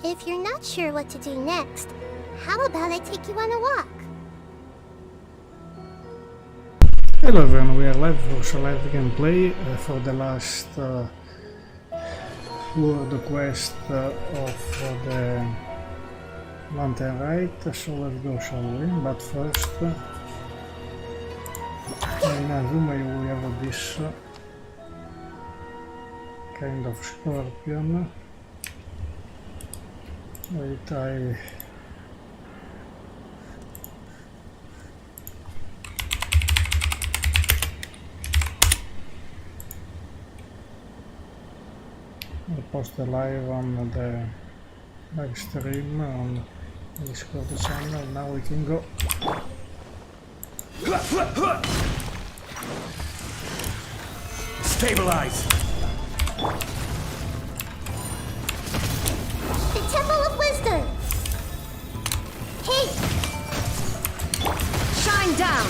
If you're not sure what to do next, how about I take you on a walk? Hello everyone, we are live for live gameplay for the last world quest of the mountain Rite, so let's go, shall we? But first, in Azuma we have this kind of scorpion. Wait, I post the live on the live stream on Discord channel. Now we can go. Stabilize! The Temple of Wisdom! Hey! Shine down!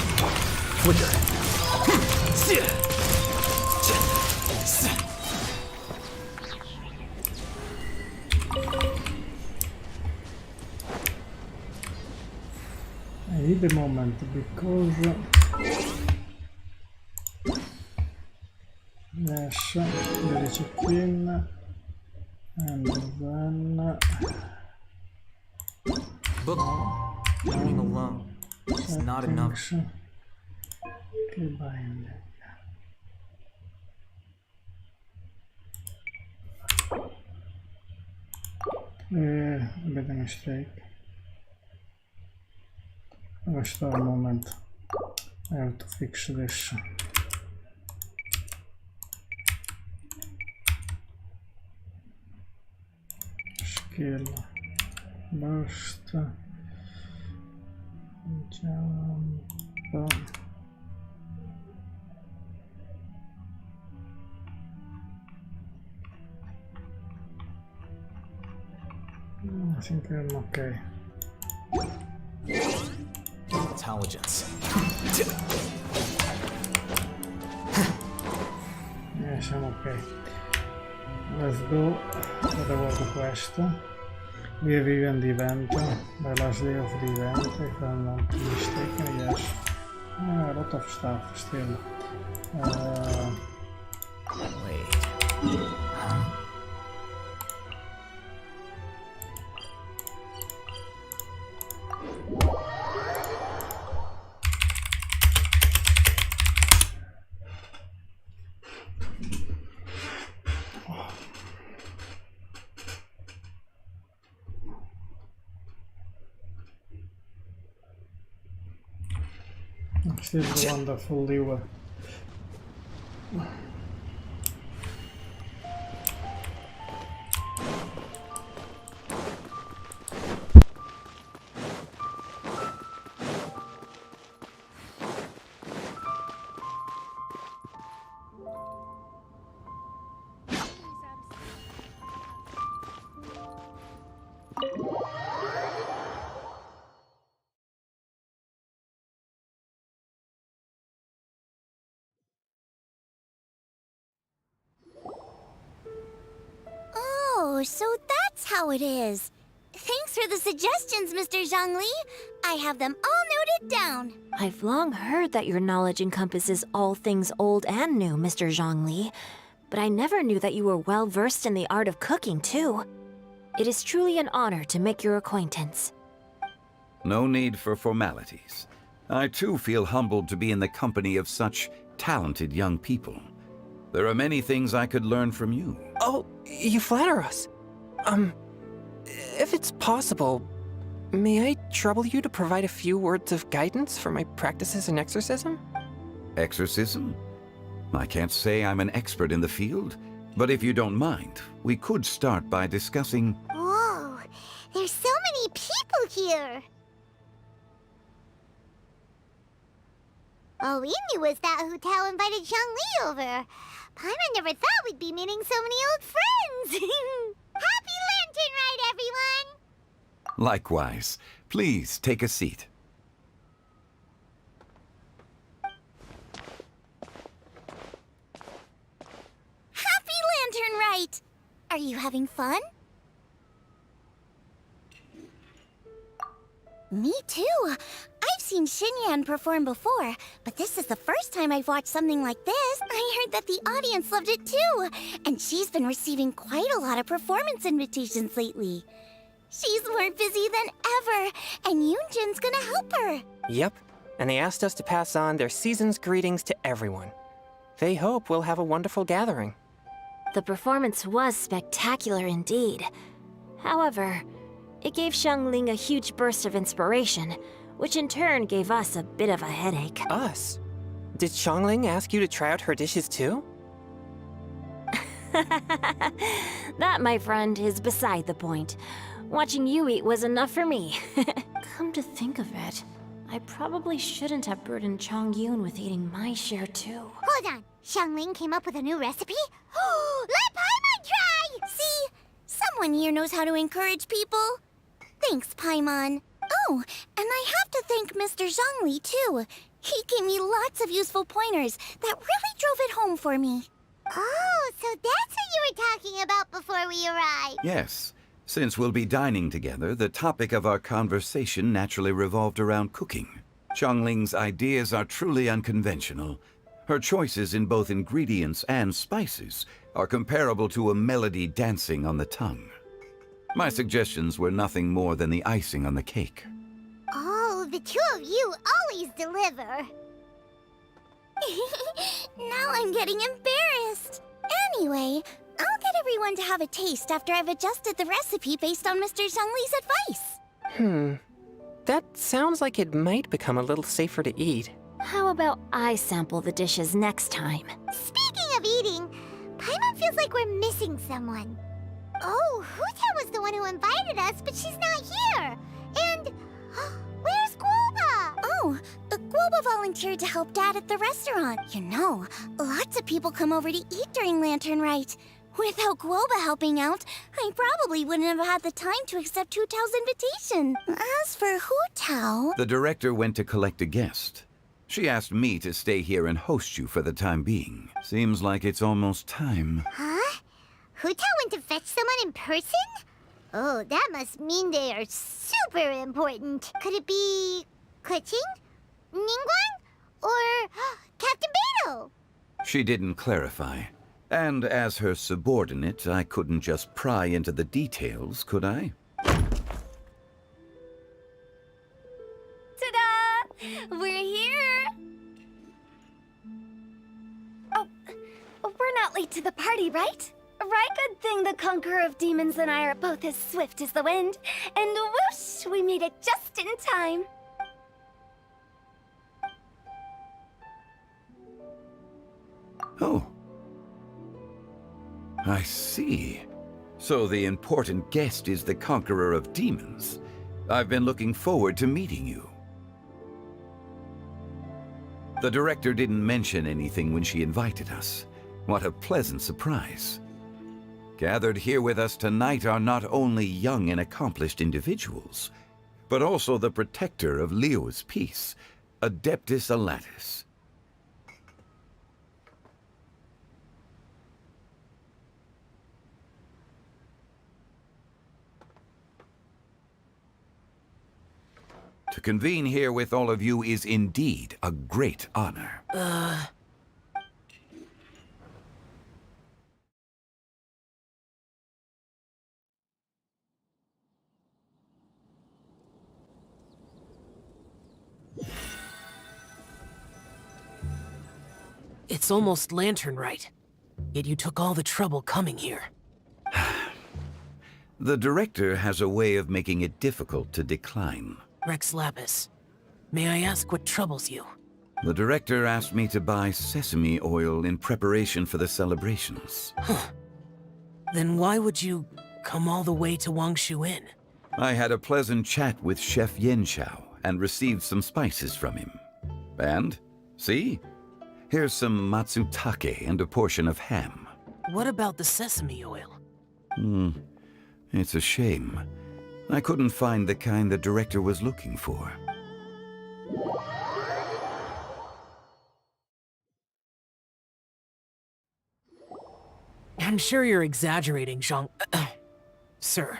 Quicker! I need a moment because yes, there is a queen and then Book. Being alone is not enough. Okay, bind. I made a mistake. Restore a moment. I have to fix this. Skill. Burst. Jump. I think I'm okay. Intelligence. Yes, I'm okay. Let's go for the world quest. We have even the event, the last day of the event, if I'm not mistaken, yes. A lot of stuff still. Wait. Huh? Still a wonderful lure. Oh, so that's how it is. Thanks for the suggestions, Mr. Zhongli. I have them all noted down. I've long heard that your knowledge encompasses all things old and new, Mr. Zhongli, but I never knew that you were well versed in the art of cooking, too. It is truly an honor to make your acquaintance. No need for formalities. I too feel humbled to be in the company of such talented young people. There are many things I could learn from you. Oh, you flatter us. If it's possible, may I trouble you to provide a few words of guidance for my practices in exorcism? Exorcism? I can't say I'm an expert in the field, but if you don't mind, we could start by discussing... Whoa, there's so many people here. All we knew was that Hu invited Zhongli over. Paimon never thought we'd be meeting so many old friends. Happy Lantern Rite, everyone! Likewise. Please take a seat. Happy Lantern Rite! Are you having fun? Me too. I've seen Xinyan perform before, but this is the first time I've watched something like this. I heard that the audience loved it too, and she's been receiving quite a lot of performance invitations lately. She's more busy than ever, and Yoonjin's gonna help her. Yep, and they asked us to pass on their season's greetings to everyone. They hope we'll have a wonderful gathering. The performance was spectacular indeed. However, it gave Xiangling a huge burst of inspiration, which in turn gave us a bit of a headache. Us? Did Xiangling ask you to try out her dishes too? That, my friend, is beside the point. Watching you eat was enough for me. Come to think of it, I probably shouldn't have burdened Chongyun with eating my share too. Hold on. Xiangling came up with a new recipe? Let Paimon try! See? Someone here knows how to encourage people. Thanks, Paimon. Oh, and I have to thank Mr. Zhongli, too. He gave me lots of useful pointers that really drove it home for me. Oh, so that's what you were talking about before we arrived. Yes. Since we'll be dining together, the topic of our conversation naturally revolved around cooking. Xiangling's ideas are truly unconventional. Her choices in both ingredients and spices are comparable to a melody dancing on the tongue. My suggestions were nothing more than the icing on the cake. Oh, the two of you always deliver. Now I'm getting embarrassed. Anyway, I'll get everyone to have a taste after I've adjusted the recipe based on Mr. Zhongli's advice. That sounds like it might become a little safer to eat. How about I sample the dishes next time? Speaking of eating, Paimon feels like we're missing someone. Oh, Huta was the one who invited us, but she's not here. And where's Guoba? Oh, Guoba volunteered to help Dad at the restaurant. You know, lots of people come over to eat during Lantern Rite. Without Guoba helping out, I probably wouldn't have had the time to accept Hu Tao's invitation. As for Hu Tao... The director went to collect a guest. She asked me to stay here and host you for the time being. Seems like it's almost time. Huh? Hu Tao went to fetch someone in person? Oh, that must mean they are super important. Could it be... Kuching? Ningguang? Or Captain Beidou? She didn't clarify. And as her subordinate, I couldn't just pry into the details, could I? Ta-da! We're here! Oh, we're not late to the party, right? Right, good thing the Conqueror of Demons and I are both as swift as the wind. And whoosh, we made it just in time. Oh. I see. So the important guest is the Conqueror of Demons. I've been looking forward to meeting you. The director didn't mention anything when she invited us. What a pleasant surprise. Gathered here with us tonight are not only young and accomplished individuals, but also the protector of Leo's peace, Adeptus Alatus. To convene here with all of you is indeed a great honor. It's almost Lantern Rite, yet you took all the trouble coming here. The director has a way of making it difficult to decline. Rex Lapis, may I ask what troubles you? The director asked me to buy sesame oil in preparation for the celebrations. Then why would you come all the way to Wangshu Inn? I had a pleasant chat with Chef Yenchao and received some spices from him. And, see? Here's some matsutake and a portion of ham. What about the sesame oil? It's a shame. I couldn't find the kind the director was looking for. I'm sure you're exaggerating, Zhang... Sir.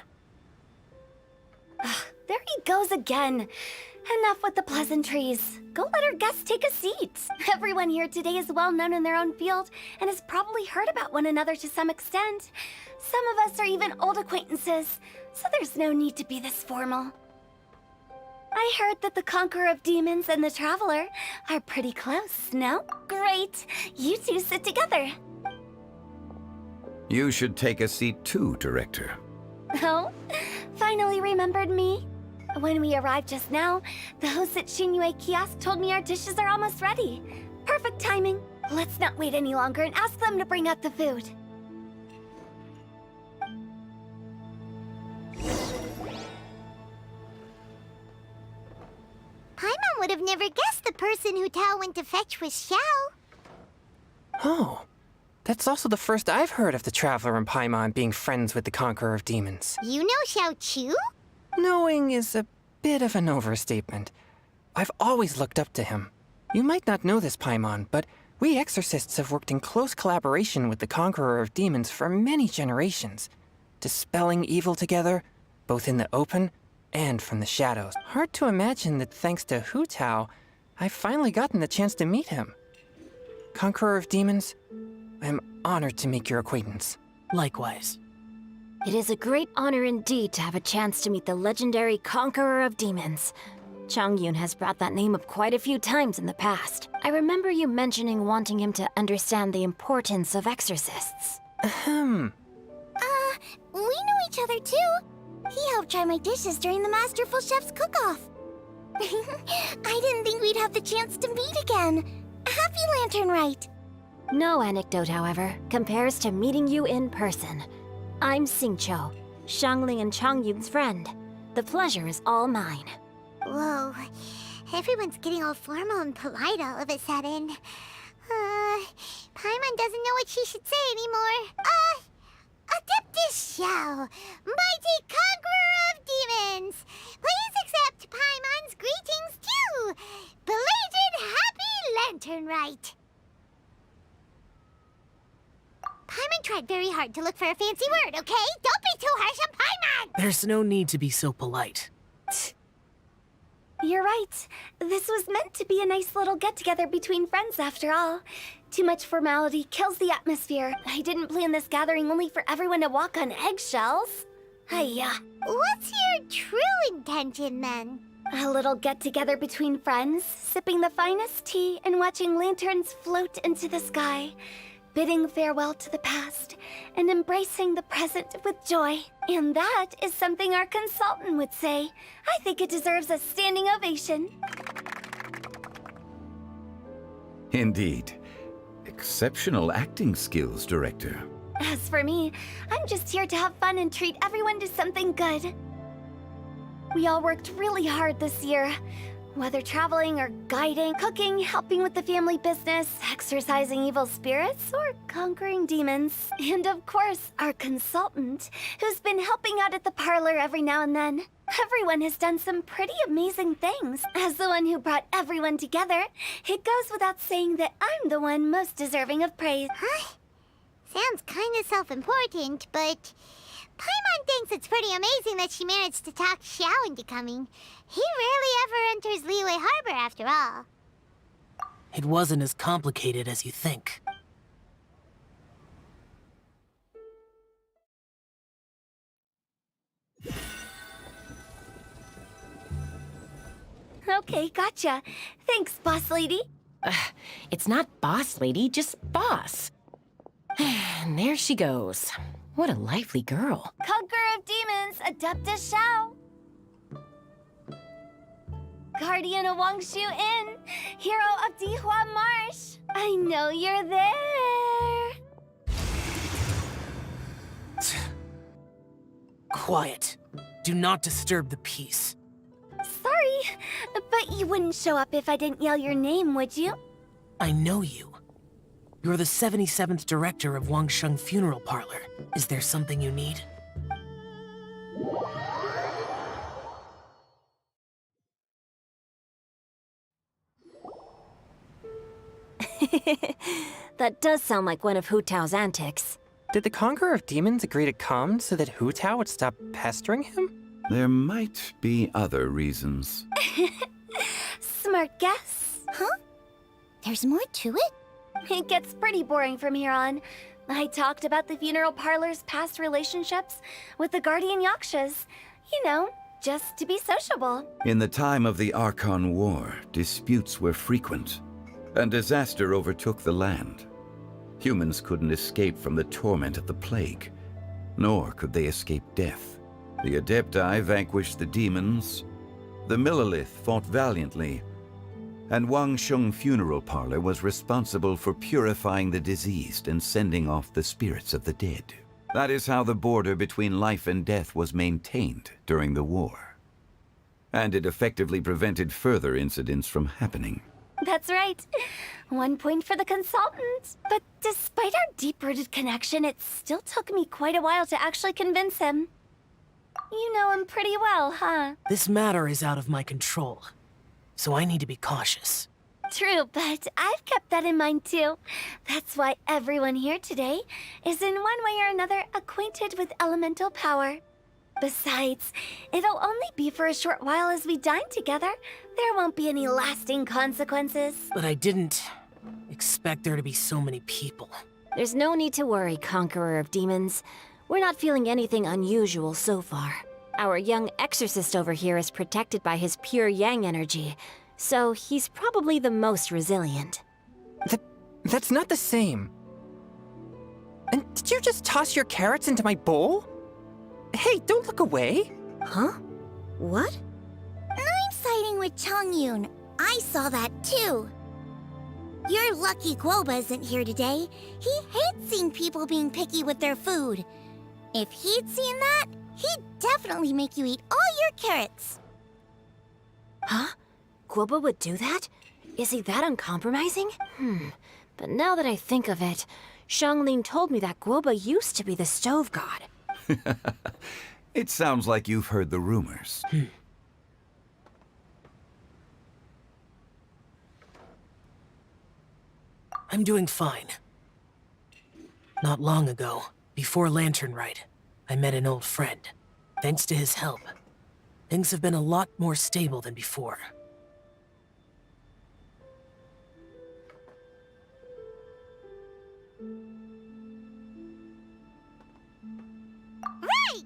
there he goes again. Enough with the pleasantries. Go let our guests take a seat. Everyone here today is well known in their own field and has probably heard about one another to some extent. Some of us are even old acquaintances, so there's no need to be this formal. I heard that the Conqueror of Demons and the Traveler are pretty close, no? Great. You two sit together. You should take a seat too, Director. Oh? Finally remembered me? When we arrived just now, the host at Shinue Kiosk told me our dishes are almost ready. Perfect timing. Let's not wait any longer and ask them to bring out the food. Paimon would have never guessed the person Hu Tao went to fetch was Xiao. Oh, that's also the first I've heard of the Traveler and Paimon being friends with the Conqueror of Demons. You know Xiao Chu? Knowing is a bit of an overstatement. I've always looked up to him. You might not know this, Paimon, but we exorcists have worked in close collaboration with the Conqueror of Demons for many generations, dispelling evil together, both in the open and from the shadows. Hard to imagine that thanks to Hu Tao, I've finally gotten the chance to meet him. Conqueror of Demons, I'm honored to make your acquaintance. Likewise. It is a great honor indeed to have a chance to meet the legendary Conqueror of Demons. Changyun has brought that name up quite a few times in the past. I remember you mentioning wanting him to understand the importance of exorcists. We know each other too. He helped try my dishes during the Masterful Chef's cook-off. I didn't think we'd have the chance to meet again. Happy Lantern Rite. No anecdote, however, compares to meeting you in person. I'm Xingqiu, Xiangling and Changyun's friend. The pleasure is all mine. Whoa, everyone's getting all formal and polite all of a sudden. Paimon doesn't know what she should say anymore. Adeptus Xiao, mighty Conqueror of Demons, please accept Paimon's greetings too. Belated Happy Lantern Rite. Paimon tried very hard to look for a fancy word, okay? Don't be too harsh on Paimon! There's no need to be so polite. You're right. This was meant to be a nice little get-together between friends after all. Too much formality kills the atmosphere. I didn't plan this gathering only for everyone to walk on eggshells. Hiya. What's your true intention then? A little get-together between friends, sipping the finest tea and watching lanterns float into the sky, bidding farewell to the past and embracing the present with joy. And that is something our consultant would say. I think it deserves a standing ovation. Indeed. Exceptional acting skills, Director. As for me, I'm just here to have fun and treat everyone to something good. We all worked really hard this year. Whether traveling or guiding, cooking, helping with the family business, exorcising evil spirits, or conquering demons. And of course, our consultant, who's been helping out at the parlor every now and then. Everyone has done some pretty amazing things. As the one who brought everyone together, it goes without saying that I'm the one most deserving of praise. Huh? Sounds kinda self-important, but Paimon thinks it's pretty amazing that she managed to talk Xiao into coming. He rarely ever enters Liyue Harbor after all. It wasn't as complicated as you think. Okay, gotcha. Thanks, boss lady. It's not boss lady, just boss. And there she goes. What a lively girl. Conqueror of Demons, Adeptus Xiao. Guardian of Wangshu Inn, hero of Dihua Marsh. I know you're there. Quiet. Do not disturb the peace. Sorry, but you wouldn't show up if I didn't yell your name, would you? I know you. You're the 77th director of Wangsheng Funeral Parlor. Is there something you need? That does sound like one of Hu Tao's antics. Did the Conqueror of Demons agree to come so that Hu Tao would stop pestering him? There might be other reasons. Smart guess. Huh? There's more to it? It gets pretty boring from here on. I talked about the funeral parlor's past relationships with the guardian yakshas. You know, just to be sociable. In the time of the Archon War, disputes were frequent, and disaster overtook the land. Humans couldn't escape from the torment of the plague, nor could they escape death. The Adepti vanquished the demons, the Millelith fought valiantly, and Wangsheng Funeral Parlor was responsible for purifying the diseased and sending off the spirits of the dead. That is how the border between life and death was maintained during the war. And it effectively prevented further incidents from happening. That's right. 1 point for the consultant. But despite our deep-rooted connection, it still took me quite a while to actually convince him. You know him pretty well, huh? This matter is out of my control, so I need to be cautious. True, but I've kept that in mind too. That's why everyone here today is in one way or another acquainted with elemental power. Besides, it'll only be for a short while as we dine together. There won't be any lasting consequences. But I didn't expect there to be so many people. There's no need to worry, Conqueror of Demons. We're not feeling anything unusual so far. Our young exorcist over here is protected by his pure yang energy, so he's probably the most resilient. That's not the same. And did you just toss your carrots into my bowl? Hey, don't look away. Huh? What? I'm siding with Chongyun. I saw that too. You're lucky Guoba isn't here today. He hates seeing people being picky with their food. If he'd seen that, he'd definitely make you eat all your carrots. Huh? Guoba would do that? Is he that uncompromising? But now that I think of it, Xianglin told me that Guoba used to be the stove god. It sounds like you've heard the rumors. I'm doing fine. Not long ago, before Lantern Rite, I met an old friend. Thanks to his help, things have been a lot more stable than before. Right!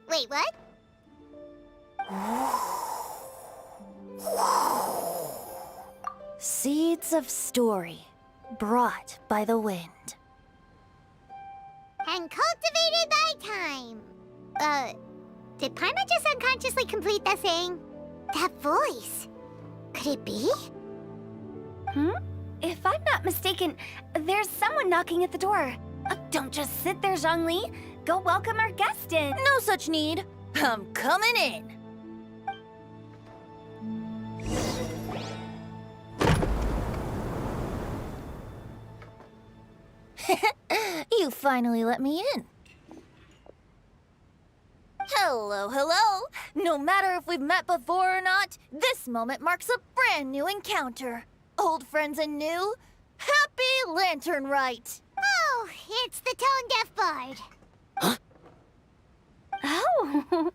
Wait, what? Seeds of story, brought by the wind. And cultivated by time. Did Paimon just unconsciously complete that saying? That voice. Could it be? If I'm not mistaken, there's someone knocking at the door. Don't just sit there, Zhongli. Go welcome our guest in. No such need. I'm coming in. You finally let me in. Hello, hello. No matter if we've met before or not, this moment marks a brand new encounter. Old friends and new. Happy Lantern Rite. Oh, it's the tone-deaf bard. Oh,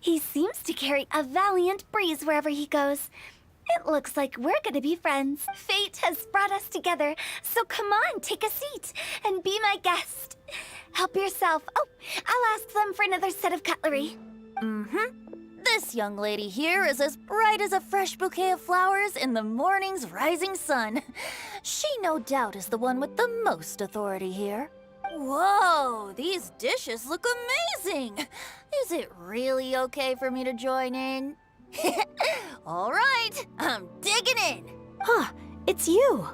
he seems to carry a valiant breeze wherever he goes. It looks like we're gonna be friends. Fate has brought us together, so come on, take a seat and be my guest. Help yourself. Oh, I'll ask them for another set of cutlery. This young lady here is as bright as a fresh bouquet of flowers in the morning's rising sun. She no doubt is the one with the most authority here. Whoa, these dishes look amazing! Is it really okay for me to join in? All right, I'm digging in. Huh, it's you.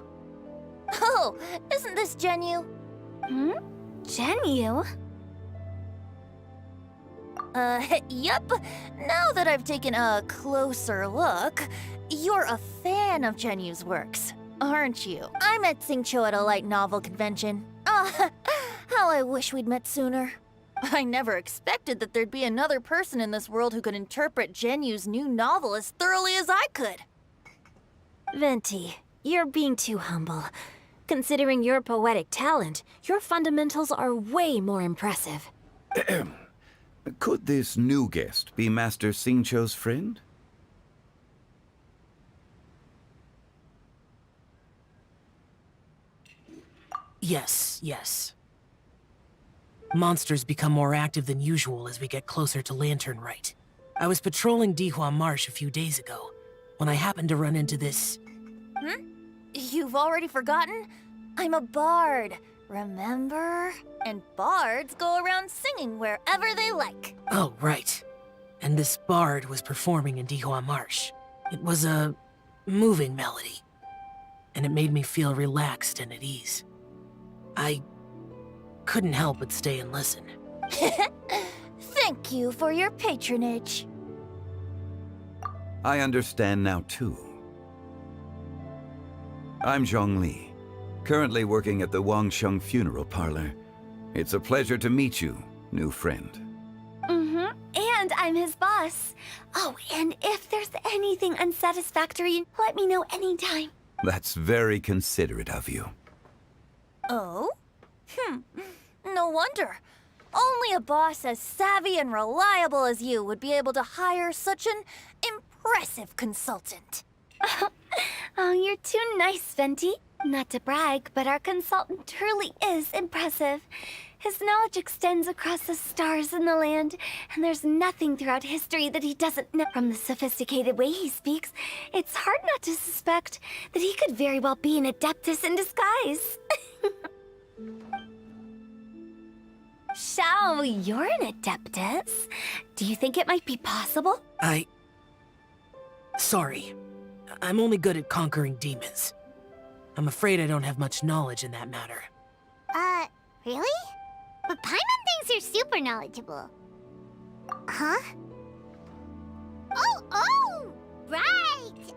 Oh, isn't this Genyu? Genyu? Yep. Now that I've taken a closer look, you're a fan of Genyu's works, aren't you? I met Xingqiu at a light novel convention. How I wish we'd met sooner. I never expected that there'd be another person in this world who could interpret Genyu's new novel as thoroughly as I could. Venti, you're being too humble. Considering your poetic talent, your fundamentals are way more impressive. Could this new guest be Master Xingqiu's friend? Yes. Monsters become more active than usual as we get closer to Lantern Rite. I was patrolling Dihua Marsh a few days ago, when I happened to run into this... You've already forgotten? I'm a bard, remember? And bards go around singing wherever they like. Oh, right. And this bard was performing in Dihua Marsh. It was a moving melody, and it made me feel relaxed and at ease. I couldn't help but stay and listen. Thank you for your patronage. I understand now, too. I'm Zhongli, currently working at the Wangsheng Funeral Parlor. It's a pleasure to meet you, new friend. And I'm his boss. Oh, and if there's anything unsatisfactory, let me know anytime. That's very considerate of you. Oh? No wonder. Only a boss as savvy and reliable as you would be able to hire such an impressive consultant. Oh, you're too nice, Venti. Not to brag, but our consultant truly is impressive. His knowledge extends across the stars and the land, and there's nothing throughout history that he doesn't know. From the sophisticated way he speaks, it's hard not to suspect that he could very well be an adeptus in disguise. Xiao, you're an adeptus. Do you think it might be possible? Sorry. I'm only good at conquering demons. I'm afraid I don't have much knowledge in that matter. Really? But Paimon thinks you're super knowledgeable. Huh? Oh, right!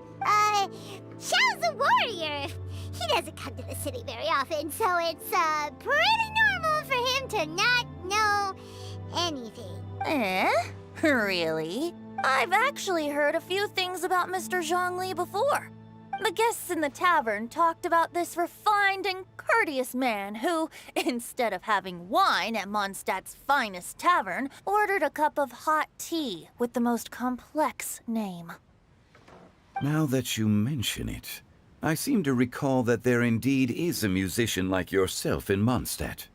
Xiao's a warrior. He doesn't come to the city very often, so it's, pretty normal for him to not know anything. Really? I've actually heard a few things about Mr. Zhongli before. The guests in the tavern talked about this refined and courteous man who, instead of having wine at Mondstadt's finest tavern, ordered a cup of hot tea with the most complex name. Now that you mention it, I seem to recall that there indeed is a musician like yourself in Mondstadt.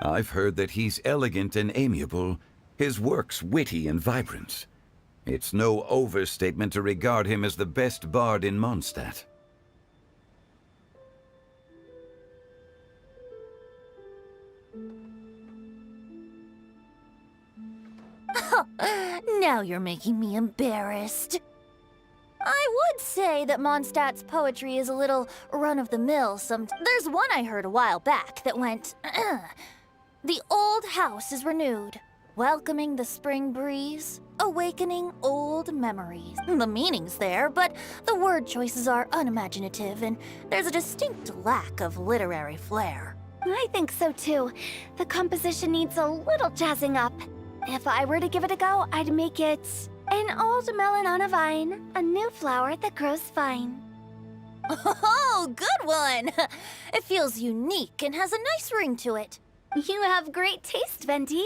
I've heard that he's elegant and amiable, his works witty and vibrant. It's no overstatement to regard him as the best bard in Mondstadt. Now you're making me embarrassed. I would say that Mondstadt's poetry is a little run-of-the-mill. There's one I heard a while back that went, The old house is renewed, welcoming the spring breeze, awakening old memories. The meaning's there, but the word choices are unimaginative, and there's a distinct lack of literary flair. I think so too. The composition needs a little jazzing up. If I were to give it a go, I'd make it an old melon on a vine, a new flower that grows fine. Oh, good one! It feels unique and has a nice ring to it. You have great taste, Venti.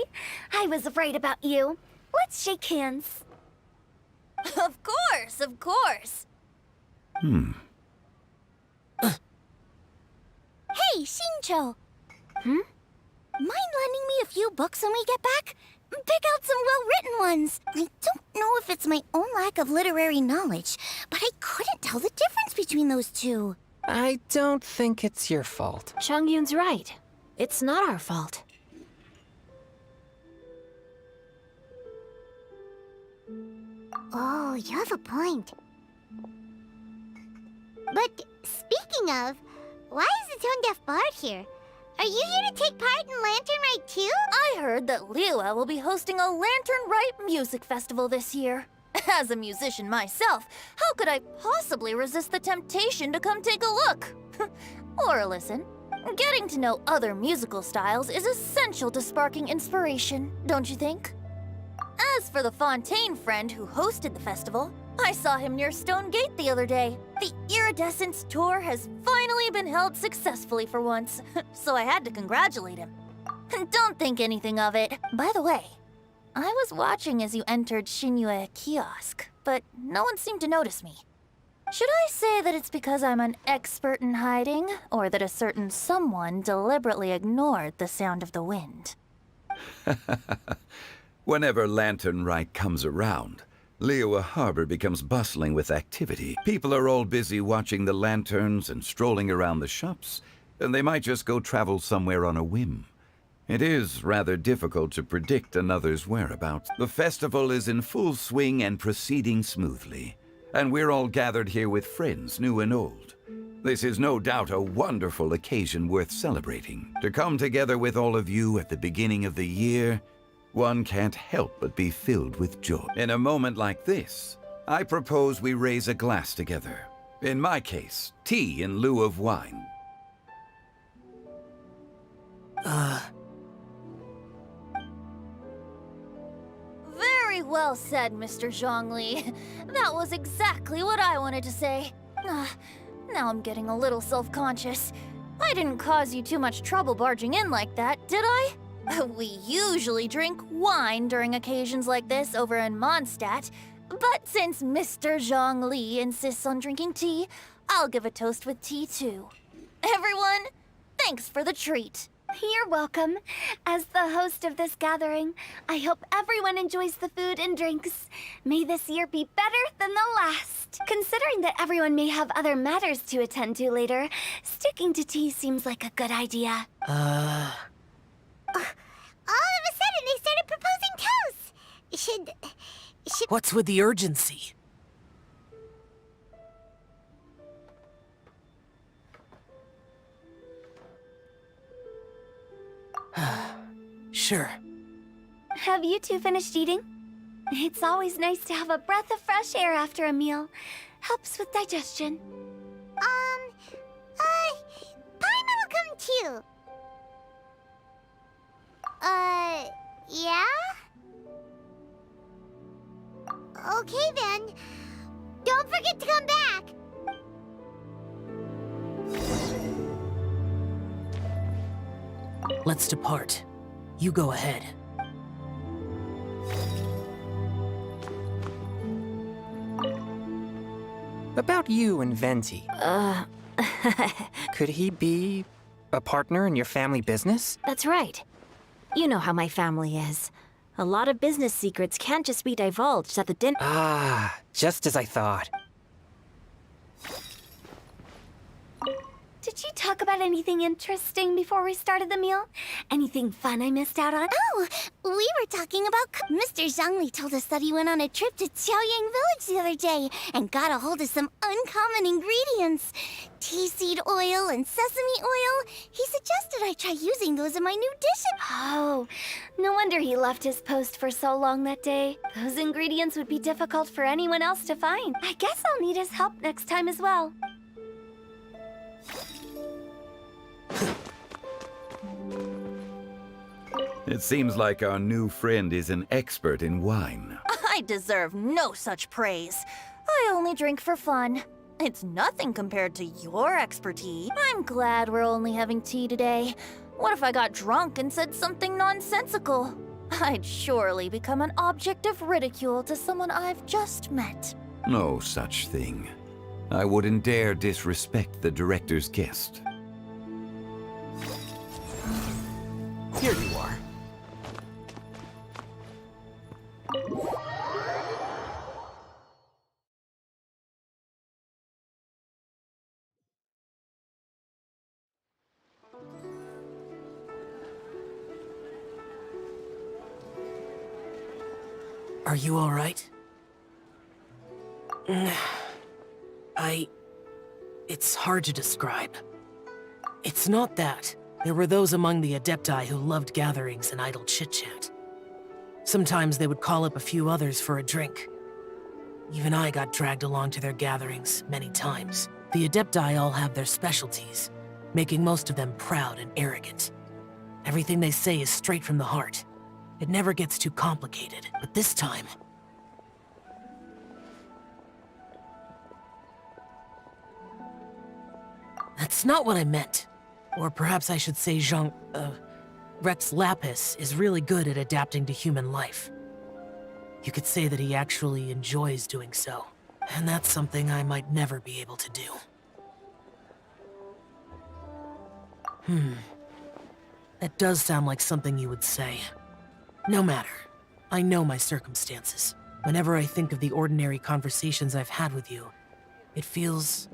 I was right about you. Let's shake hands. Of course, of course. Hey, Xingqiu! Mind lending me a few books when we get back? Pick out some well-written ones. I don't know if it's my own lack of literary knowledge, but I couldn't tell the difference between those two. I don't think it's your fault. Chongyun's right. It's not our fault. Oh, you have a point. But speaking of, why is the tone-deaf bard here? Are you here to take part in Lantern Rite too? I heard that Liwa will be hosting a Lantern Rite music festival this year. As a musician myself, how could I possibly resist the temptation to come take a look? Or listen. Getting to know other musical styles is essential to sparking inspiration, don't you think? As for the Fontaine friend who hosted the festival, I saw him near Stone Gate the other day. The Iridescence tour has finally been held successfully for once, so I had to congratulate him. Don't think anything of it. By the way, I was watching as you entered Shinyue Kiosk, but no one seemed to notice me. Should I say that it's because I'm an expert in hiding, or that a certain someone deliberately ignored the sound of the wind? Whenever Lantern Rite comes around, Liyue Harbor becomes bustling with activity. People are all busy watching the lanterns and strolling around the shops, and they might just go travel somewhere on a whim. It is rather difficult to predict another's whereabouts. The festival is in full swing and proceeding smoothly, and we're all gathered here with friends, new and old. This is no doubt a wonderful occasion worth celebrating. To come together with all of you at the beginning of the year, one can't help but be filled with joy. In a moment like this, I propose we raise a glass together. In my case, tea in lieu of wine. Very well said, Mr. Zhongli. That was exactly what I wanted to say. Now I'm getting a little self-conscious. I didn't cause you too much trouble barging in like that, did I? We usually drink wine during occasions like this over in Mondstadt, but since Mr. Zhongli insists on drinking tea, I'll give a toast with tea too. Everyone, thanks for the treat. You're welcome. As the host of this gathering, I hope everyone enjoys the food and drinks. May this year be better than the last. Considering that everyone may have other matters to attend to later, sticking to tea seems like a good idea. All of a sudden, they started proposing toasts. Should... What's with the urgency? Sure. Have you two finished eating? It's always nice to have a breath of fresh air after a meal. Helps with digestion. Paimon will come too. Yeah? Okay then. Don't forget to come back. Let's depart. You go ahead. About you and Venti. Could he be a partner in your family business? That's right. You know how my family is. A lot of business secrets can't just be divulged at the dinner. Ah, just as I thought. Did you talk about anything interesting before we started the meal? Anything fun I missed out on? Oh, we were talking about... Mr. Zhongli told us that he went on a trip to Qiaoyang Village the other day and got a hold of some uncommon ingredients. Tea seed oil and sesame oil. He suggested I try using those in my new dish. Oh, no wonder he left his post for so long that day. Those ingredients would be difficult for anyone else to find. I guess I'll need his help next time as well. It seems like our new friend is an expert in wine. I deserve no such praise. I only drink for fun. It's nothing compared to your expertise. I'm glad we're only having tea today. What if I got drunk and said something nonsensical? I'd surely become an object of ridicule to someone I've just met. No such thing. I wouldn't dare disrespect the director's guest. Here you are. Are you all right? It's hard to describe. It's not that. There were those among the Adepti who loved gatherings and idle chit-chat. Sometimes they would call up a few others for a drink. Even I got dragged along to their gatherings many times. The Adepti all have their specialties, making most of them proud and arrogant. Everything they say is straight from the heart. It never gets too complicated, but this time... That's not what I meant. Or perhaps I should say Rex Lapis is really good at adapting to human life. You could say that he actually enjoys doing so. And that's something I might never be able to do. That does sound like something you would say. No matter. I know my circumstances. Whenever I think of the ordinary conversations I've had with you, it feels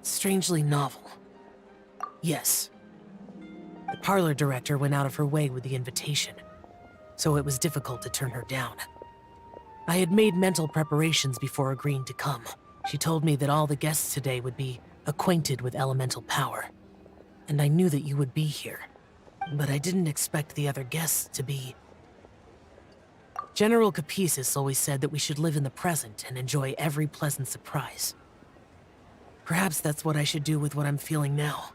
strangely novel. Yes. The parlor director went out of her way with the invitation, so it was difficult to turn her down. I had made mental preparations before agreeing to come. She told me that all the guests today would be acquainted with elemental power, and I knew that you would be here. But I didn't expect the other guests to be... General Capices always said that we should live in the present and enjoy every pleasant surprise. Perhaps that's what I should do with what I'm feeling now.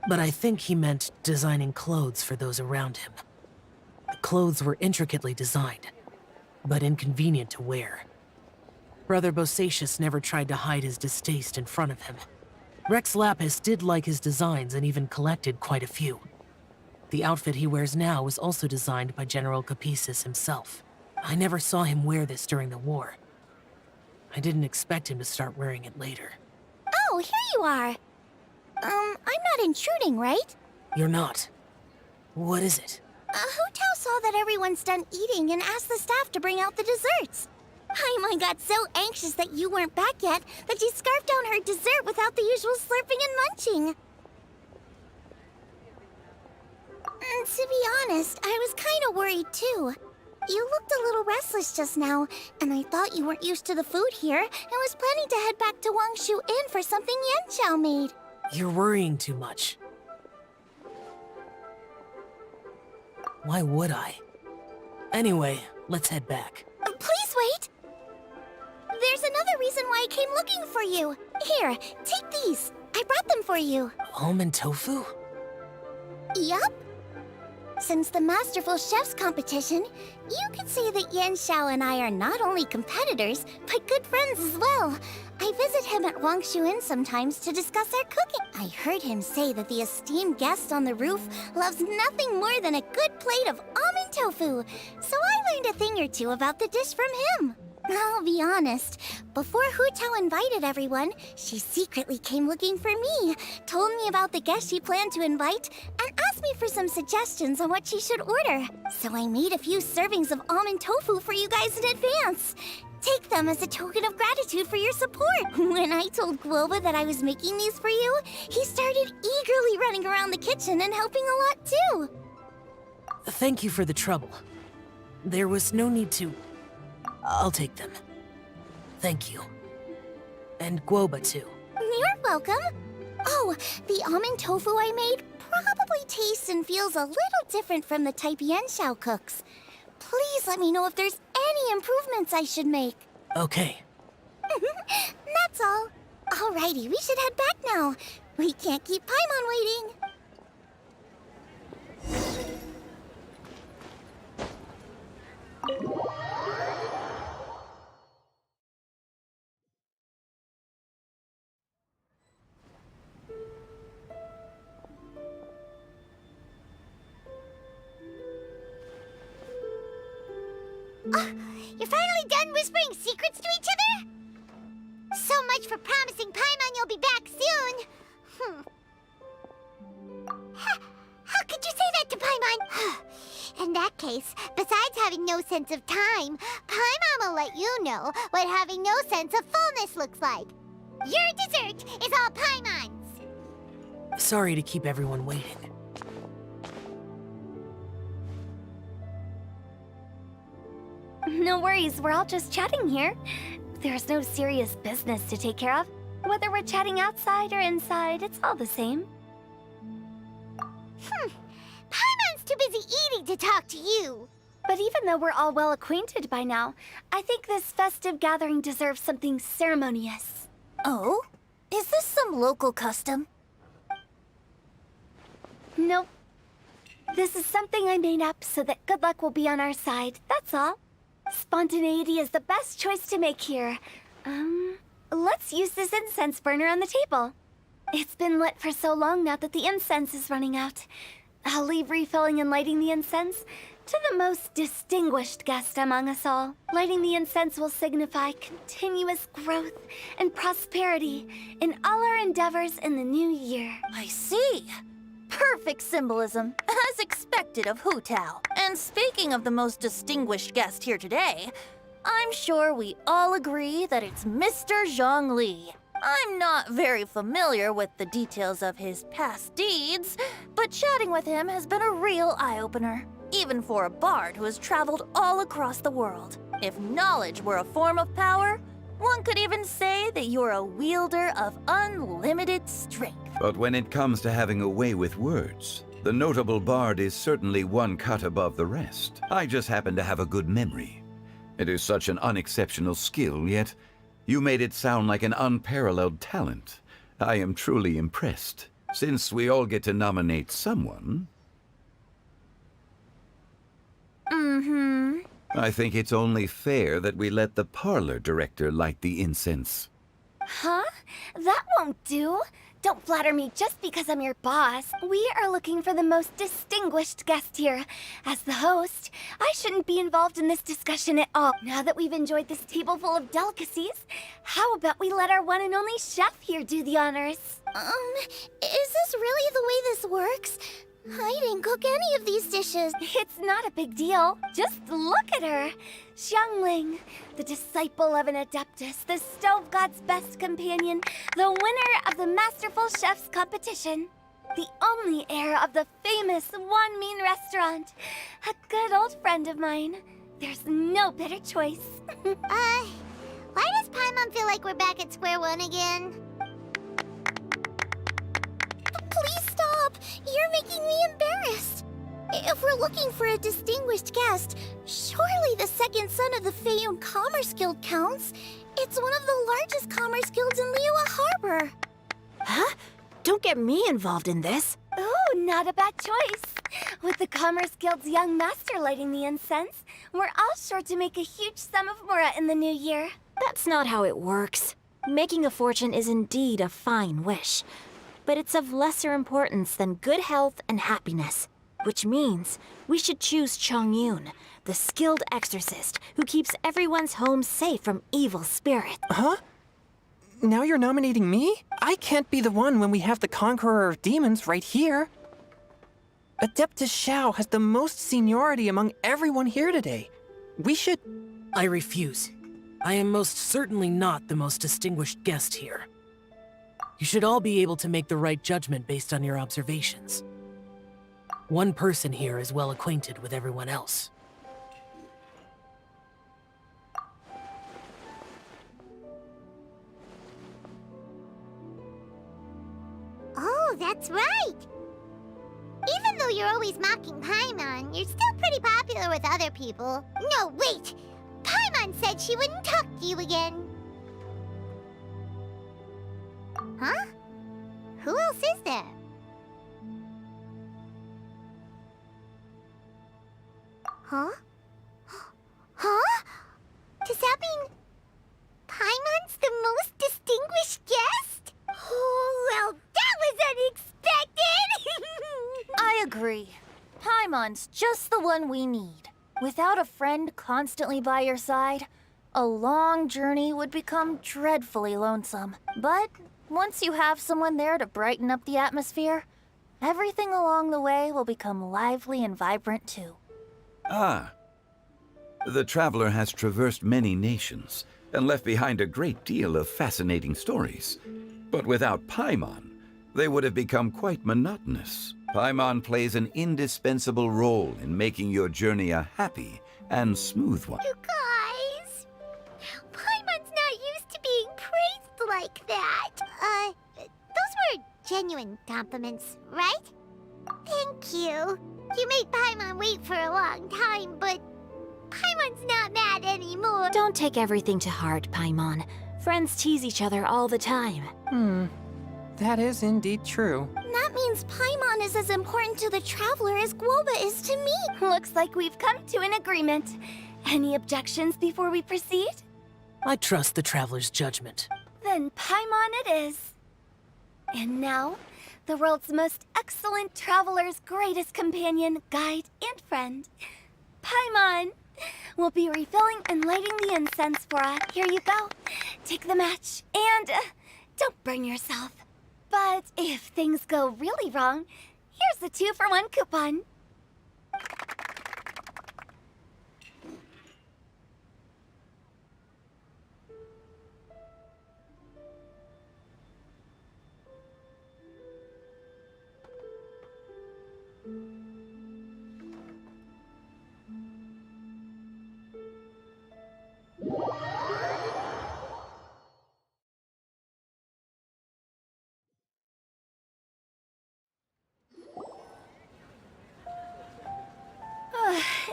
But I think he meant designing clothes for those around him. The clothes were intricately designed, but inconvenient to wear. Brother Bosacius never tried to hide his distaste in front of him. Rex Lapis did like his designs and even collected quite a few. The outfit he wears now was also designed by General Capices himself. I never saw him wear this during the war. I didn't expect him to start wearing it later. Oh, here you are. I'm not intruding, right? You're not. What is it? Hu Tao saw that everyone's done eating and asked the staff to bring out the desserts. Paimon got so anxious that you weren't back yet that she scarfed down her dessert without the usual slurping and munching. To be honest, I was kind of worried too. You looked a little restless just now, and I thought you weren't used to the food here and was planning to head back to Wangshu Inn for something Yanxiao made. You're worrying too much. Why would I? Anyway, let's head back. Please wait! There's another reason why I came looking for you. Here, take these. I brought them for you. Almond tofu? Yup. Since the Masterful Chef's competition, you could say that Yanxiao and I are not only competitors, but good friends as well. I visit him at Wangshu Inn sometimes to discuss our cooking. I heard him say that the esteemed guest on the roof loves nothing more than a good plate of almond tofu, so I learned a thing or two about the dish from him. I'll be honest, before Hu Tao invited everyone, she secretly came looking for me, told me about the guests she planned to invite, and asked me for some suggestions on what she should order. So I made a few servings of almond tofu for you guys in advance. Take them as a token of gratitude for your support. When I told Guoba that I was making these for you, he started eagerly running around the kitchen and helping a lot too. Thank you for the trouble. There was no need to... I'll take them. Thank you. And Guoba too. You're welcome. Oh, the almond tofu I made probably tastes and feels a little different from the type Yanxiao cooks. Please let me know if there's any improvements I should make. Okay. That's all. Alrighty, we should head back now. We can't keep Paimon waiting. You're finally done whispering secrets to each other? So much for promising Paimon you'll be back soon. How could you say that to Paimon? In that case, besides having no sense of time, Paimon will let you know what having no sense of fullness looks like. Your dessert is all Paimon's. Sorry to keep everyone waiting. No worries, we're all just chatting here. There's no serious business to take care of. Whether we're chatting outside or inside, it's all the same. Paimon's too busy eating to talk to you. But even though we're all well acquainted by now, I think this festive gathering deserves something ceremonious. Oh? Is this some local custom? Nope. This is something I made up so that good luck will be on our side, that's all. Spontaneity is the best choice to make here. Let's use this incense burner on the table. It's been lit for so long now that the incense is running out. I'll leave refilling and lighting the incense to the most distinguished guest among us all. Lighting the incense will signify continuous growth and prosperity in all our endeavors in the new year. I see. Perfect symbolism, as expected of Hu Tao. And speaking of the most distinguished guest here today, I'm sure we all agree that it's Mr. Zhongli. I'm not very familiar with the details of his past deeds, but chatting with him has been a real eye-opener, even for a bard who has traveled all across the world. If knowledge were a form of power, one could even say that you're a wielder of unlimited strength. But when it comes to having a way with words, the notable bard is certainly one cut above the rest. I just happen to have a good memory. It is such an unexceptional skill, yet you made it sound like an unparalleled talent. I am truly impressed. Since we all get to nominate someone, I think it's only fair that we let the parlor director light the incense. Huh? That won't do. Don't flatter me just because I'm your boss. We are looking for the most distinguished guest here. As the host, I shouldn't be involved in this discussion at all. Now that we've enjoyed this table full of delicacies, how about we let our one and only chef here do the honors? Is this really the way this works? I didn't cook any of these dishes. It's not a big deal. Just look at her. Xiangling, the disciple of an adeptus, the stove god's best companion, the winner of the Masterful Chef's competition, the only heir of the famous One Mean restaurant, a good old friend of mine. There's no better choice. Why does Paimon feel like we're back at square one again? Please stop! You're making me embarrassed. If we're looking for a distinguished guest, surely the second son of the Feiyun Commerce Guild counts. It's one of the largest commerce guilds in Liyue Harbor. Huh? Don't get me involved in this. Ooh, not a bad choice. With the Commerce Guild's young master lighting the incense, we're all sure to make a huge sum of mora in the new year. That's not how it works. Making a fortune is indeed a fine wish, but it's of lesser importance than good health and happiness. Which means we should choose Chongyun, the skilled exorcist who keeps everyone's home safe from evil spirits. Huh? Now you're nominating me? I can't be the one when we have the Conqueror of Demons right here. Adeptus Xiao has the most seniority among everyone here today. We should... I refuse. I am most certainly not the most distinguished guest here. You should all be able to make the right judgment based on your observations. One person here is well acquainted with everyone else. Oh, that's right! Even though you're always mocking Paimon, you're still pretty popular with other people. No, wait! Paimon said she wouldn't talk to you again. Huh? Who else is there? Huh? Huh? Does that mean Paimon's the most distinguished guest? Oh, well, that was unexpected! I agree. Paimon's just the one we need. Without a friend constantly by your side, a long journey would become dreadfully lonesome. But once you have someone there to brighten up the atmosphere, everything along the way will become lively and vibrant too. Ah. The traveler has traversed many nations and left behind a great deal of fascinating stories. But without Paimon, they would have become quite monotonous. Paimon plays an indispensable role in making your journey a happy and smooth one. You guys! Paimon's not used to being praised like that. Those were genuine compliments, right? Thank you. You made Paimon wait for a long time, but Paimon's not mad anymore. Don't take everything to heart, Paimon. Friends tease each other all the time. That is indeed true. That means Paimon is as important to the traveler as Guoba is to me. Looks like we've come to an agreement. Any objections before we proceed? I trust the traveler's judgment. Then Paimon it is. And now, the world's most excellent traveler's greatest companion, guide, and friend, Paimon, will be refilling and lighting the incense for us. Here you go. Take the match, and don't burn yourself. But if things go really wrong, here's the 2-for-1 coupon.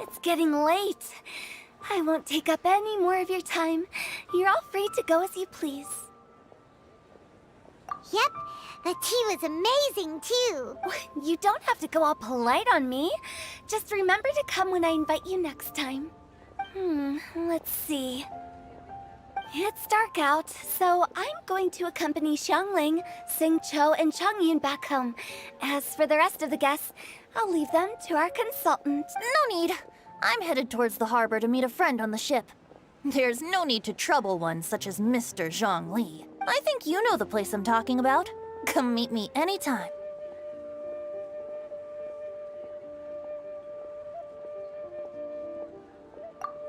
It's getting late. I won't take up any more of your time. You're all free to go as you please. Yep, the tea was amazing too. You don't have to go all polite on me. Just remember to come when I invite you next time. Let's see. It's dark out, so I'm going to accompany Xiangling, Xingqiu, and Changyun back home. As for the rest of the guests, I'll leave them to our consultant. No need. I'm headed towards the harbor to meet a friend on the ship. There's no need to trouble one such as Mr. Zhongli. I think you know the place I'm talking about. Come meet me anytime.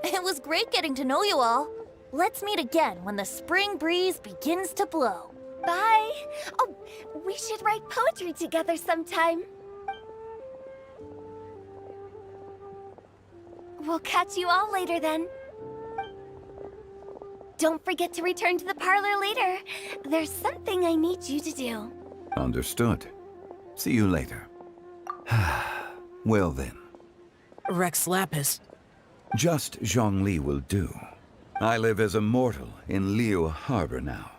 It was great getting to know you all. Let's meet again when the spring breeze begins to blow. Bye. Oh, we should write poetry together sometime. We'll catch you all later then. Don't forget to return to the parlor later. There's something I need you to do. Understood. See you later. Well then. Rex Lapis. Just Zhongli will do. I live as a mortal in Liu Harbor now.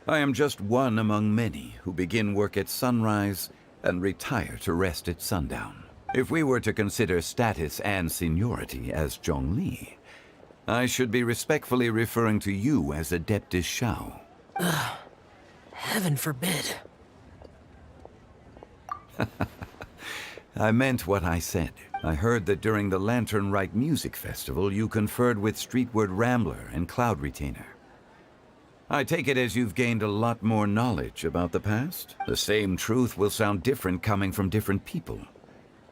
I am just one among many who begin work at sunrise and retire to rest at sundown. If we were to consider status and seniority as Zhongli, I should be respectfully referring to you as Adeptus Shao. Heaven forbid. I meant what I said. I heard that during the Rite Music Festival, you conferred with Streetward Rambler and Cloud Retainer. I take it as you've gained a lot more knowledge about the past. The same truth will sound different coming from different people.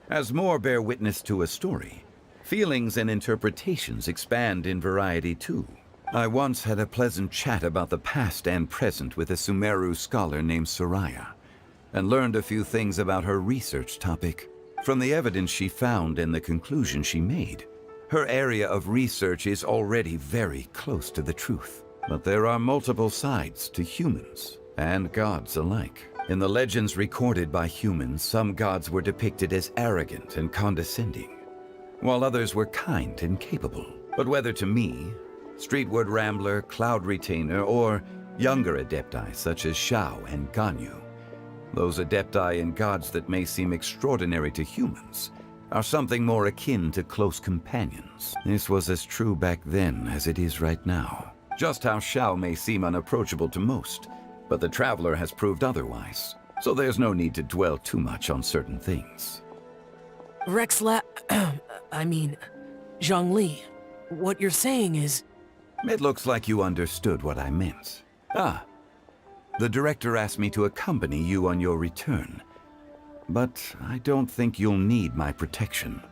As more bear witness to a story, feelings and interpretations expand in variety too. I once had a pleasant chat about the past and present with a Sumeru scholar named Soraya, and learned a few things about her research topic. From the evidence she found and the conclusion she made, her area of research is already very close to the truth. But there are multiple sides to humans and gods alike. In the legends recorded by humans, some gods were depicted as arrogant and condescending, while others were kind and capable. But whether to me, Streetward Rambler, Cloud Retainer, or younger adepti such as Shao and Ganyu, those adepti and gods that may seem extraordinary to humans are something more akin to close companions. This was as true back then as it is right now. Just how Shao may seem unapproachable to most, but the Traveler has proved otherwise, so there's no need to dwell too much on certain things. Zhongli, what you're saying is... It looks like you understood what I meant. The director asked me to accompany you on your return, but I don't think you'll need my protection.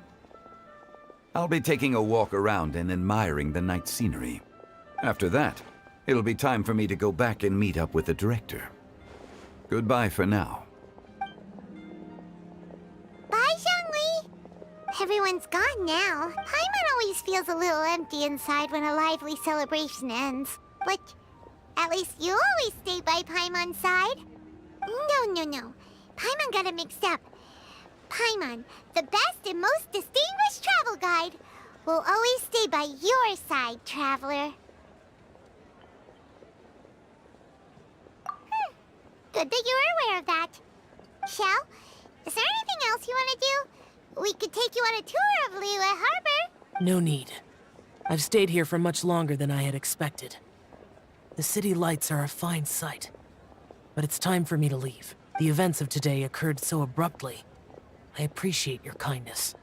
I'll be taking a walk around and admiring the night scenery. After that, it'll be time for me to go back and meet up with the director. Goodbye for now. Bye, Zhongli. Everyone's gone now. Paimon always feels a little empty inside when a lively celebration ends. But at least you always stay by Paimon's side. No. Paimon got it mixed up. Paimon, the best and most distinguished travel guide, will always stay by your side, Traveler. Good that you were aware of that. Shell, is there anything else you want to do? We could take you on a tour of Liyue Harbor. No need. I've stayed here for much longer than I had expected. The city lights are a fine sight. but it's time for me to leave. The events of today occurred so abruptly. I appreciate your kindness.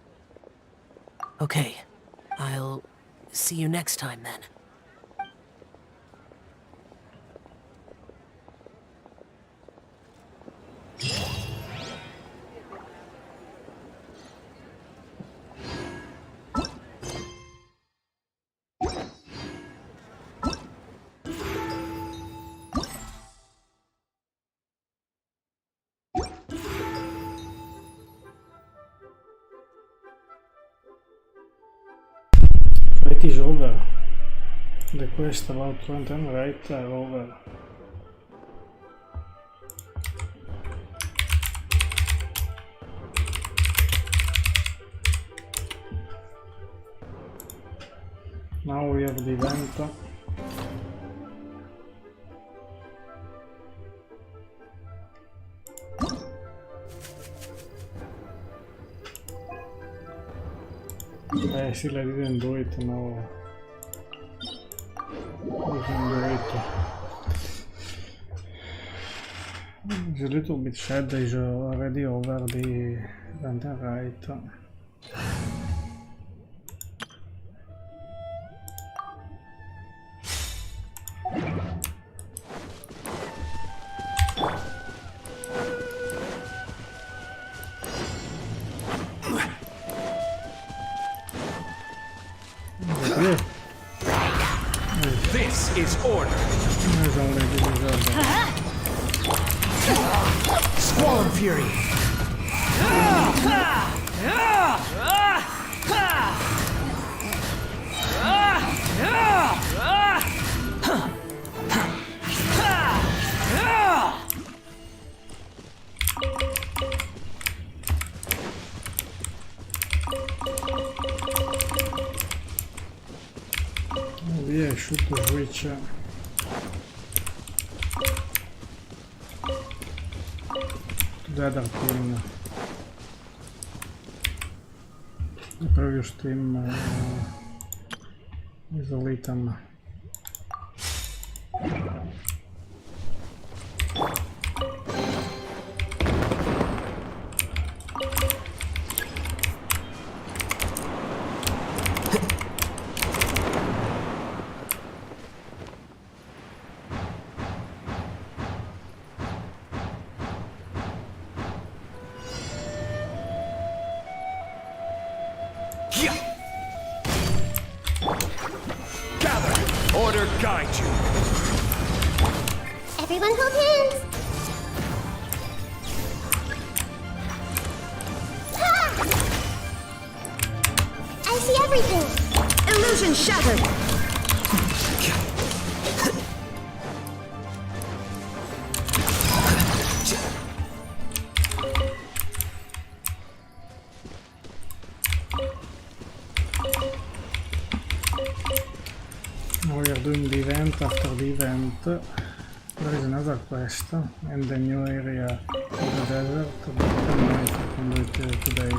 Okay, I'll see you next time then. Rite is over. The quest about Trent and Rite are over. Now we have the event. Still I didn't do it, now we can do it. It's a little bit sad that is already over the event and Rite. This is order. Squall and Fury. Maybe I should switch to the other team. The previous team is a Litan. Order guide you. Everyone hold hands. Ah! I see everything. Illusion shattered. Now we are doing the event. After the event, there is another quest in the new area of the desert, but I don't know if I can do it today.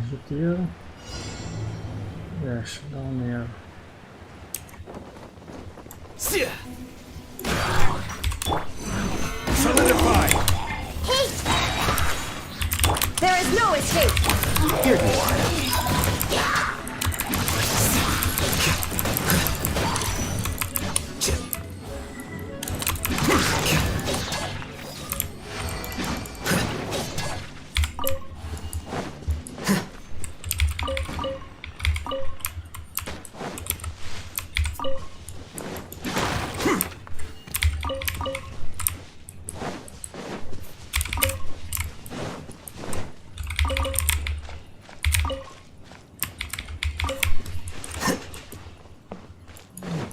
Is it here? Yes, down here. Solidify. There is no escape. Here you are.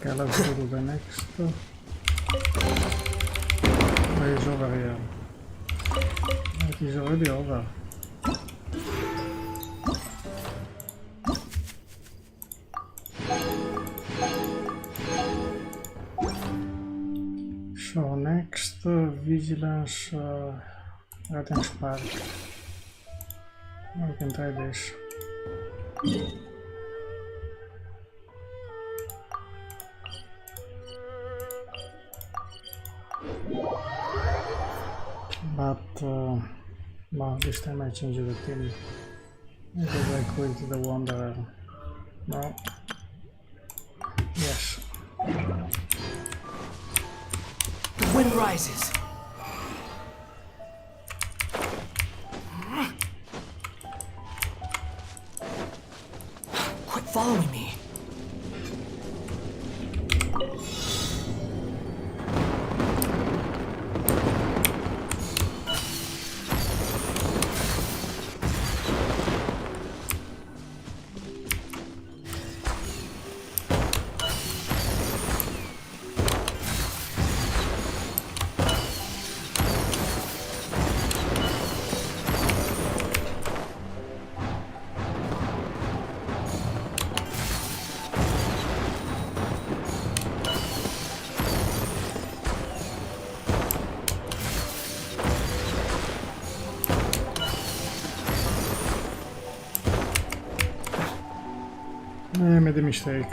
Okay, let's go to the next. Where is over here? It is already over. So next, vigilance, Rite Spark. We can try this. But well, this time I changed the team because I quit the Wanderer. No. Yes. The wind rises. Quit following me. I made a mistake.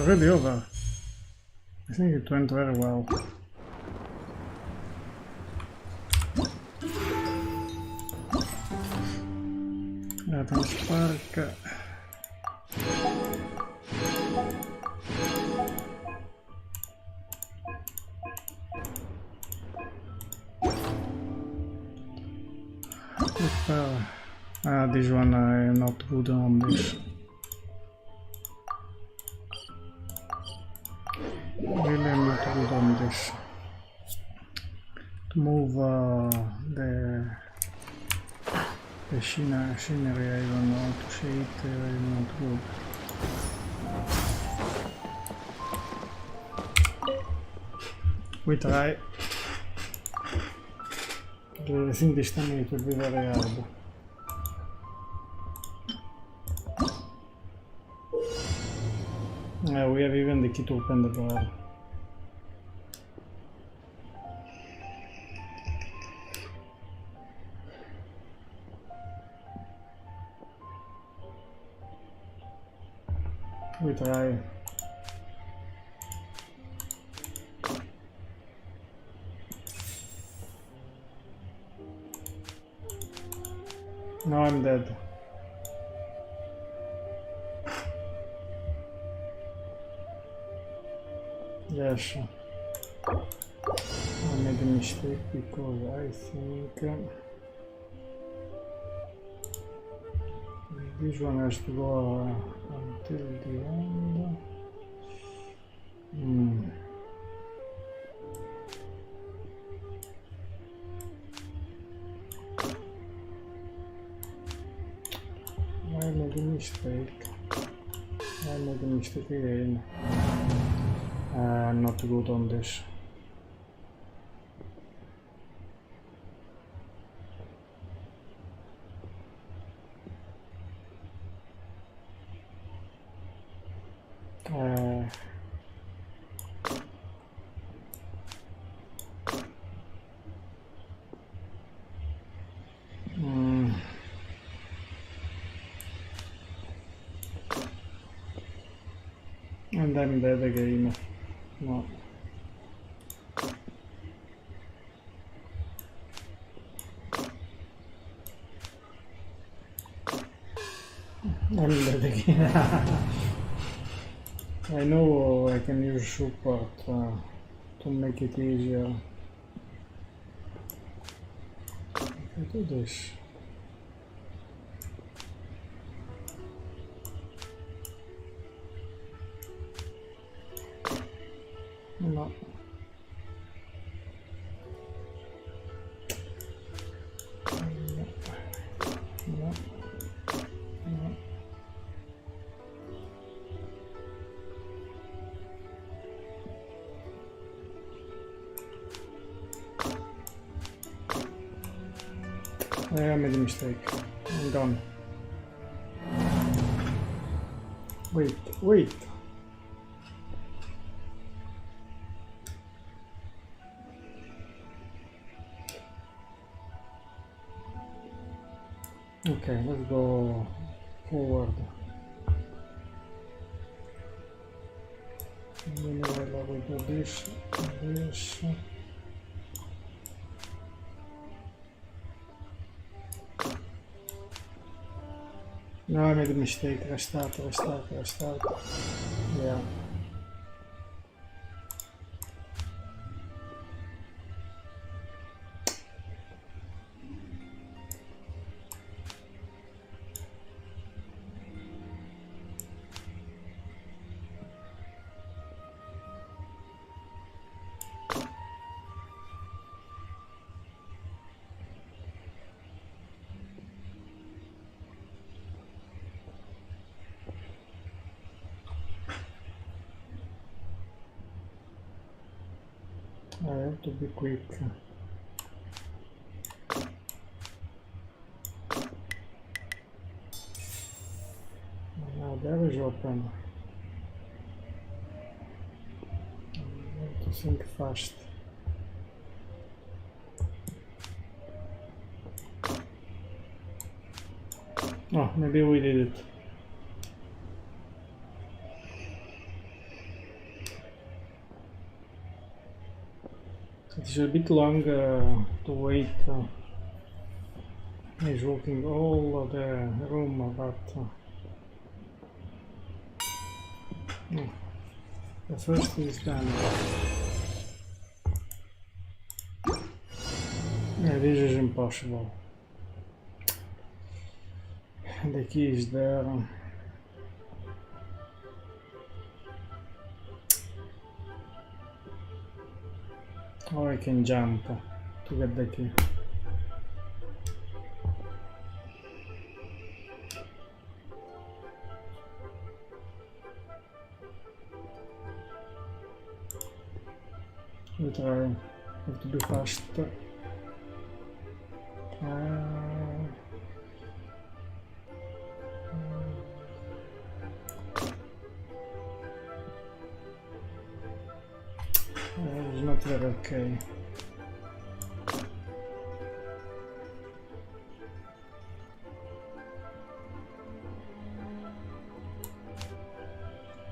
Already over. I think it went very well. Rite Spark. This one I'm not good on this. Really I'm not good on this. To move the scenery I don't know, to shape I'm not good. We try. I think this time it will be very hard. We have even the key to open the door. We try. Now I'm dead. Yes, I made a mistake because I think this one has to go until the end. I made a mistake. I made a mistake again. I'm not good on this. And I'm dead again. No. I know I can use support to make it easier. I do this. No. No. No. I made a mistake. I'm done. Wait. Okay, let's go forward. Meanwhile, I will do this. No, I made a mistake. Restart. Yeah. I have to be quick. Now there is open. I have to think fast. Oh, maybe we did it. It's a bit long to wait. He's walking all of the room, but the first is done. Yeah, this is impossible. The key is there. Or I can jump to get the key. We try. Have to be fast. It's not very okay.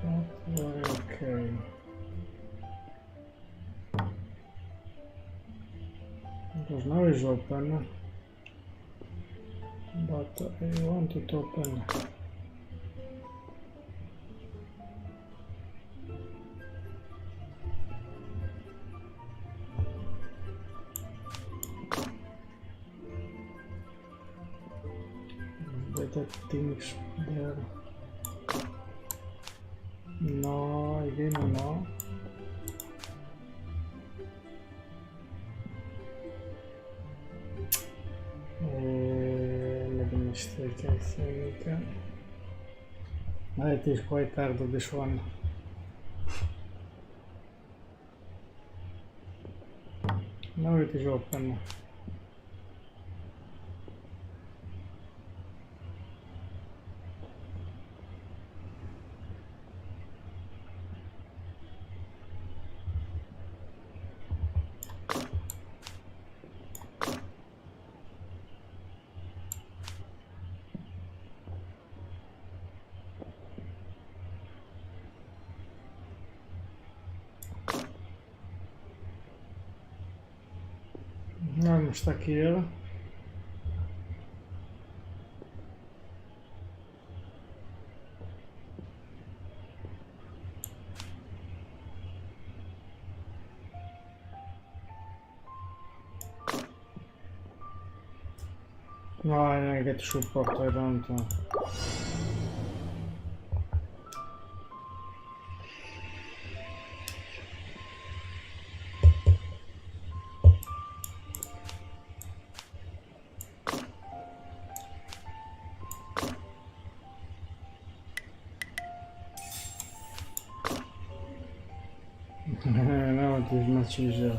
Not very okay. Because now it's open, but I want it open. Better things there. No, again no. Made a mistake, I think. It is quite hard, this one. Now it is open. I'm stuck here. No, I get support, I don't. Now it is much easier.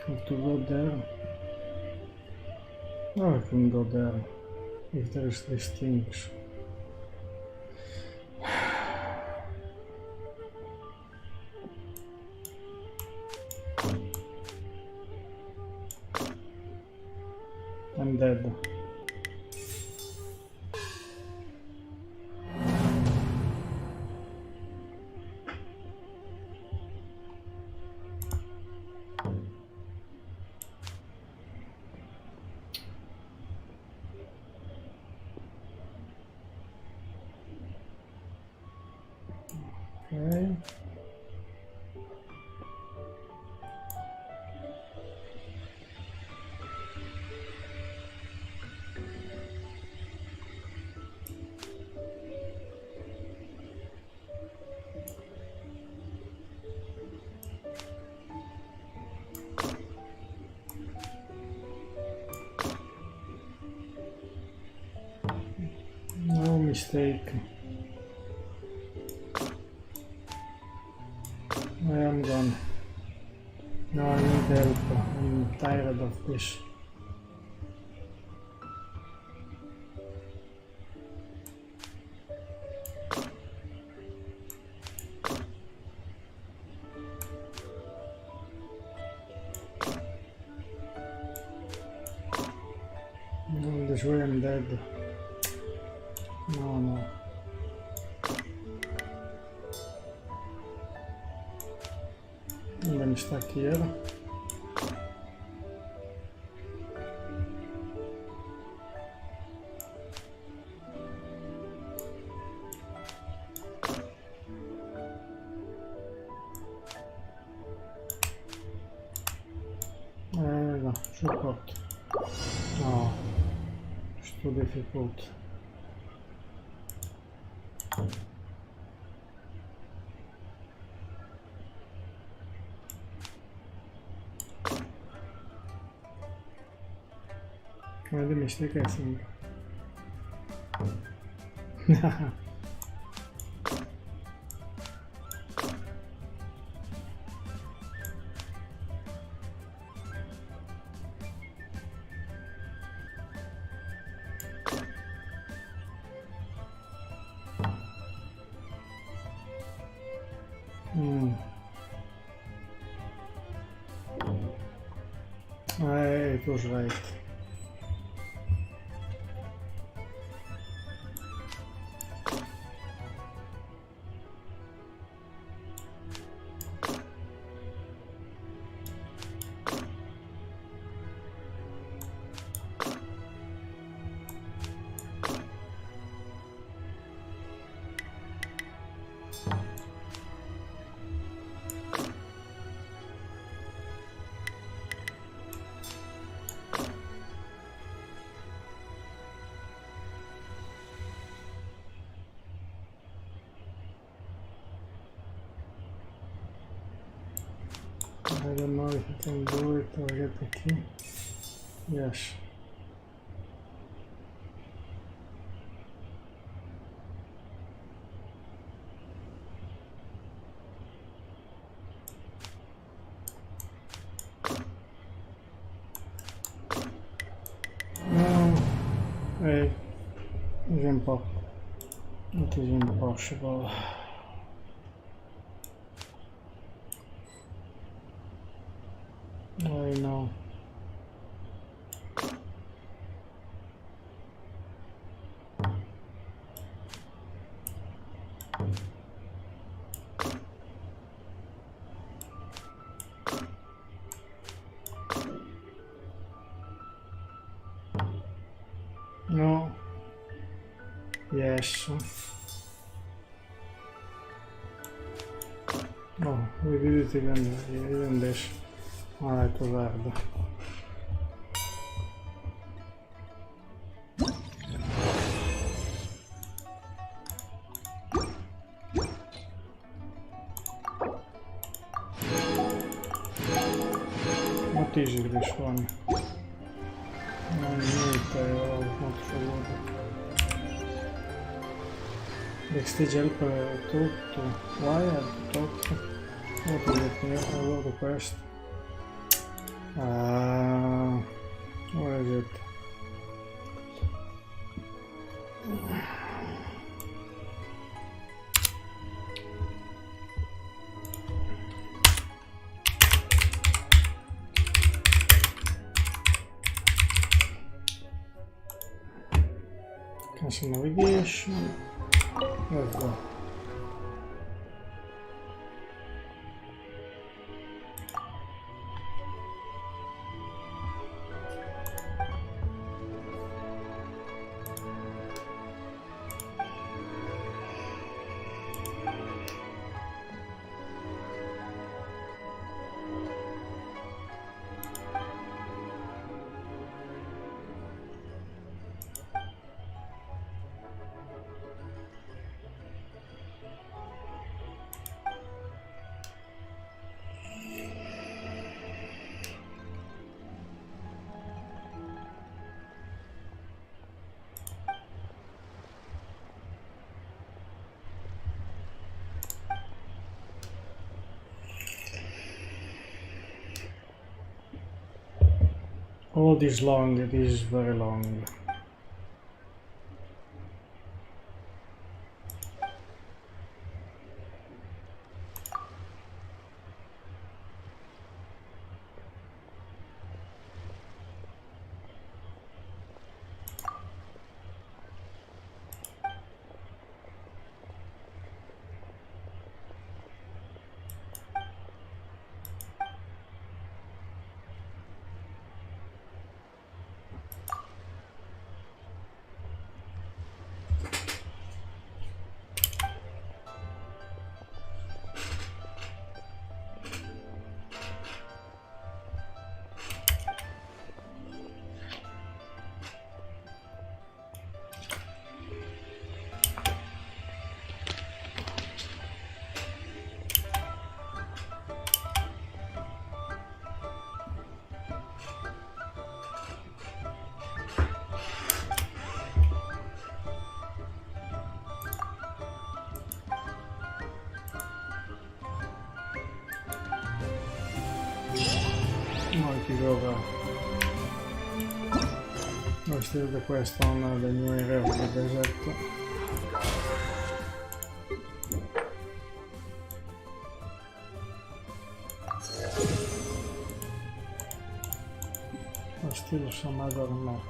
Have to go there. Oh, I can go there if there is these things. I'm dead. Okay. No mistake. I am gone. No, I need help. I'm tired of this. No, this way I'm dead. No. I'm stuck here. No, support. No, it's too difficult. I made a mistake, I think. It was right. I don't know if I can do it or get the key. Yes. No, it is impossible. It is impossible. I know. No. Yes. Oh, we did it even this. Alright, too bad. What is it, this one? I need not forward. Backstage Helper talk to. Why I have to talk to? What is it here? I will request. Where is it? Cancel navigation. Let's go. All this long, it is very long. Might go over. No, still the quest on the new area of the desert. Or still some other map.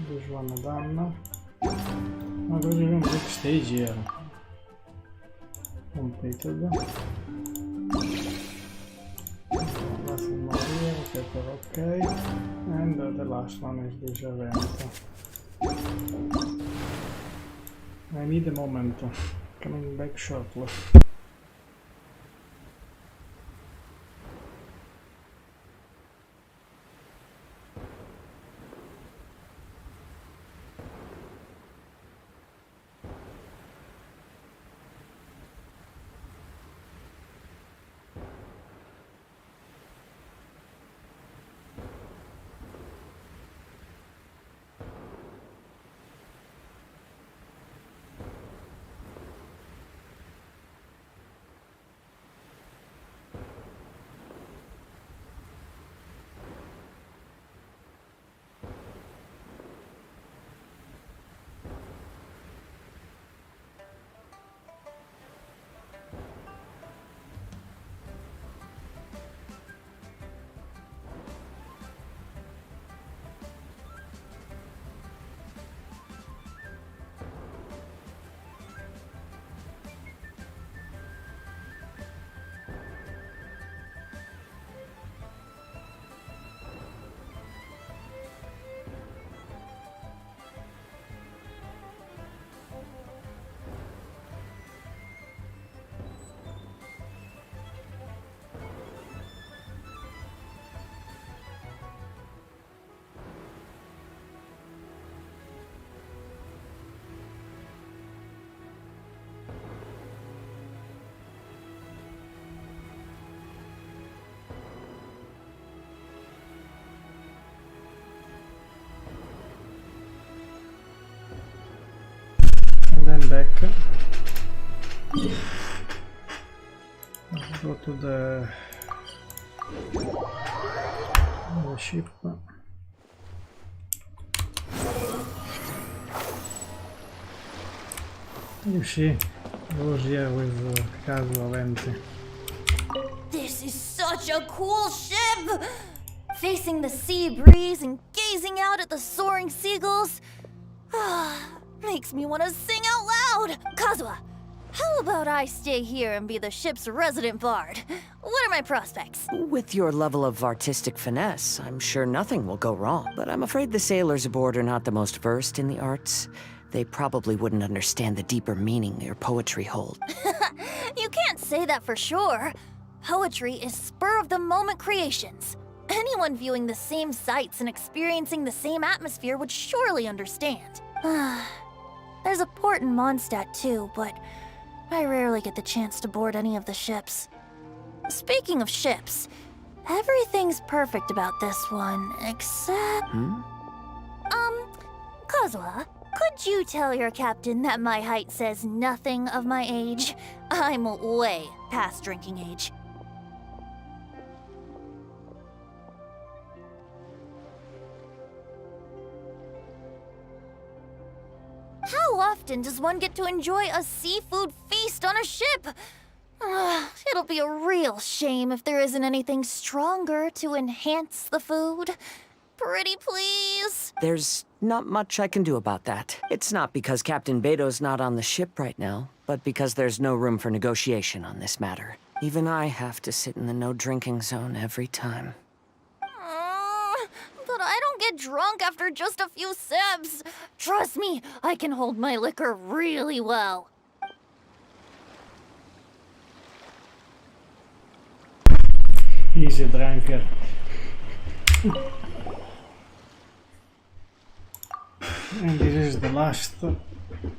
This one done. Now there's even backstage here. Completed. Nothing more here, okay. And the last one is this event. I need a moment. Coming back shortly. deck. Let's go to the ship. You see, goes here with casual entry. This is such a cool ship! Facing the sea breeze and gazing out at the soaring seagulls. Makes me want to sing out loud! Kazuha, how about I stay here and be the ship's resident bard? What are my prospects? With your level of artistic finesse, I'm sure nothing will go wrong. But I'm afraid the sailors aboard are not the most versed in the arts. They probably wouldn't understand the deeper meaning your poetry holds. You can't say that for sure. Poetry is spur-of-the-moment creations. Anyone viewing the same sights and experiencing the same atmosphere would surely understand. There's a port in Mondstadt too, but I rarely get the chance to board any of the ships. Speaking of ships, everything's perfect about this one, except... Kazuha, could you tell your captain that my height says nothing of my age? I'm way past drinking age. How often does one get to enjoy a seafood feast on a ship? It'll be a real shame if there isn't anything stronger to enhance the food. Pretty please? There's not much I can do about that. It's not because Captain Beto's not on the ship right now, but because there's no room for negotiation on this matter. Even I have to sit in the no-drinking zone every time. But I don't get drunk after just a few sips. Trust me, I can hold my liquor really well. Easy drinker. And this is the last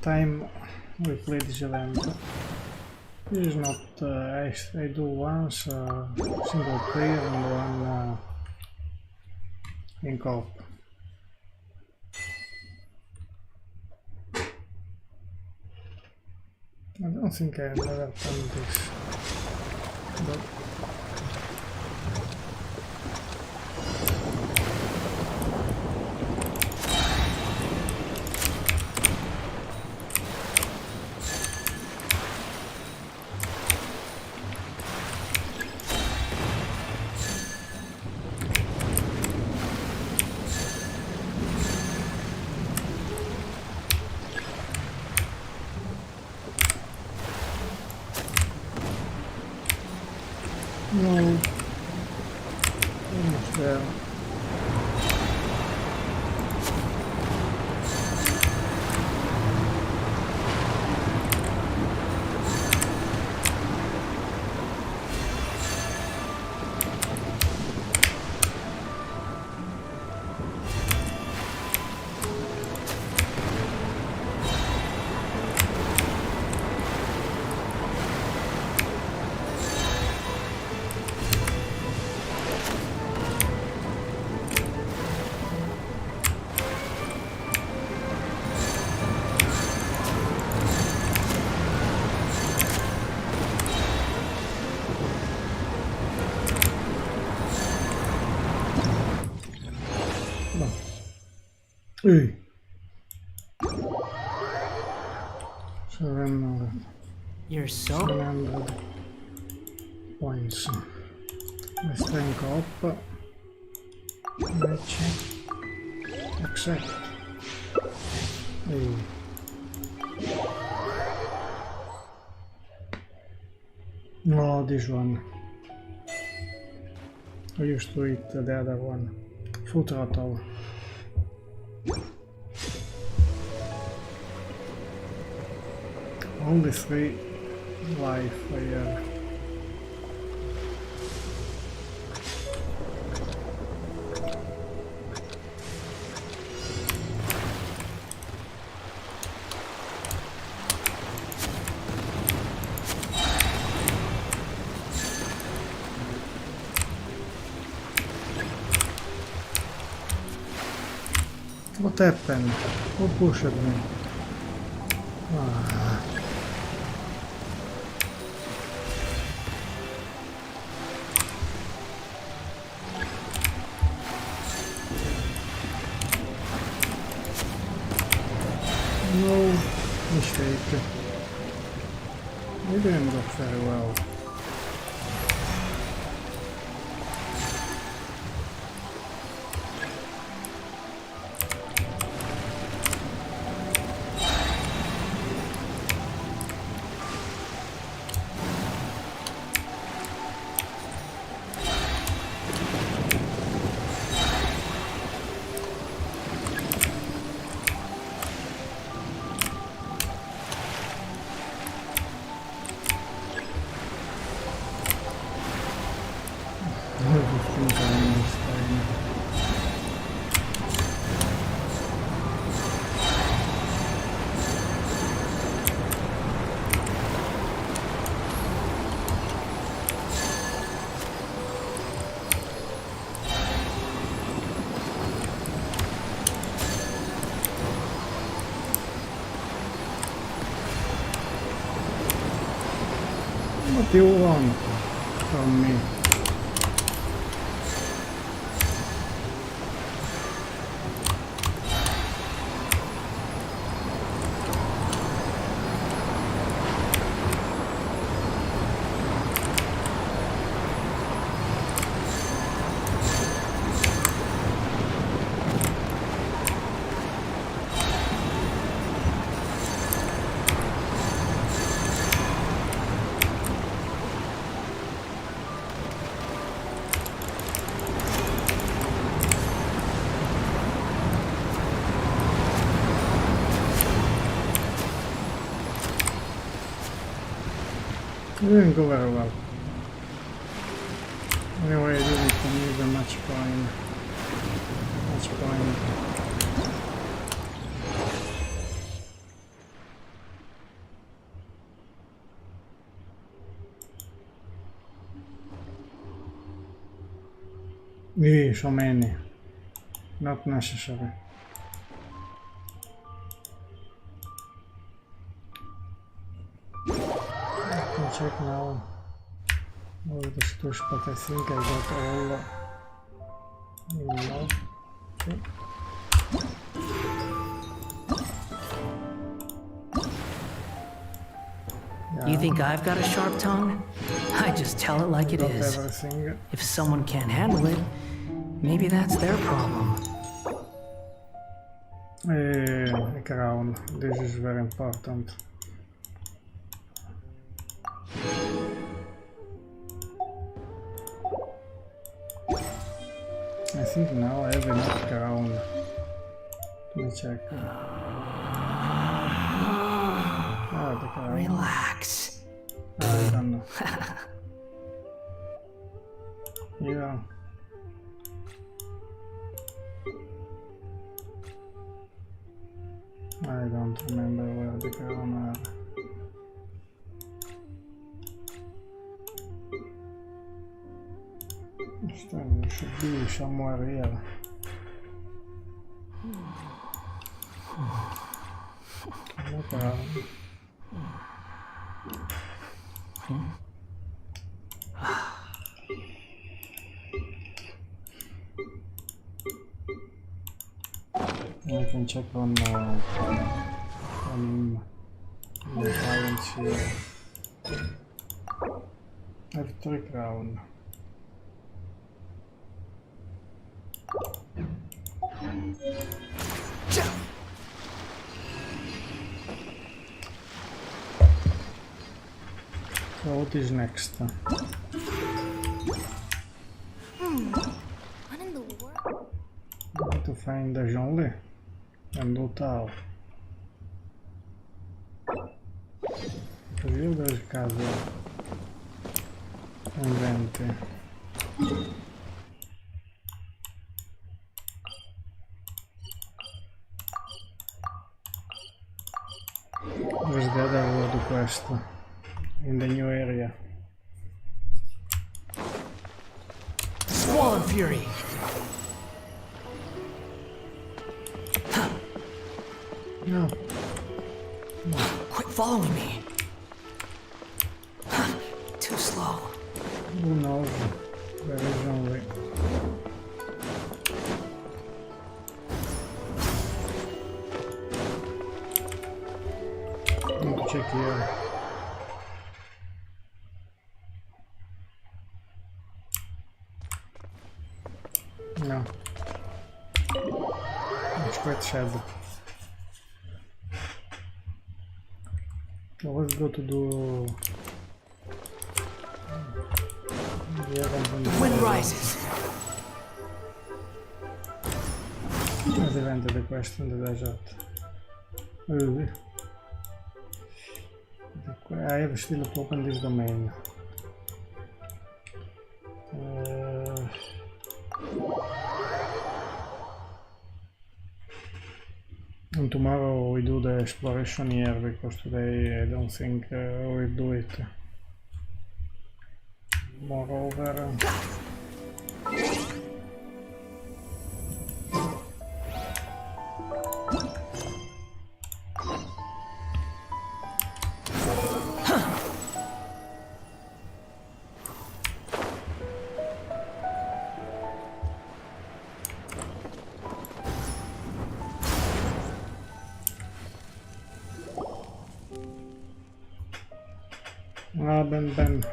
time we play this event. This is not, I do once single player and one in co-op. I don't think I've never done this, but no, almost there. Hey. 700. You're so 700 points. Let's tank up. Match. Accept. Hey. No, this one. I used to eat the other one. Food throttle. Only 3 life I have. What happened? Who pushed me? Ah. No mistake. We didn't look very well. What do you want from me? It didn't go very well. Anyway, I didn't need much point. So many. Not necessary. Check now all the stuff, but I think I got all. No. Okay. Yeah. You think I've got a sharp tongue? I just tell it like it is. Everything. If someone can't handle it, maybe that's their problem. A crown. This is very important. I think now I have enough crown. Let me check. Oh, the crown. Relax. I don't know. Yeah. I don't remember where the crown are. It should be somewhere here. No crown. I can check on the balance here. I have 3 crown. So what is next? What in the world? I need to find the Jean-Li and do Tao. Così io per caso inventi. There's the other world quest in the new area. Swollen Fury! No. No. following me? Too slow. Who knows? There is only. Need to check here. No. It's quite sad. So let's go to do The wind rises. Has invented the quest in the desert. I have still to open this domain. And tomorrow we do the exploration here because today I don't think we'll do it. Moreover, Ben.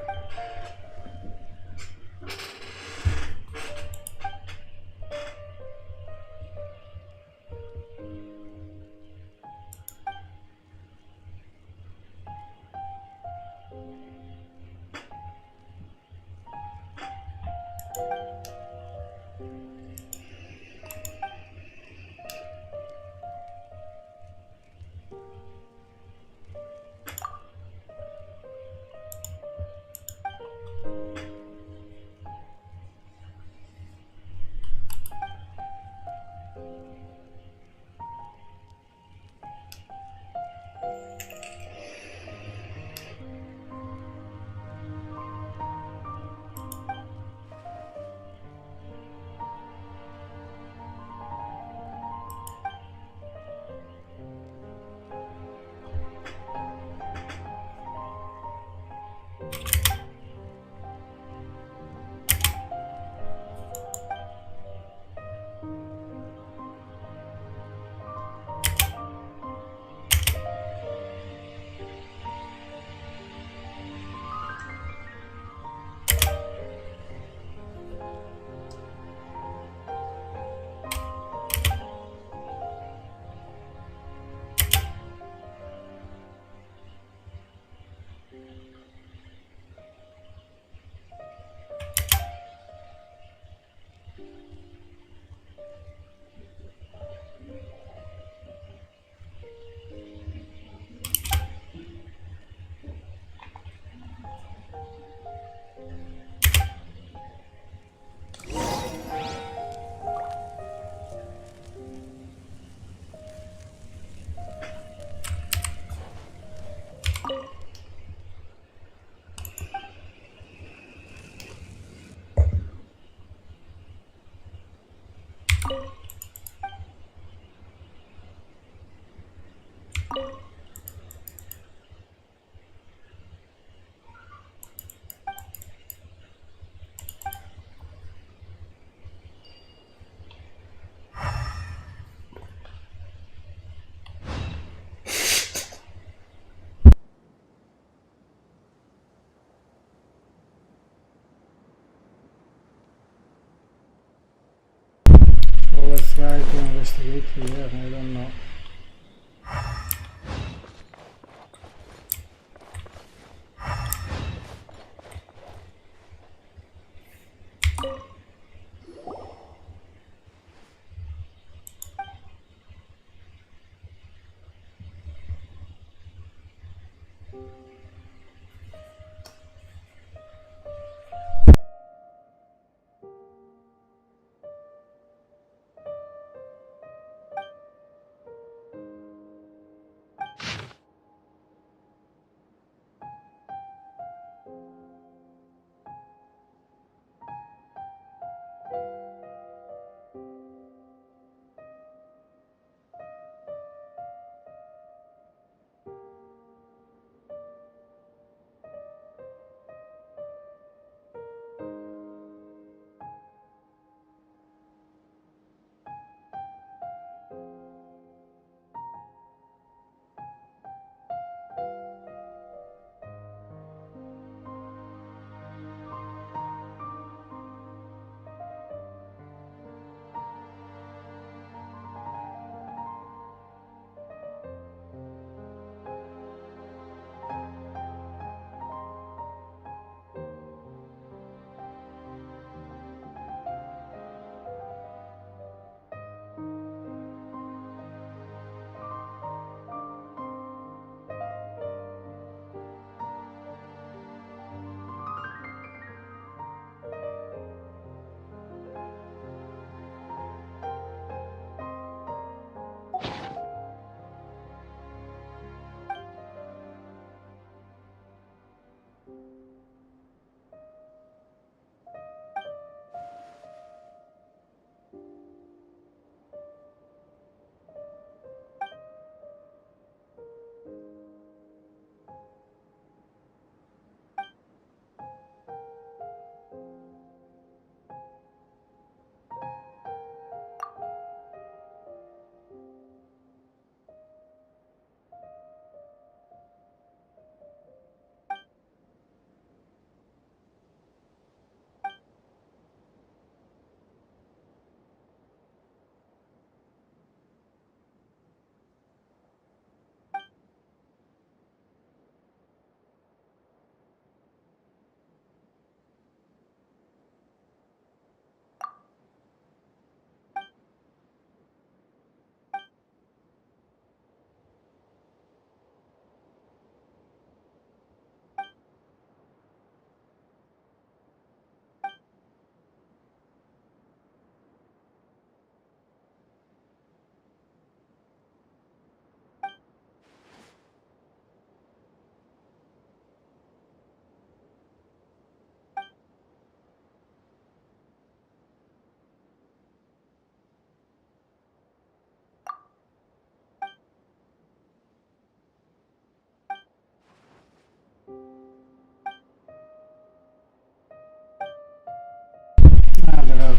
Let's try to investigate here, I don't know.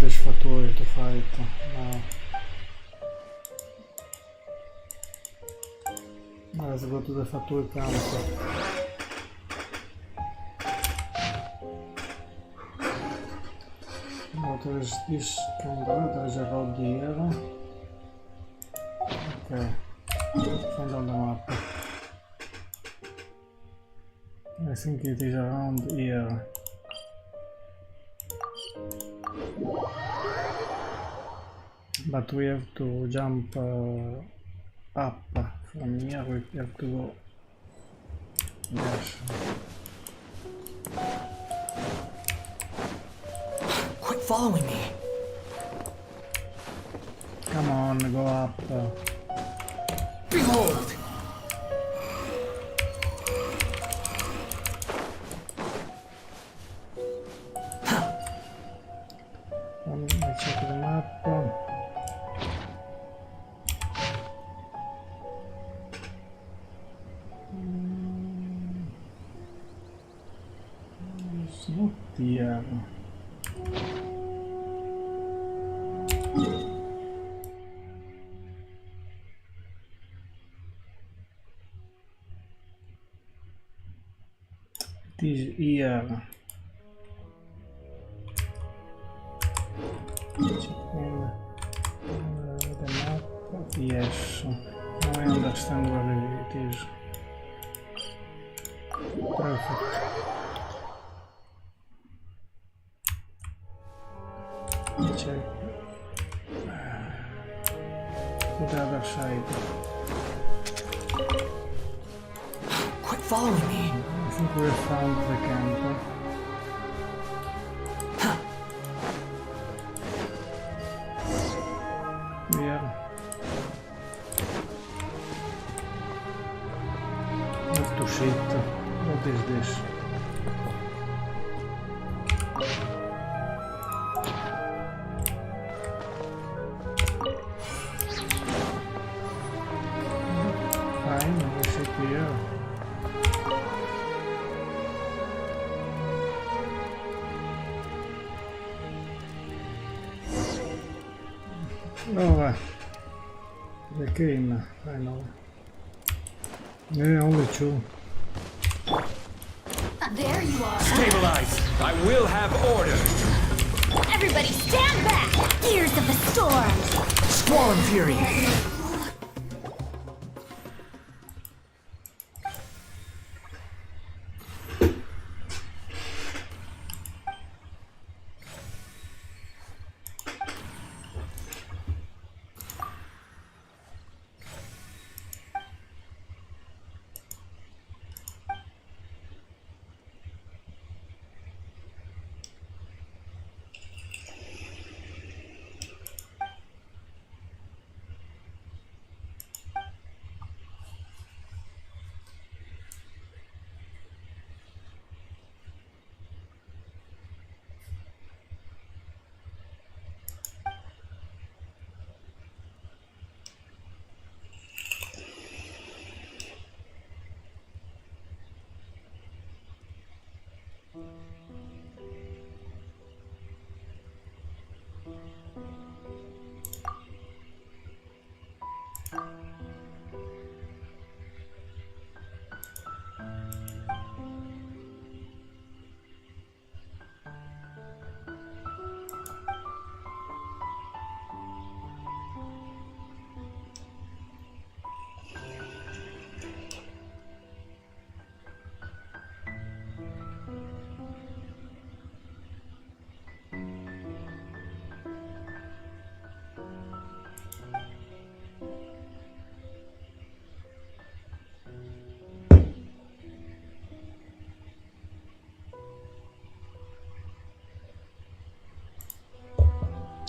is faturi to fight now. Let's go to the fatui camp. What is this kind of? There's a road here. Okay, find on the map. I think it is around here. But we have to jump up from here. We have to go. Yes. Quit following me. Come on, go up. Behold! Let me check the map. It's not here. It is here. Checking the map. Yes. Now I understand where it is. Perfect. Check. To the other side. Quit following me. I think we found the camp. Yeah. Not to shit. What is this? Fine, we sit here. Oh, they came, I know. Yeah, only two. There you are. Stabilize! I will have order! Everybody stand back! Gears of the storm! Squall and fury.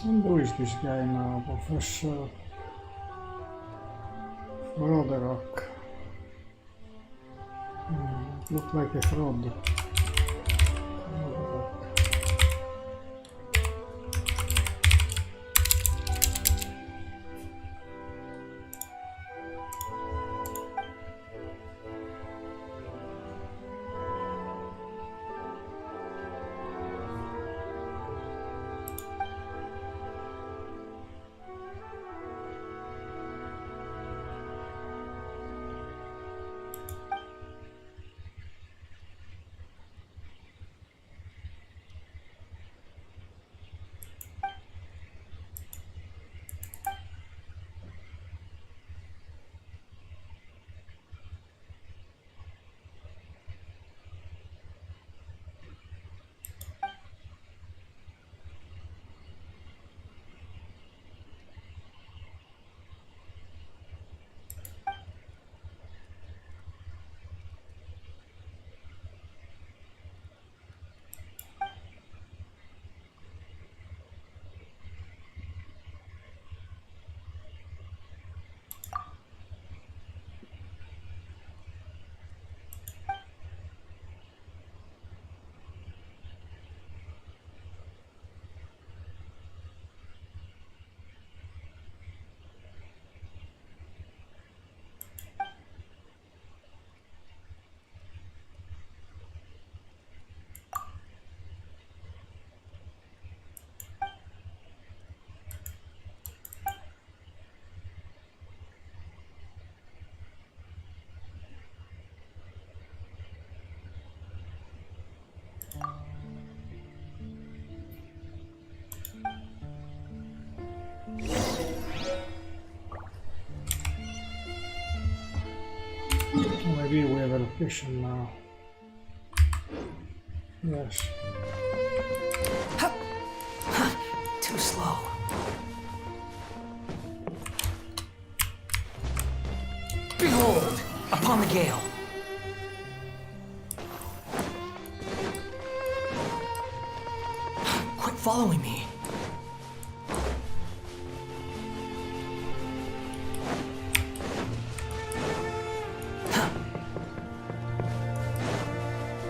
And who is this guy now? Professor Roderick. Look like a fraud. Roderick. view we have a location now. Yes. Too slow. Behold, upon the gale. Quit following me.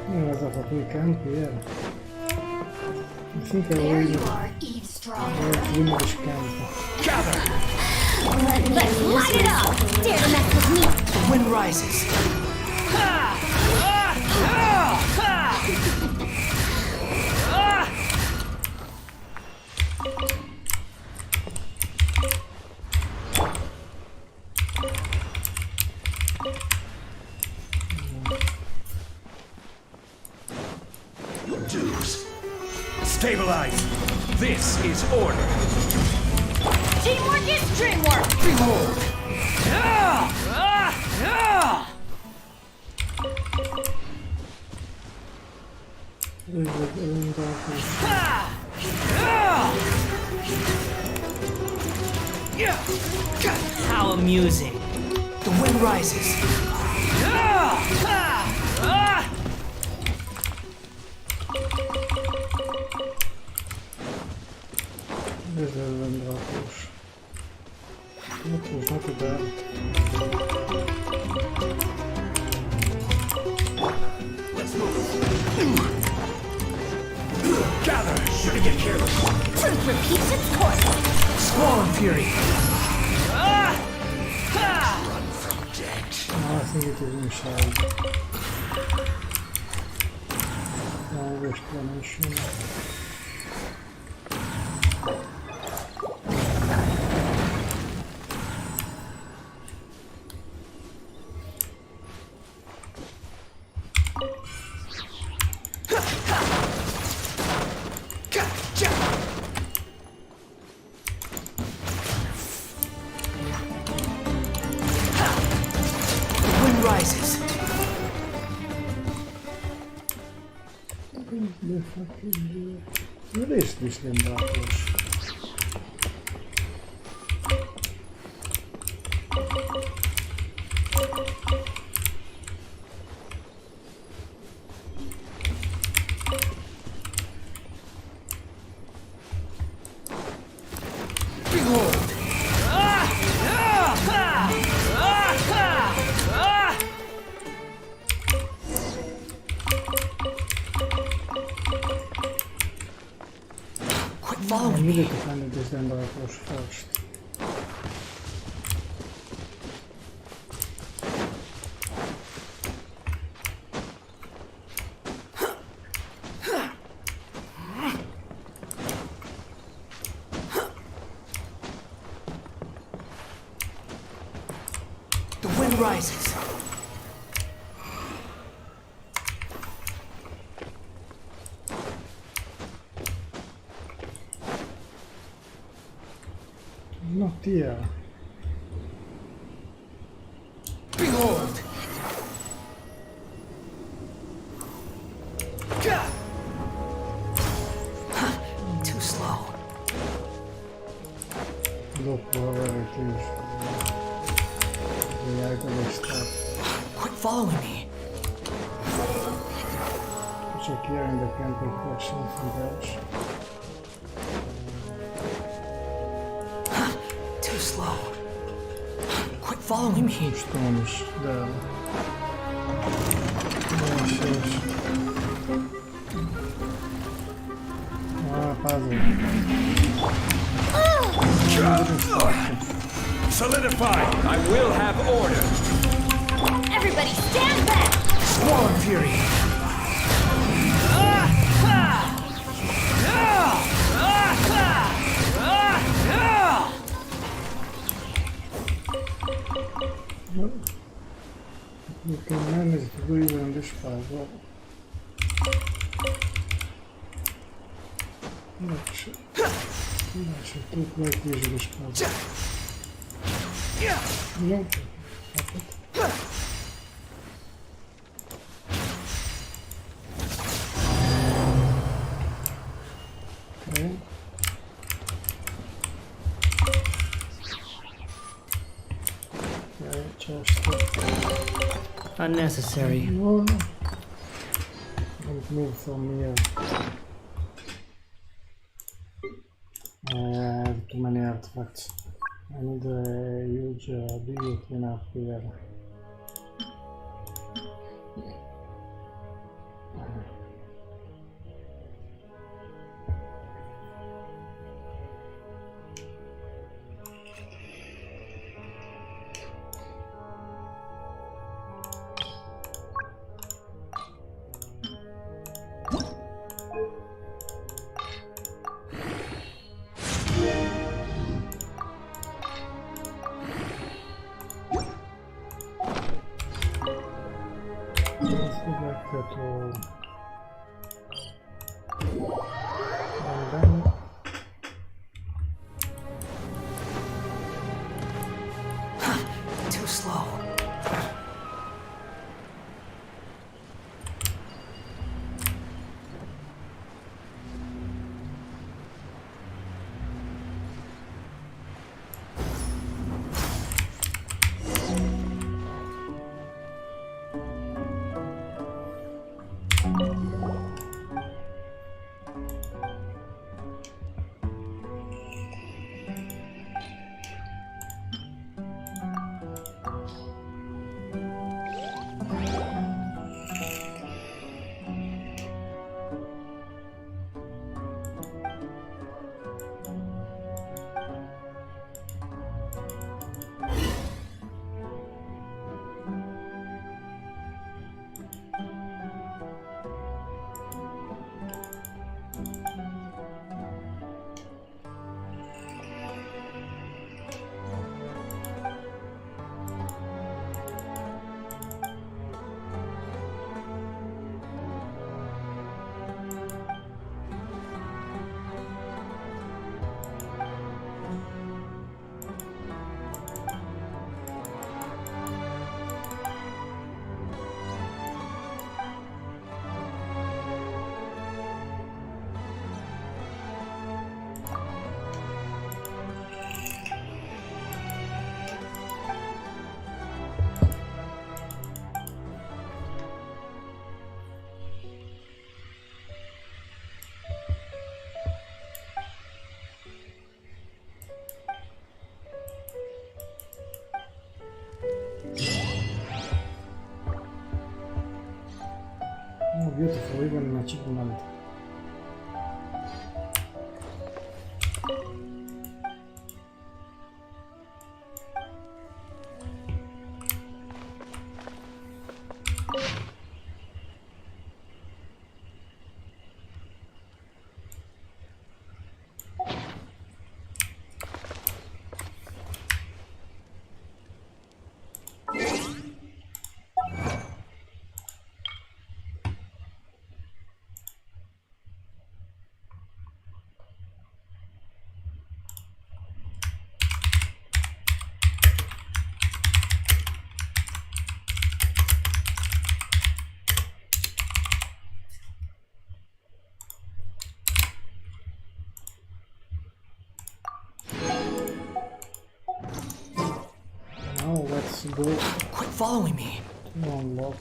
That's what we can hear. I think I There will you are, eavesdropper. English camp. Gather! Let's light it up! Dare to mess with me! The wind rises. Stabilize! This is order! Teamwork is dreamwork! Behold! How amusing! The wind rises. There's a window push. That was not too bad. Let's move! Gather! Should get careful! Truth repeats its course! Squall and fury. Run from death! I think it is inside. No explanation. What is this then, Bartos? I needed to find this then Bartos first. The wind rises. Not here. Behold! Too slow. Look wherever it is. The item is stuck. Quit following me. Check here in the temple for something else. Too slow. Quit following me. Stones there. Yes, yes. Ah, puzzle. Solidify! I will have order! Everybody stand back! Squall and fury. You can manage to do even this puzzle. Let's look like this puzzle. Nope. Unnecessary. No, no. Don't move from here. I have too many artifacts. I need a huge big cleanup here. Let's go back to and then Too slow. oh, beautiful, even an achievement. Now let's go Quit following me. to unlock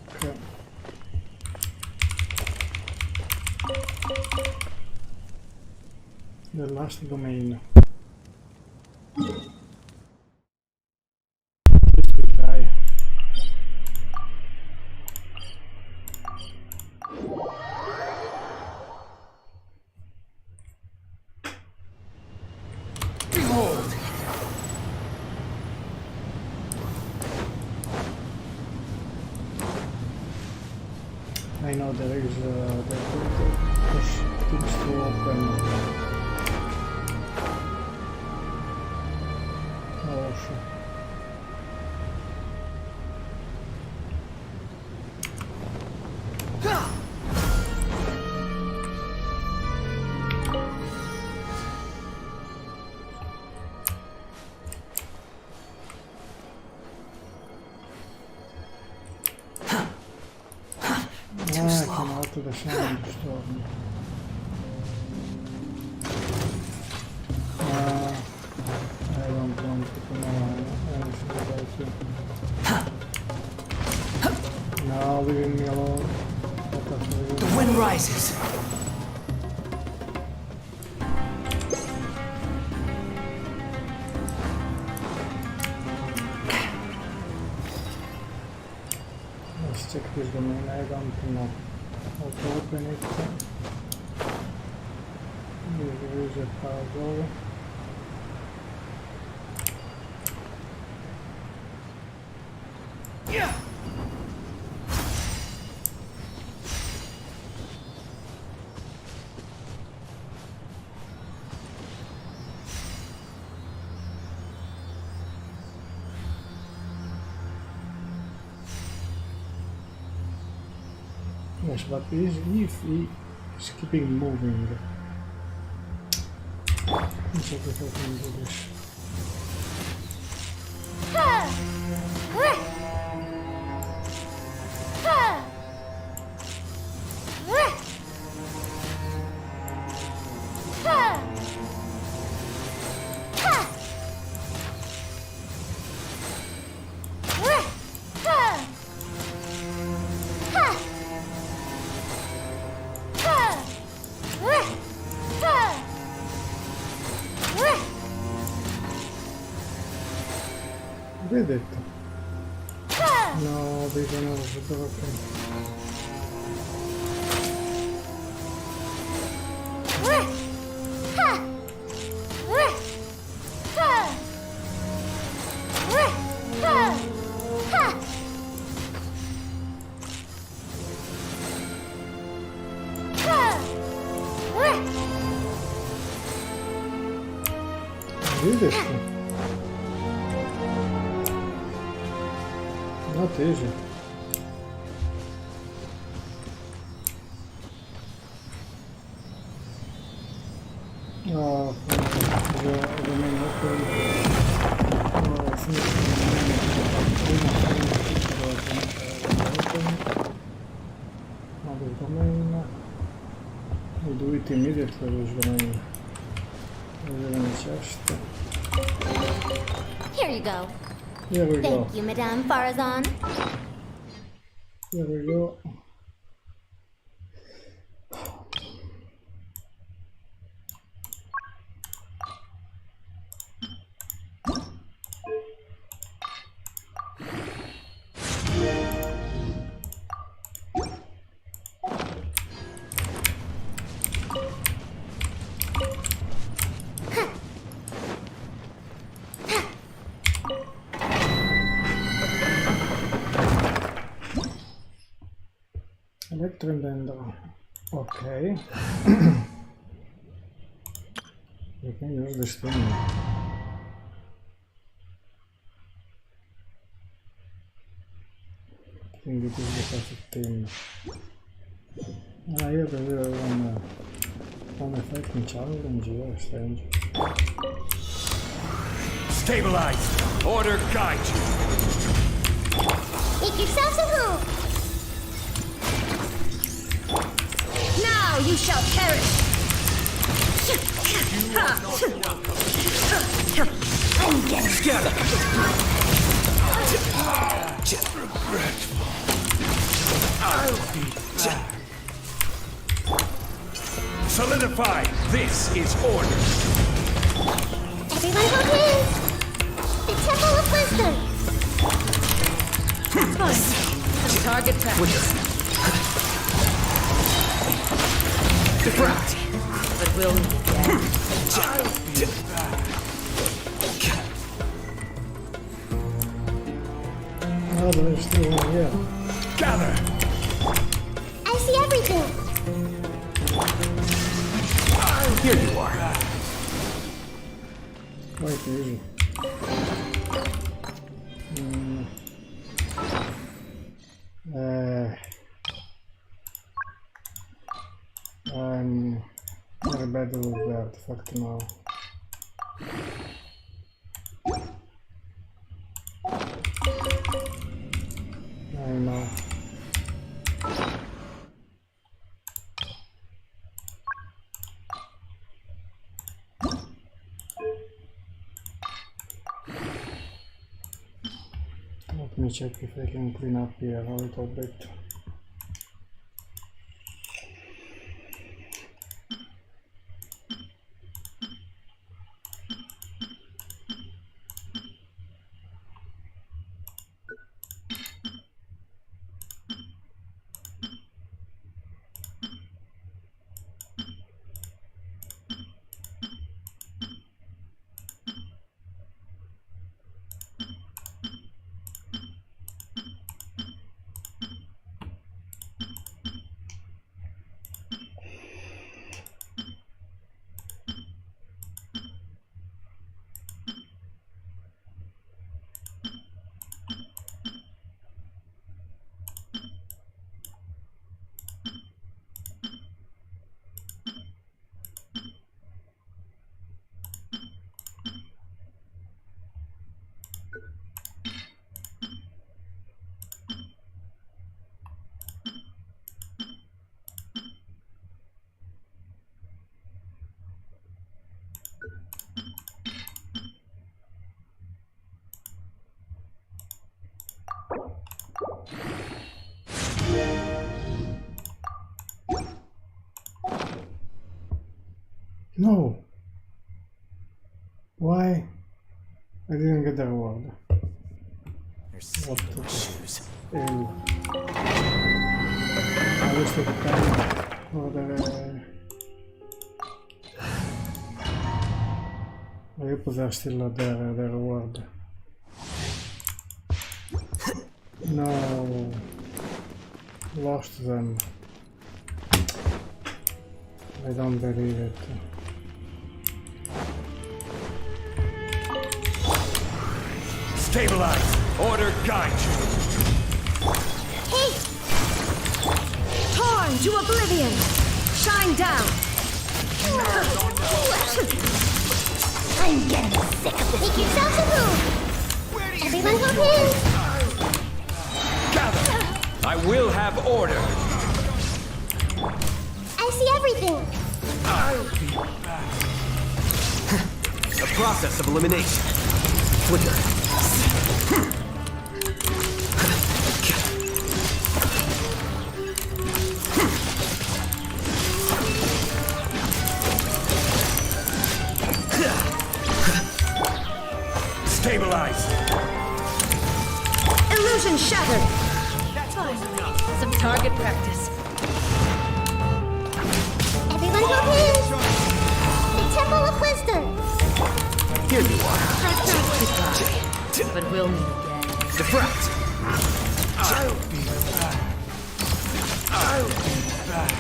the last domain. Try. Behold! I know there is push things to open. Oh shit. Too slow. Come out to the sound storm. I don't want to come on anything about you. leaving me alone. The wind rises. Let's check this domain. I don't know how to open it. Use a puzzle. Yeah. Yes, but is if he is keeping moving? Let's check if I can do this. Did it? No, they don't know if it's broken. Did it? Not easy. Oh, the main we'll do it immediately with the main. Here you go. Here we go. Thank you, Madame Farazan. Here we go. Electrodendron. Okay. We can use this thing. I think it is the perfect thing. Ah, here there is one effect in challenge, yeah, strange. Stabilize! Order guide you! Make yourselves at home. Now you shall perish! Scatter! Solidify! This is order! Everyone hold hands. The Temple of Wisdom. Fine. Target practice. Defract. But we'll Oh, there's still one here. Gather! I see everything. Here you are. Quite easy. I'm very bad with the artifact now. I know. Let me check if I can clean up here a little bit. No. Why? I didn't get the reward. What to do? Ill. I wish to thank for the repossess still not there, the reward. No. Lost them. I don't believe it. Stabilize! Order guide you! Hey! Torn to oblivion! Shine down! I'm getting sick of this. Make yourself a move! Everyone hold hands! Gather! I will have order! I see everything! The process of elimination. Flicker. Stabilize! Illusion shattered! Some target practice. Everyone hold hands! The Temple of Wisdom! Here you are. Goodbye. But we'll meet again. Deflect! I'll be back. I'll be back.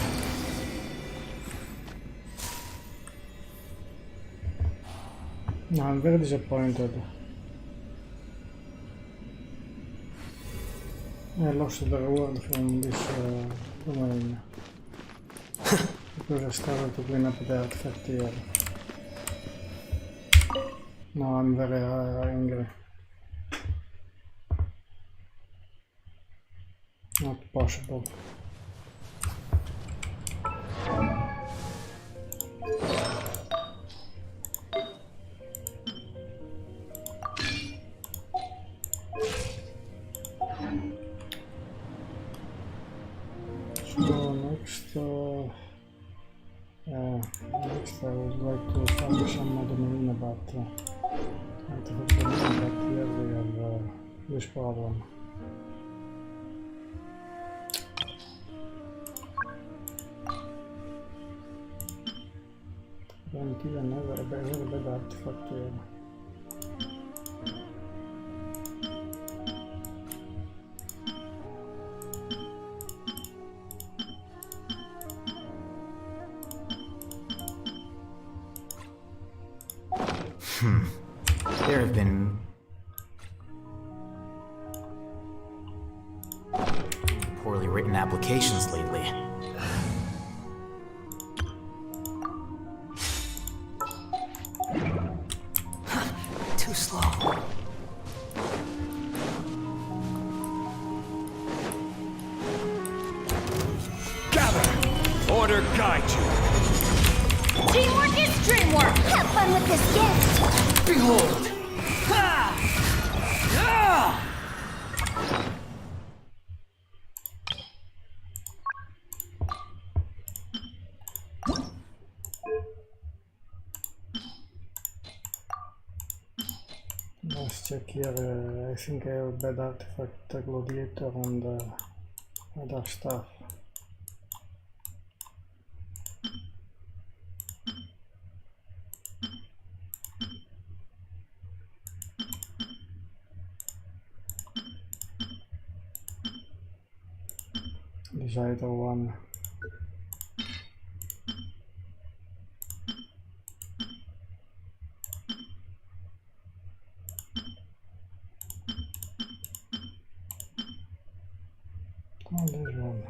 No, I'm very disappointed. I lost the reward from this domain. Because I started to clean up the artifact here. Now I'm very angry. Not possible. So next I would like to find some other domain about artifact domain, but here we have this problem. Don't even have a very bad artifact here. There have been poorly written applications lately. Too slow. Gather! Order guide you! Teamwork is dreamwork! Have fun with this gift! Behold! Let's check here. I think I have a bad artifact, gladiator, and other stuff. This either one. Oh, there's one.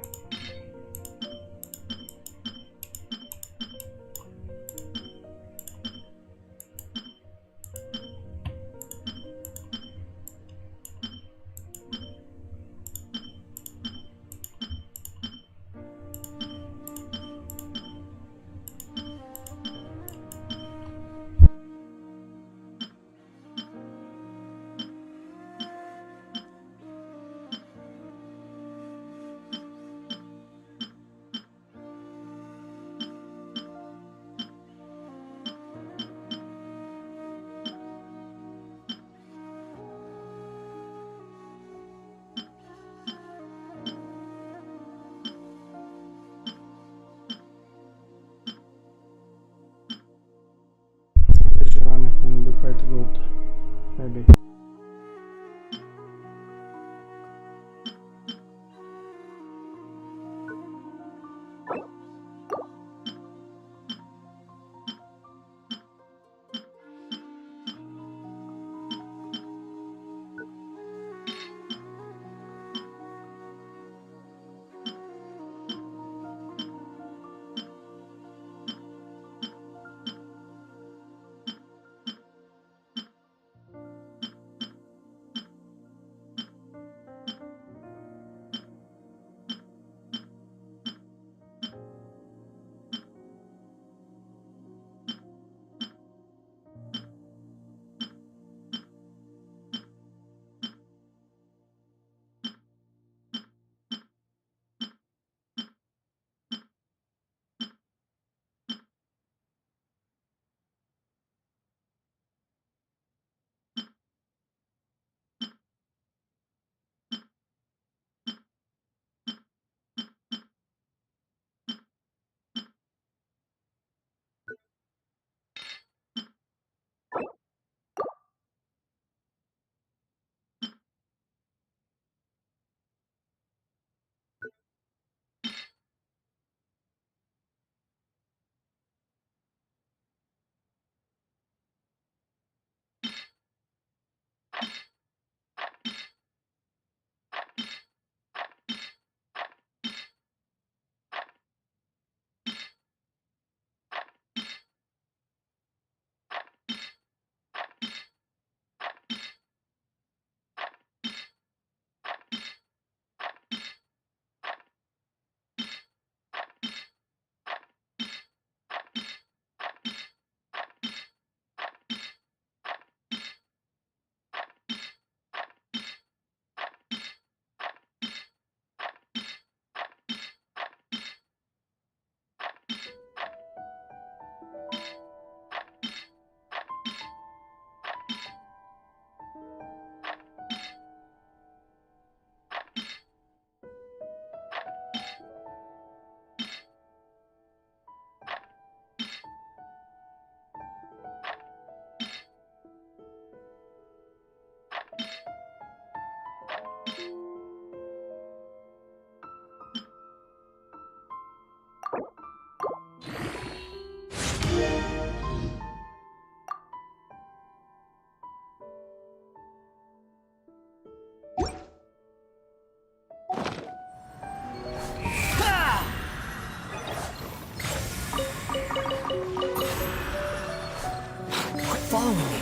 following me.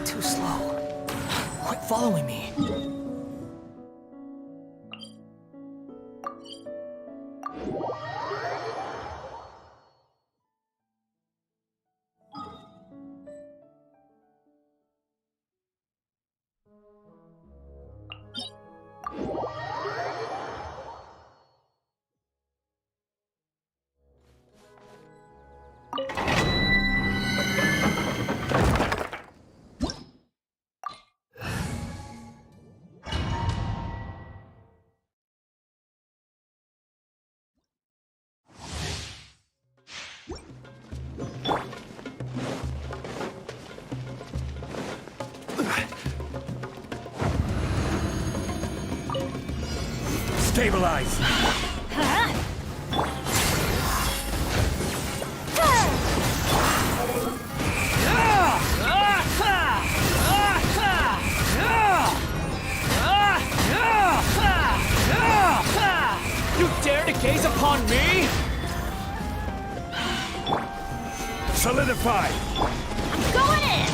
Too slow. Quit following me. Stabilize! You dare to gaze upon me? Solidify! I'm going in!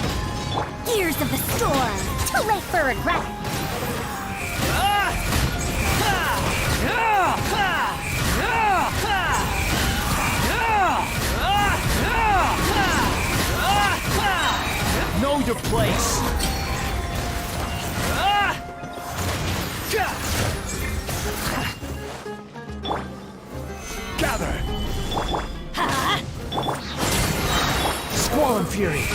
Gears of the storm! Too late for regret! Know your place! Gather! Squall and Fury.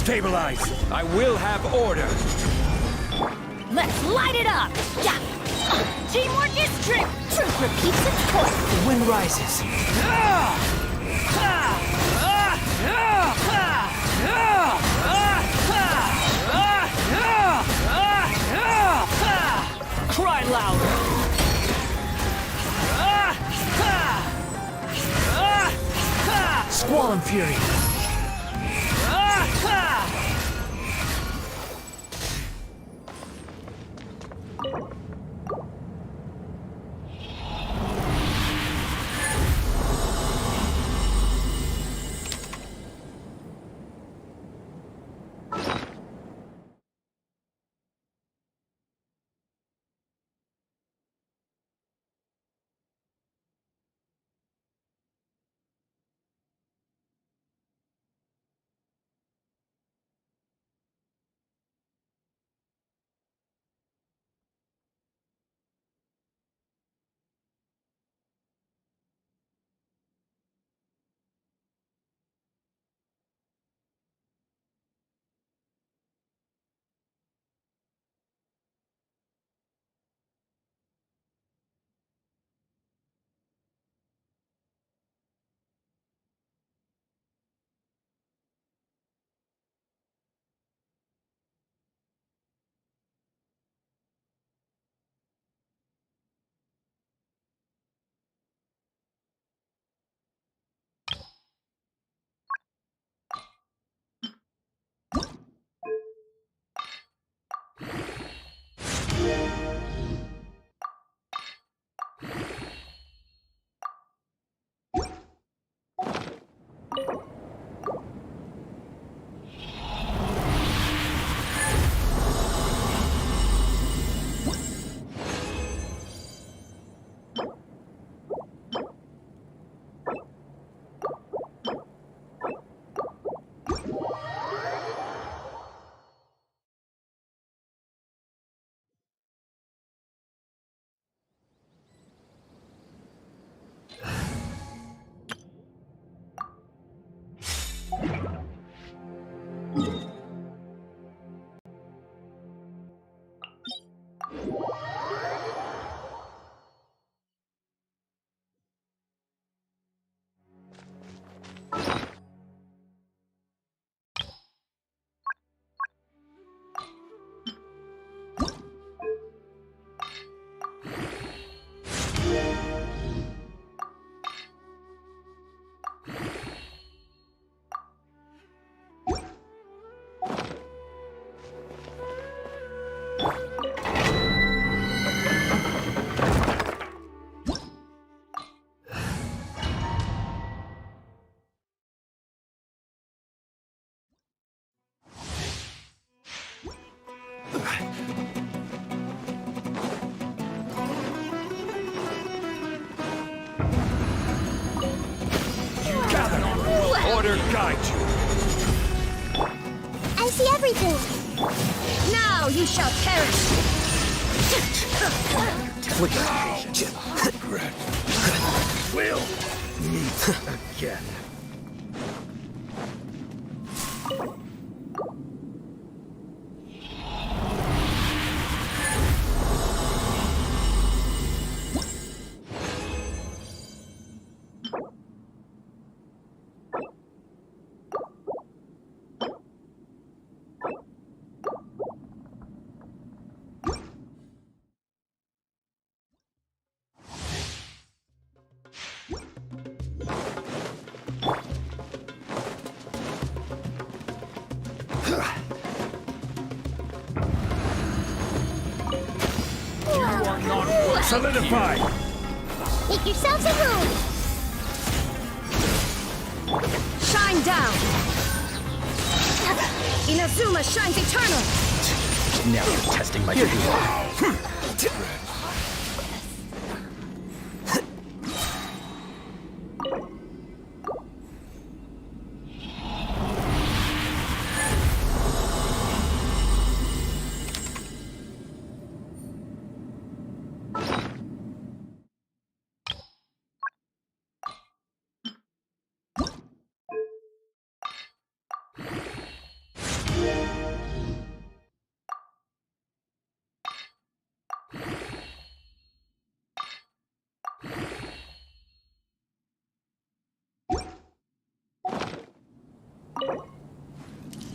Stabilize! I will have order! Let's light it up! Yeah! Teamwork is true! Truth repeats its course! The wind rises. Cry louder! Squall and Fury. order guide you. I see everything. Now you shall perish! We'll meet again. Solidify! Make yourselves a room. Shine down! Inazuma shines eternal! Now you're testing my fury.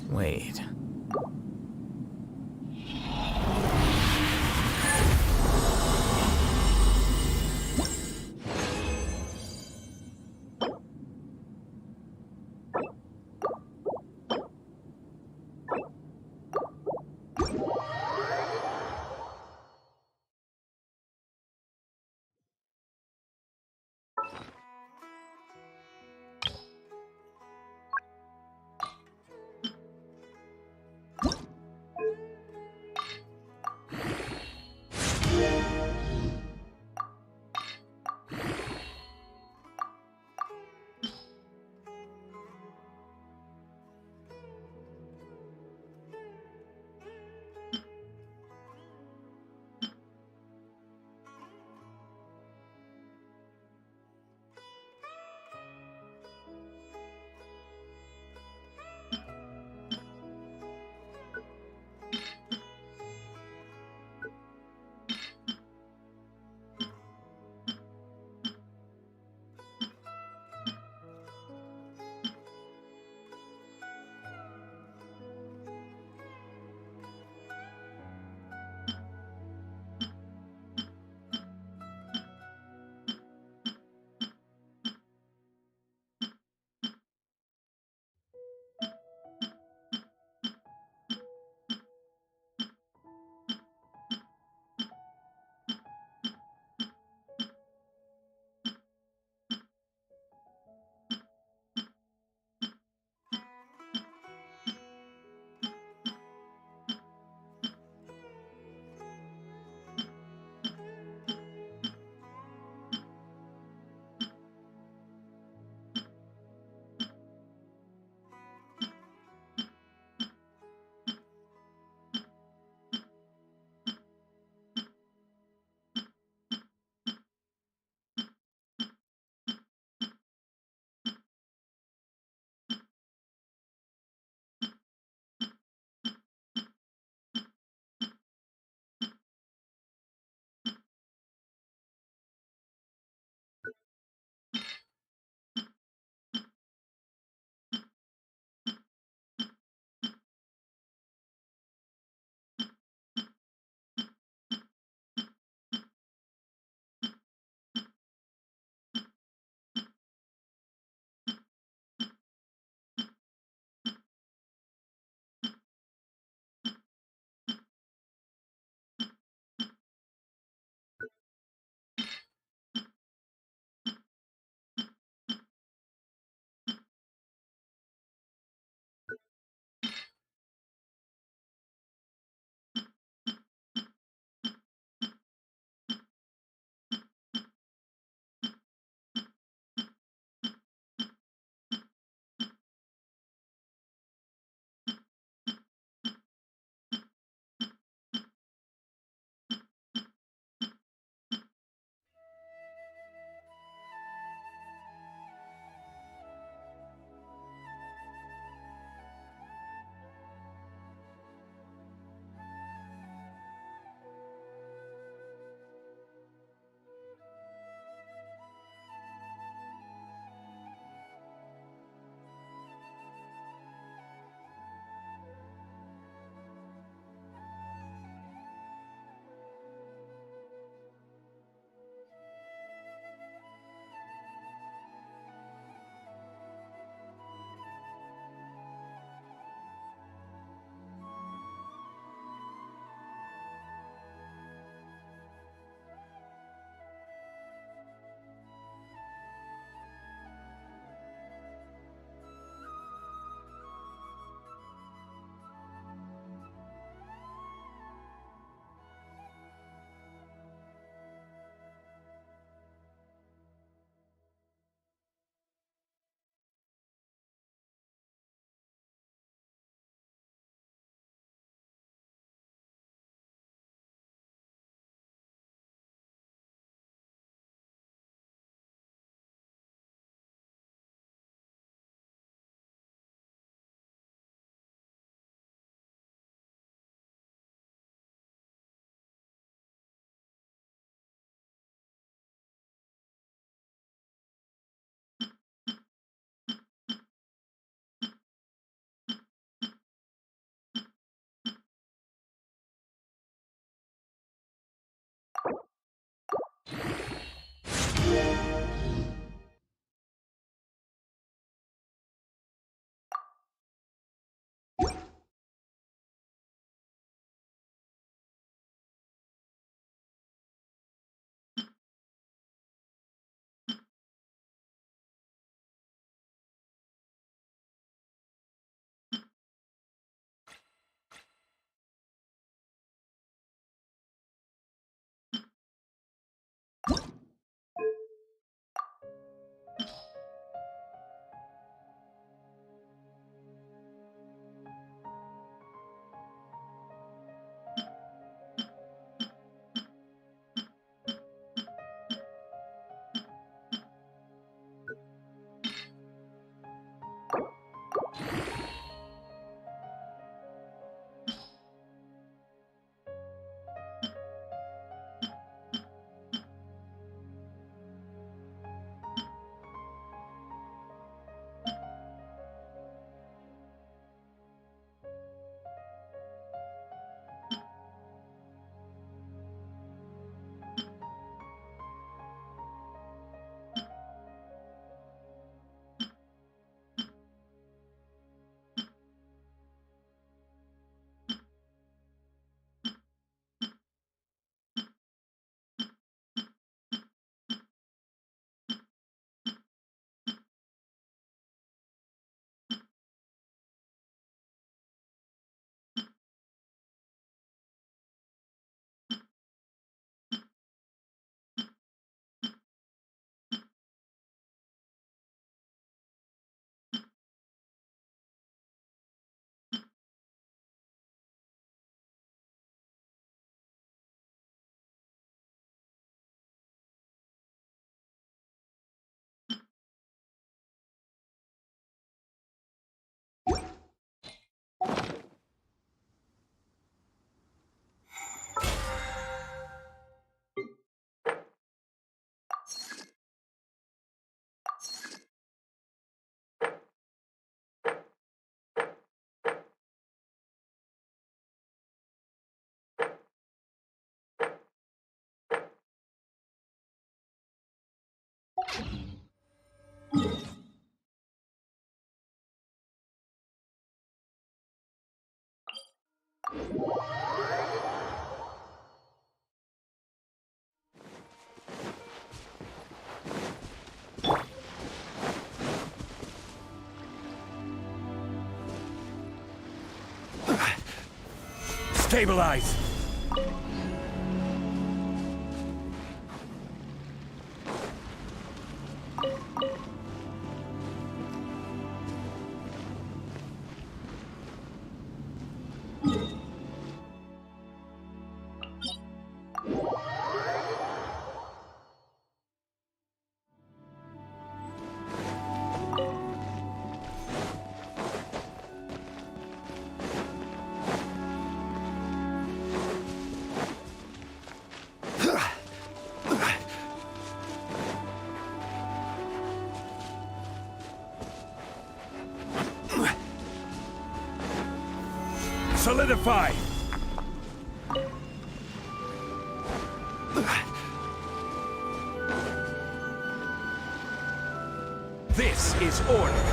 Wait. Stabilize! Solidify! This is order!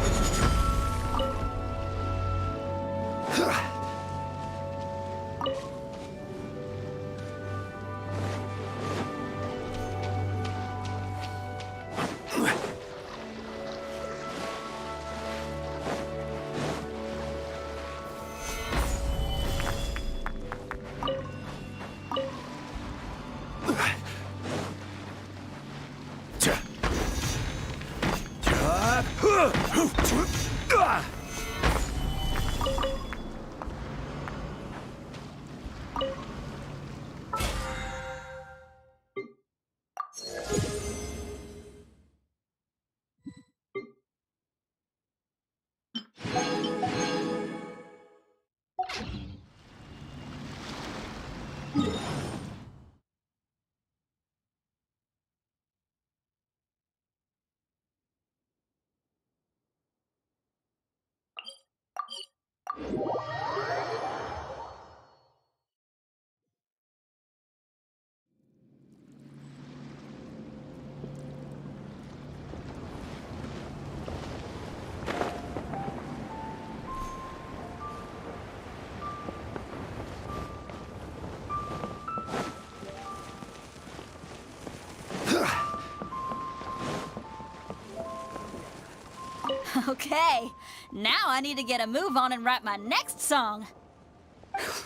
Okay, now I need to get a move on and write my next song.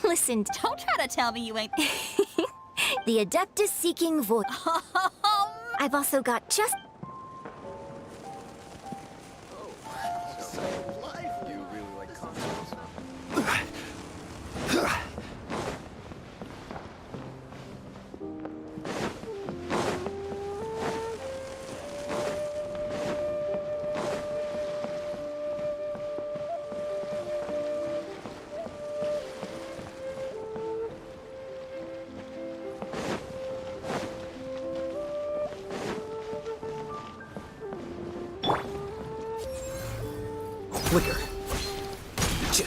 Listen, Don't try to tell me you ain't... the Adeptus seeking voice. I've also got just... Flicker. Yeah.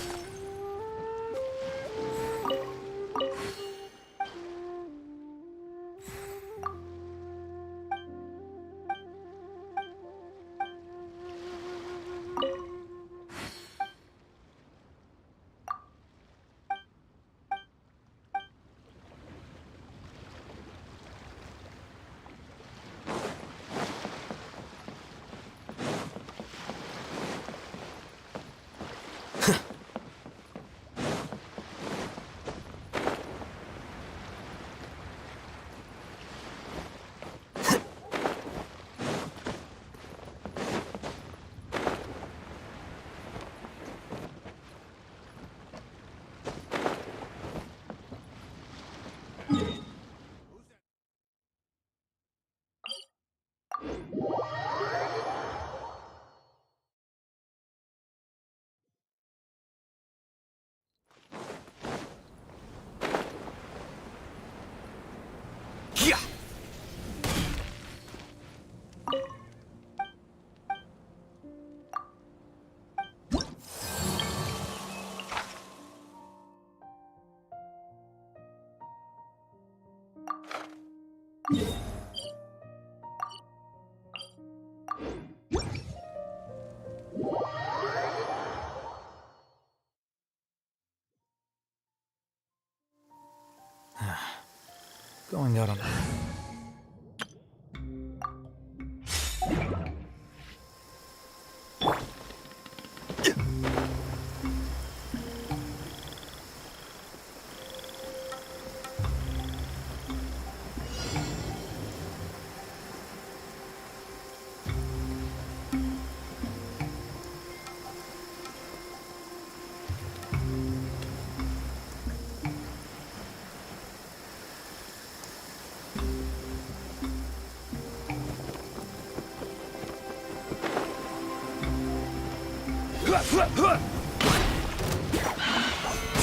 Going out on a...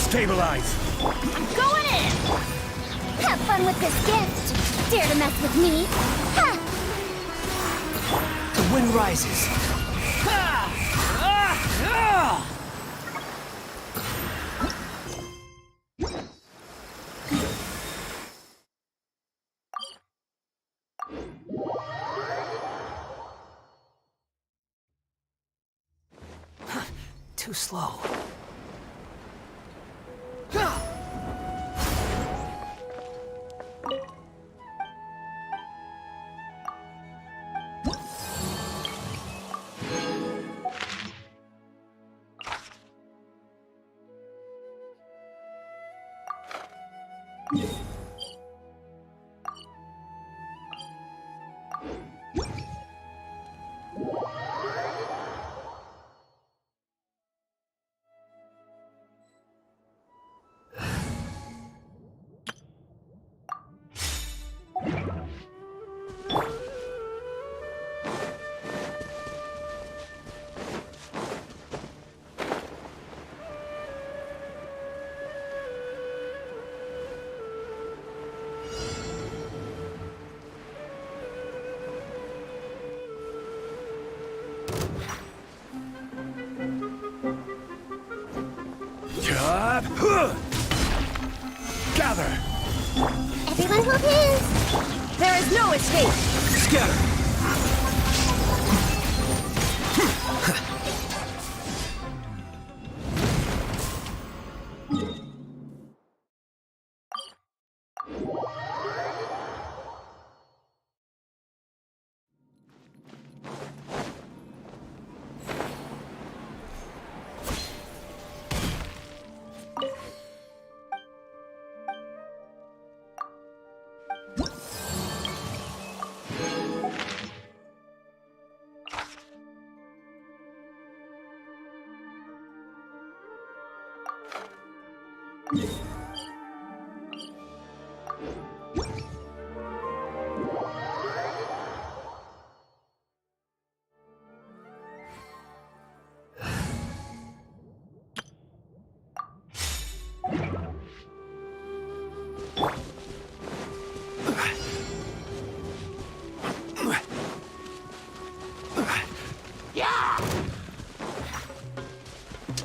Stabilize! I'm going in! Have fun with this gift! Dare to mess with me? Ha! The wind rises. Too slow. Gather! Everyone hold hands! There is no escape! Scatter!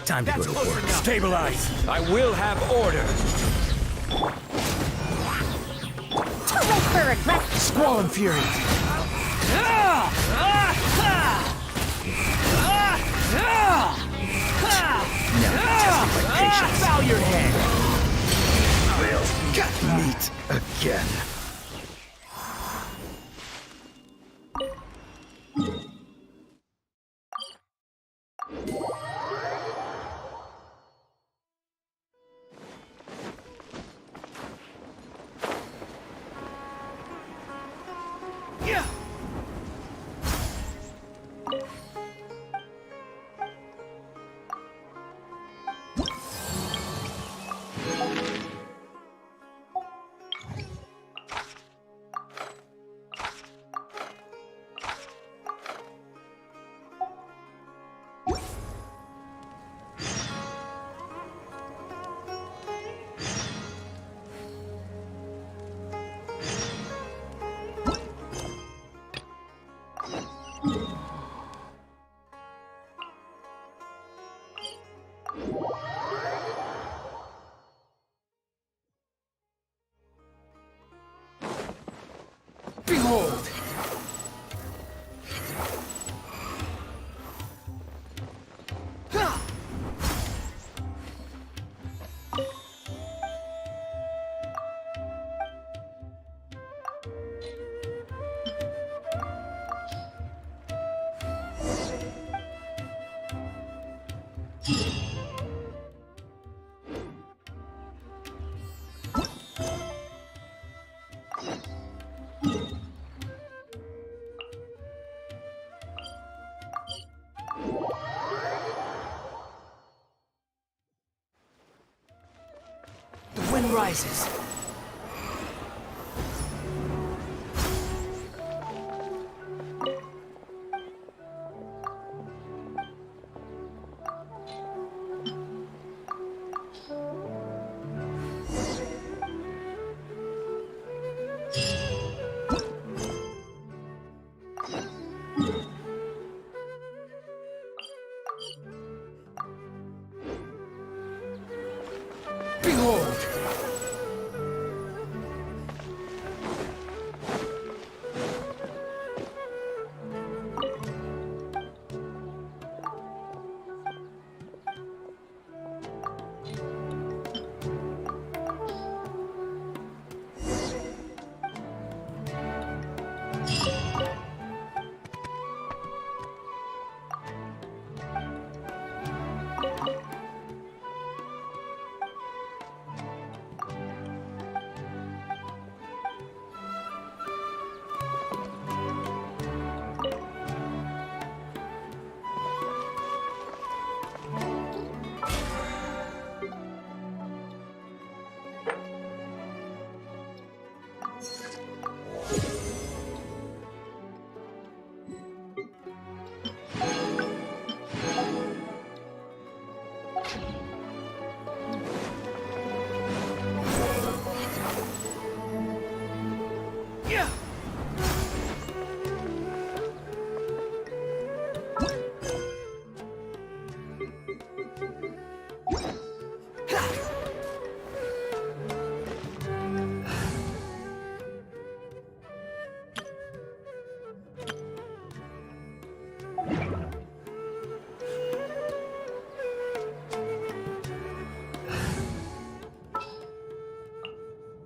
Time to go to work. Stabilize! I will have order! Too late for regret! Squall and fury! Now test my patience. Bow your head! We'll meet again. Behold! The wind rises. Behold!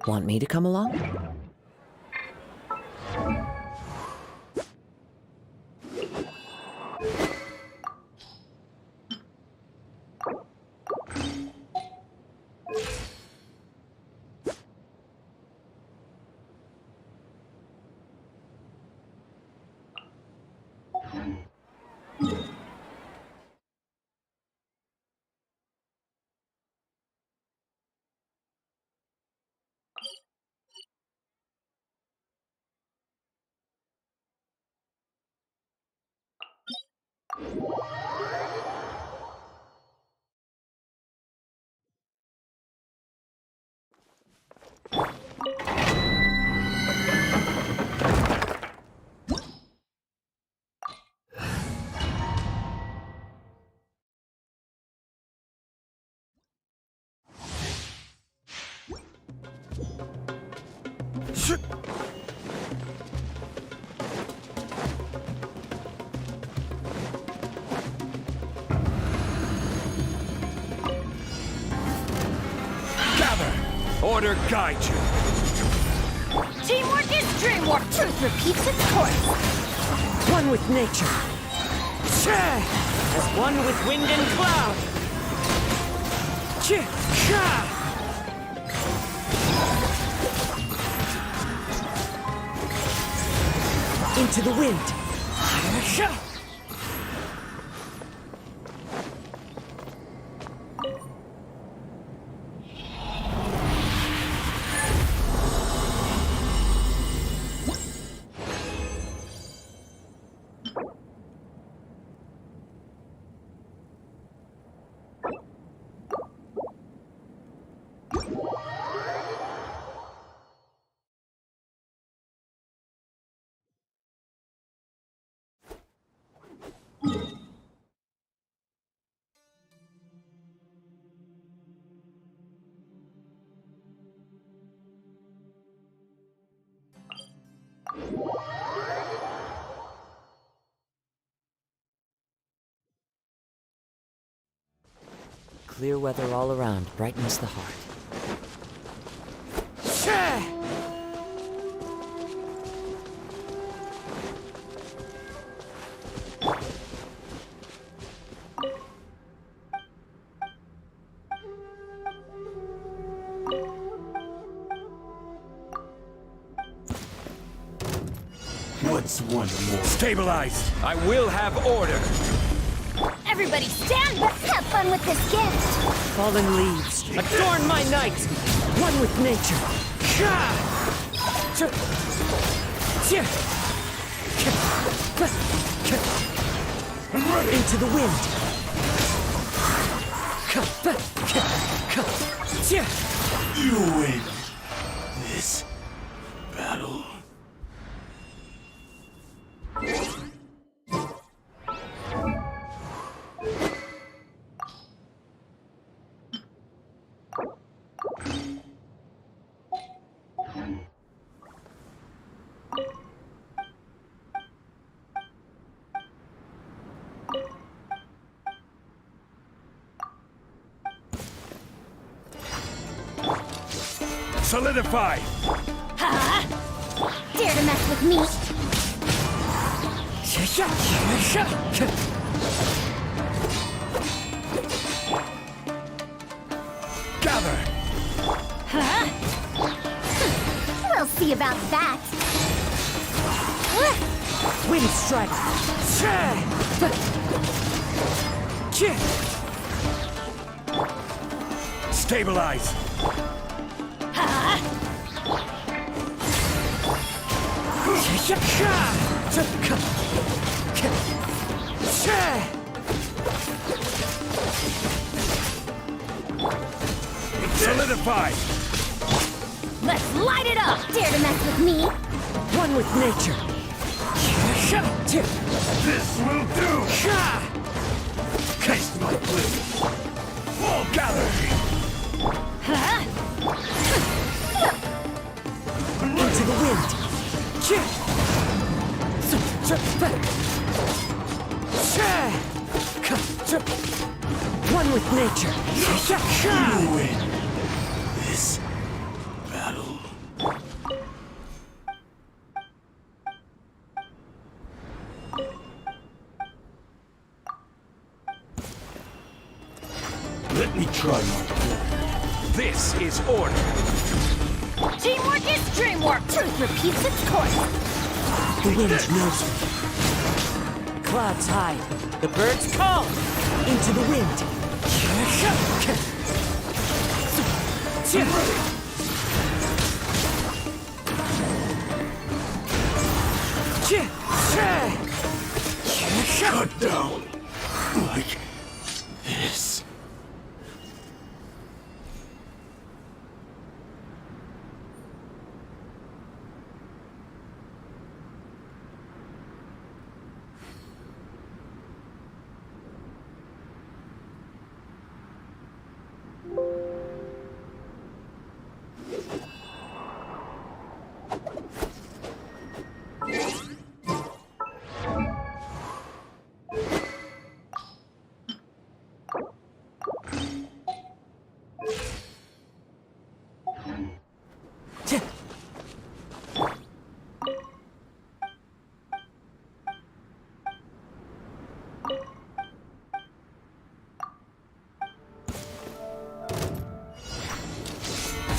Want me to come along? Gather! Order guide you! Teamwork is dreamwork. Truth repeats its course. One with nature. As one with wind and cloud. Into the wind. Clear weather all around brightens the heart. What's one more? Stabilized! I will have order! Everybody stand back. Have fun with this gift. Fallen leaves, adorn my night! One with nature. Into the wind. You win this battle. Solidify! Ha! Dare to mess with me? Gather! Huh? We'll see about that. Wind strike. Stabilize! Solidify! Let's light it up! Dare to mess with me? One with nature. This will do! Taste my blade! All gather! Huh? Into the wind. One with nature. You win this battle. Let me try my order. This is order. Teamwork is dreamwork. Truth repeats its course. The wind knows me. Clouds hide. The birds call. Into the wind. Cut down like this.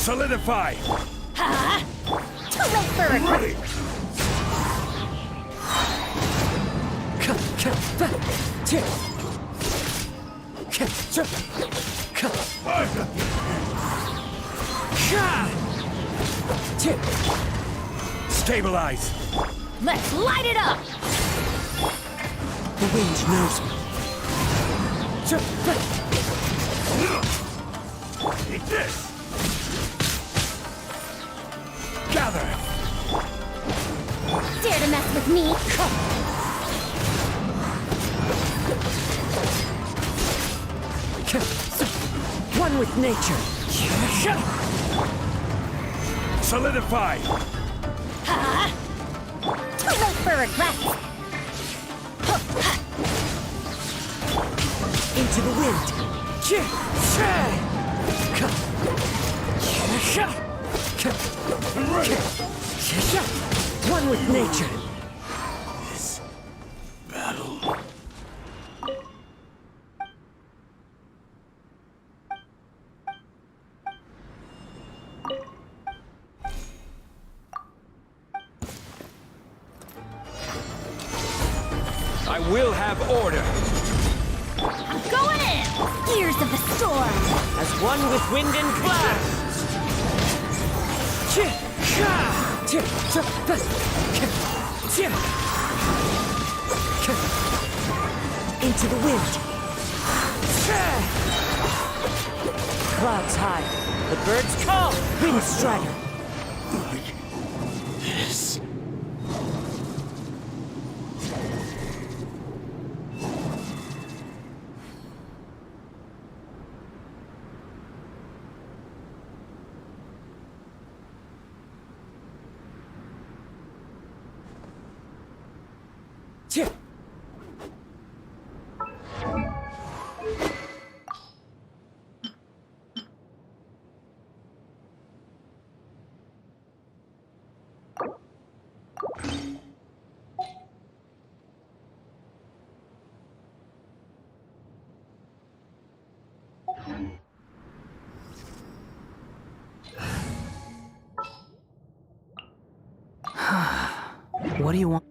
Solidify! Ha! Too late for regret! Stabilize! Let's light it up! The wind knows me. Eat this! Gather! Dare to mess with me? One with nature. Solidify! Ha! Too late for regret! Into the wind. One with nature. This battle. I will have order. I'm going in! Gears of the storm! As one with wind and cloud. Into the wind. Clouds high. The birds call. Wind strider. This. What do you want?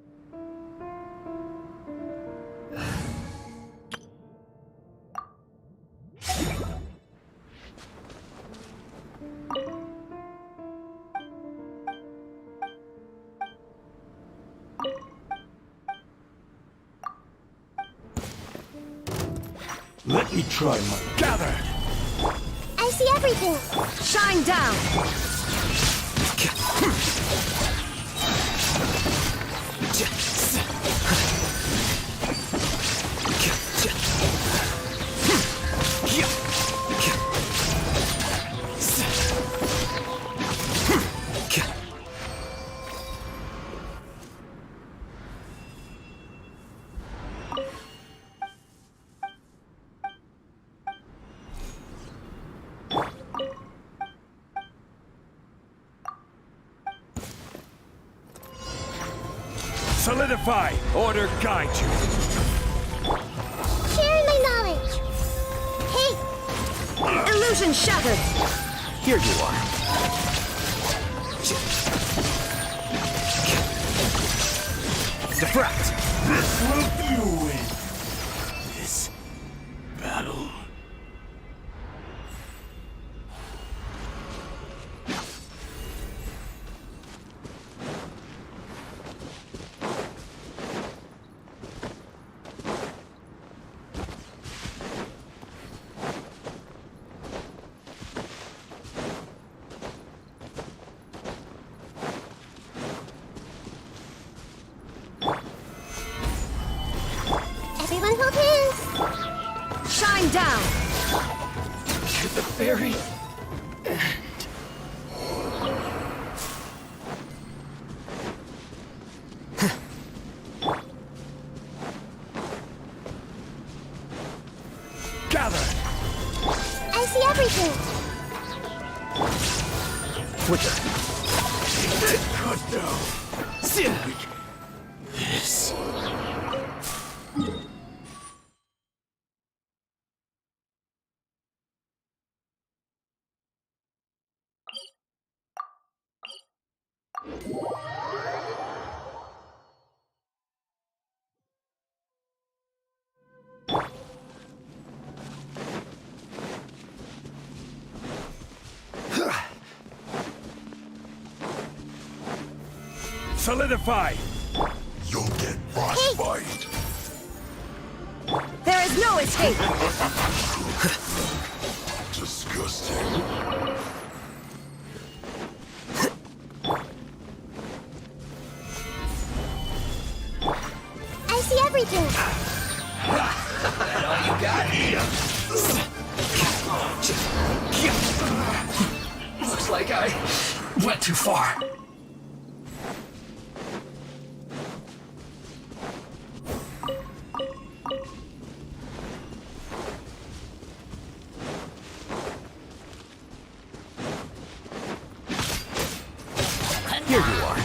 Let me try my gather. I see everything. Shine down! Solidify! Order guide you! Sharing my knowledge. Hey, Illusion shattered! Here you are. Defract! This will do in this battle. everyone hold hands. Shine down! To the very end. Gather! I see everything. Quicker. Cut down. Like this. Solidify! You'll get frostbite. There is no escape! Disgusting. I see everything. That all you got? Looks like I went too far. Here you are.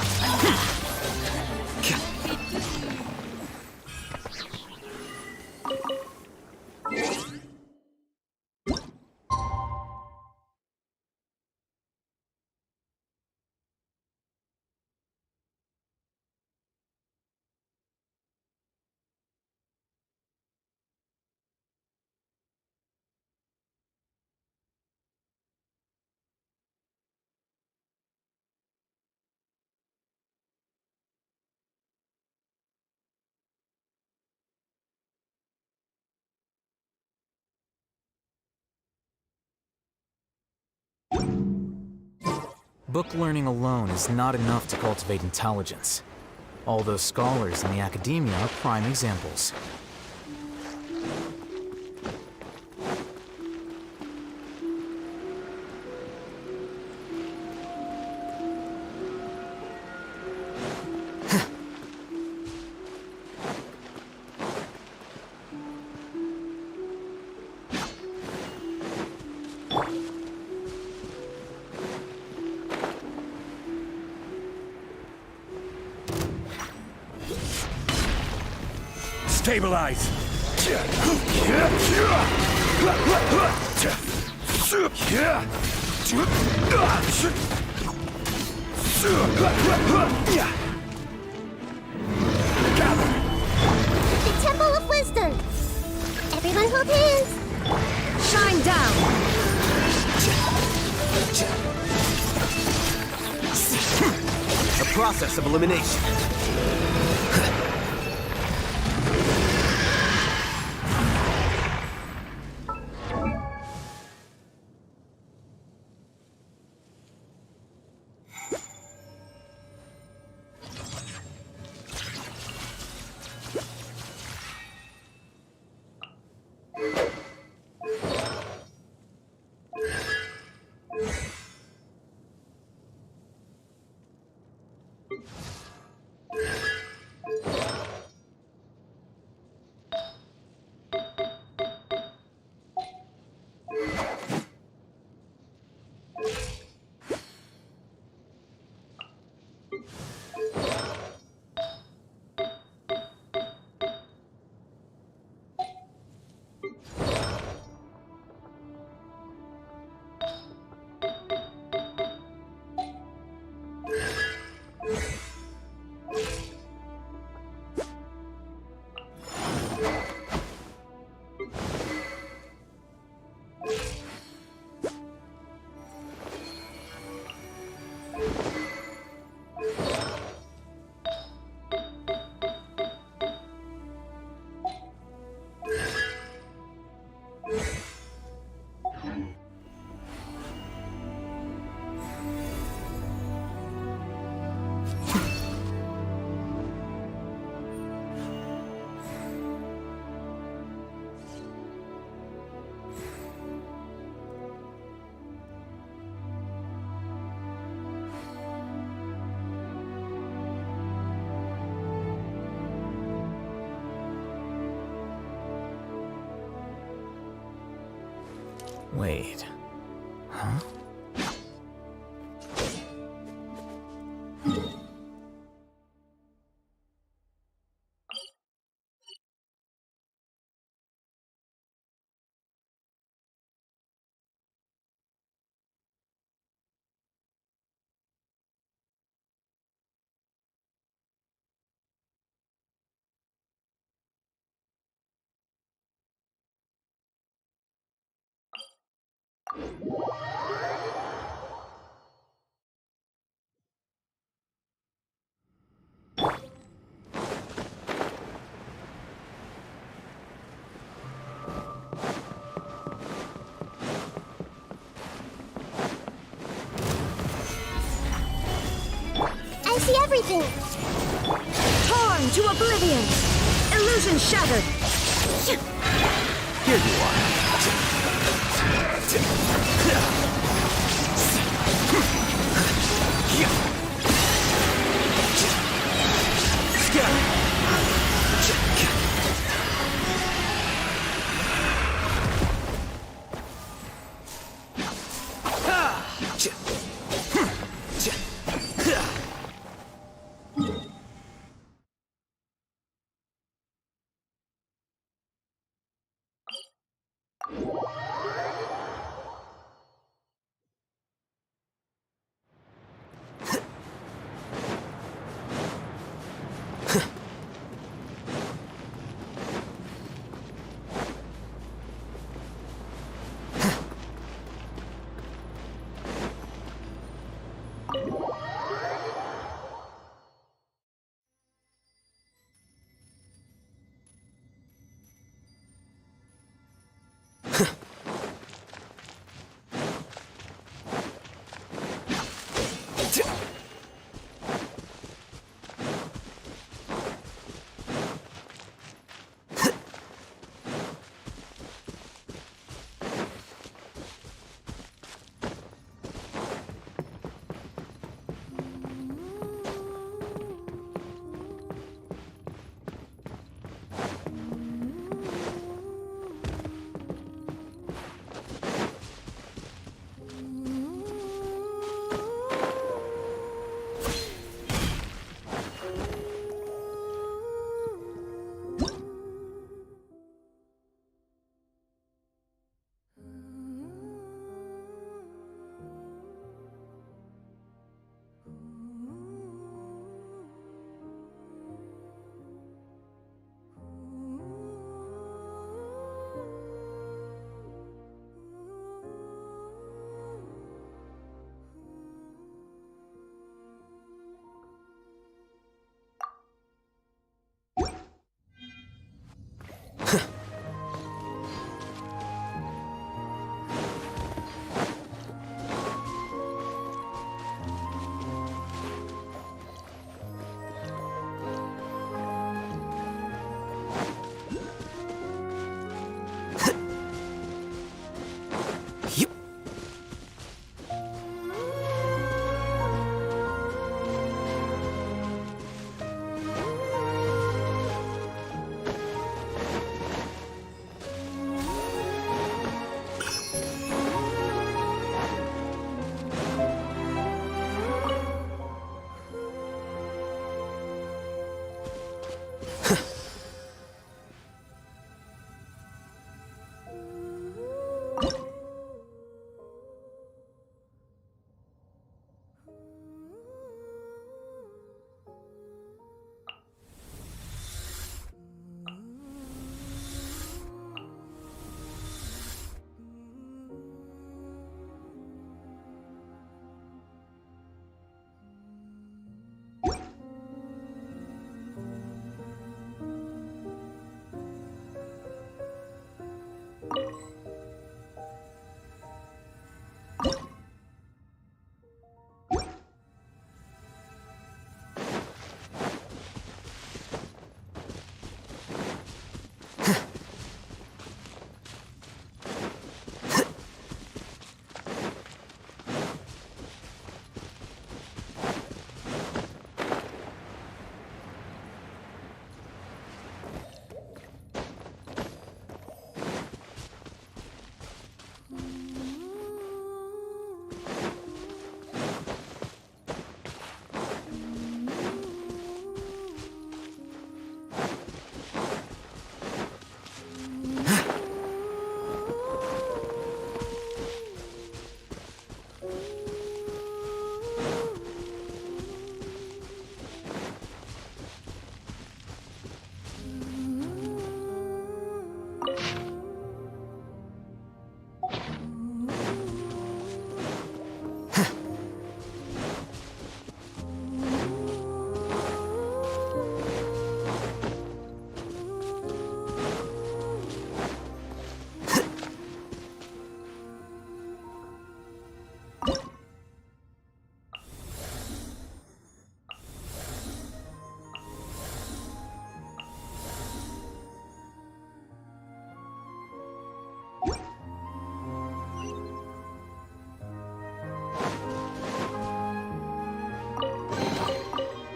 Book learning alone is not enough to cultivate intelligence. All those scholars in the academia are prime examples. Stabilize! The Temple of Wisdom. Everyone hold hands. Shine down! The process of elimination. Wait. Huh? I see everything. Torn to oblivion! Illusion shattered! Here you are.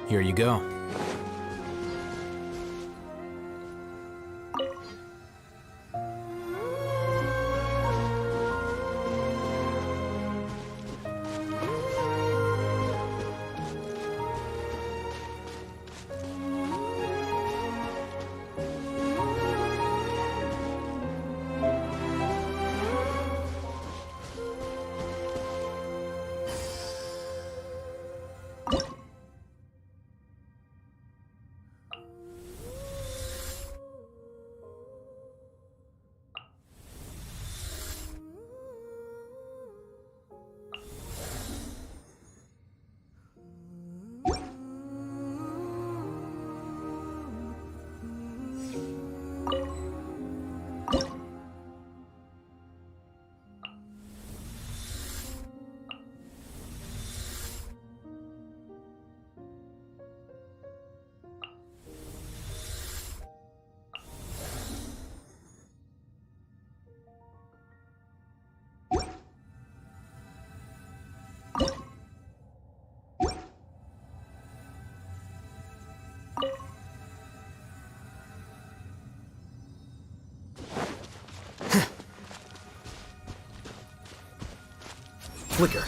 Here you go. Flicker.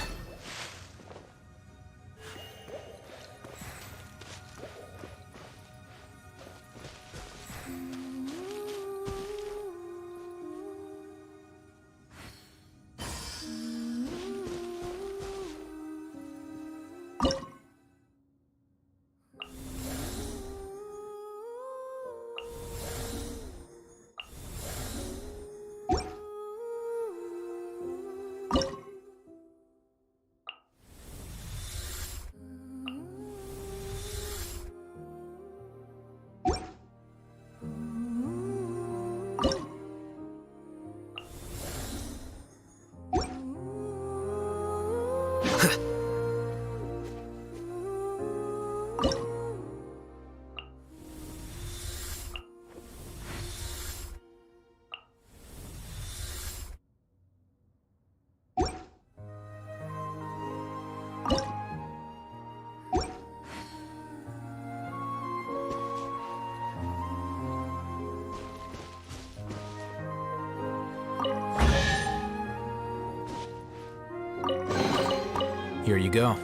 Here you go.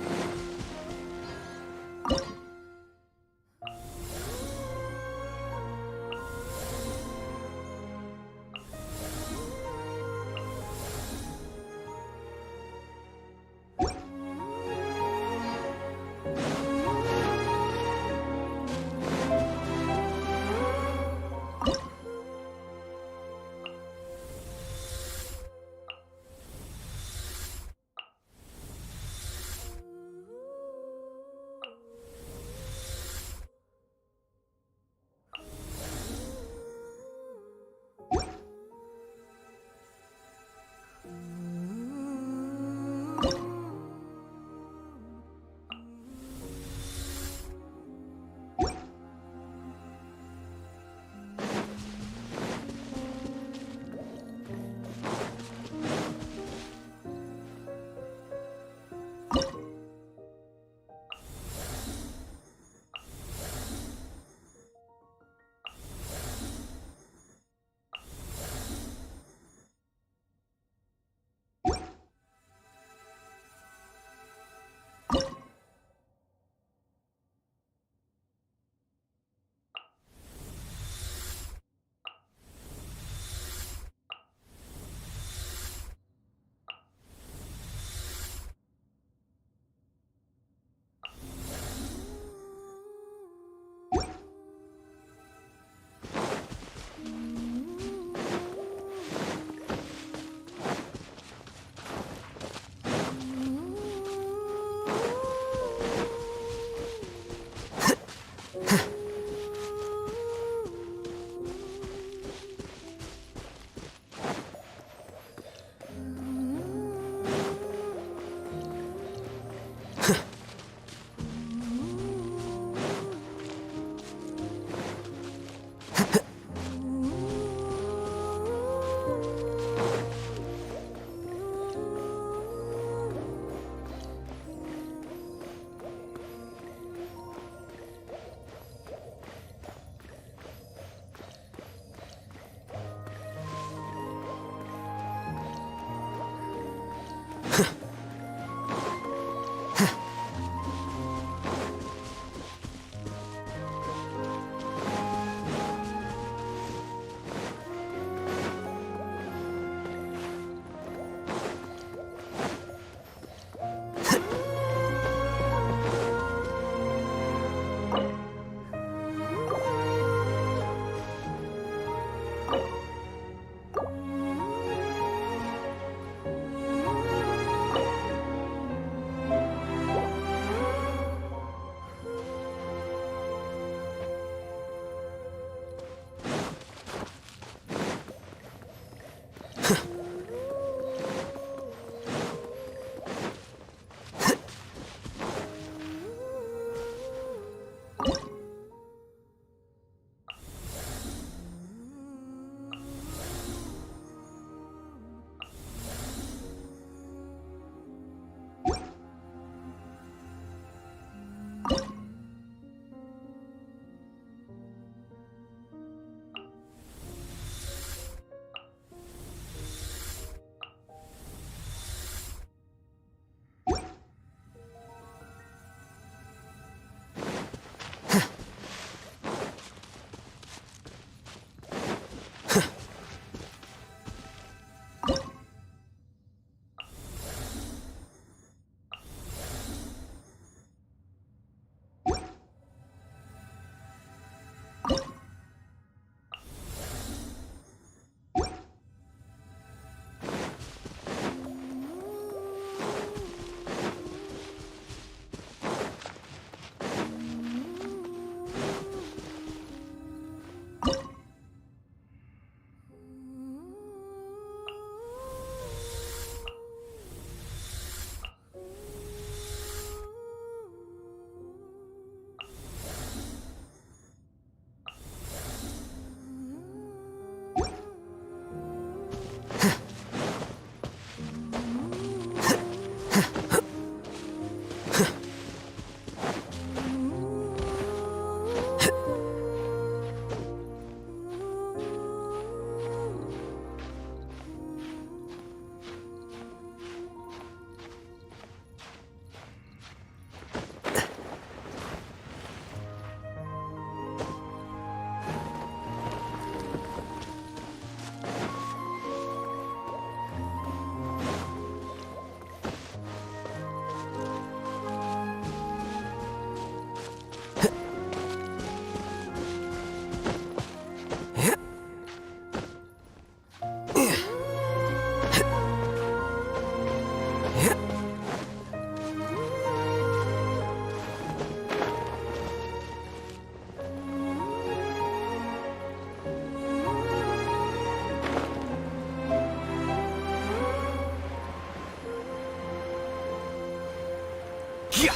Yeah.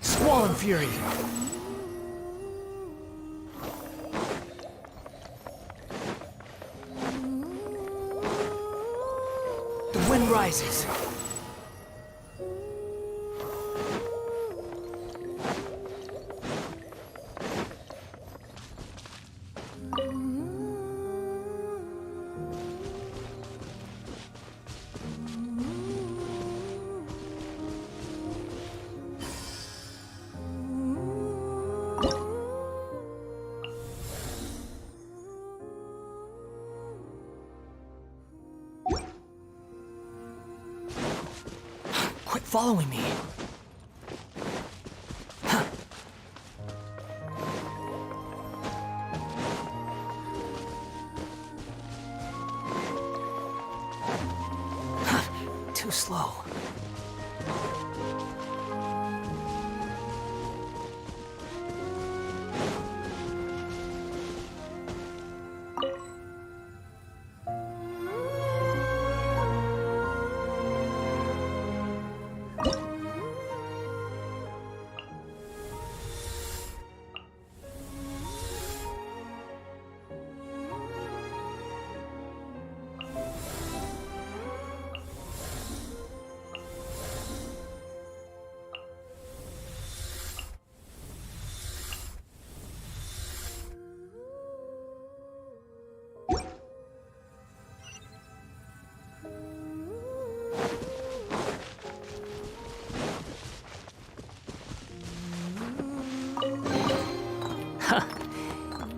Squall Fury! The wind rises. Quit following me. Too slow.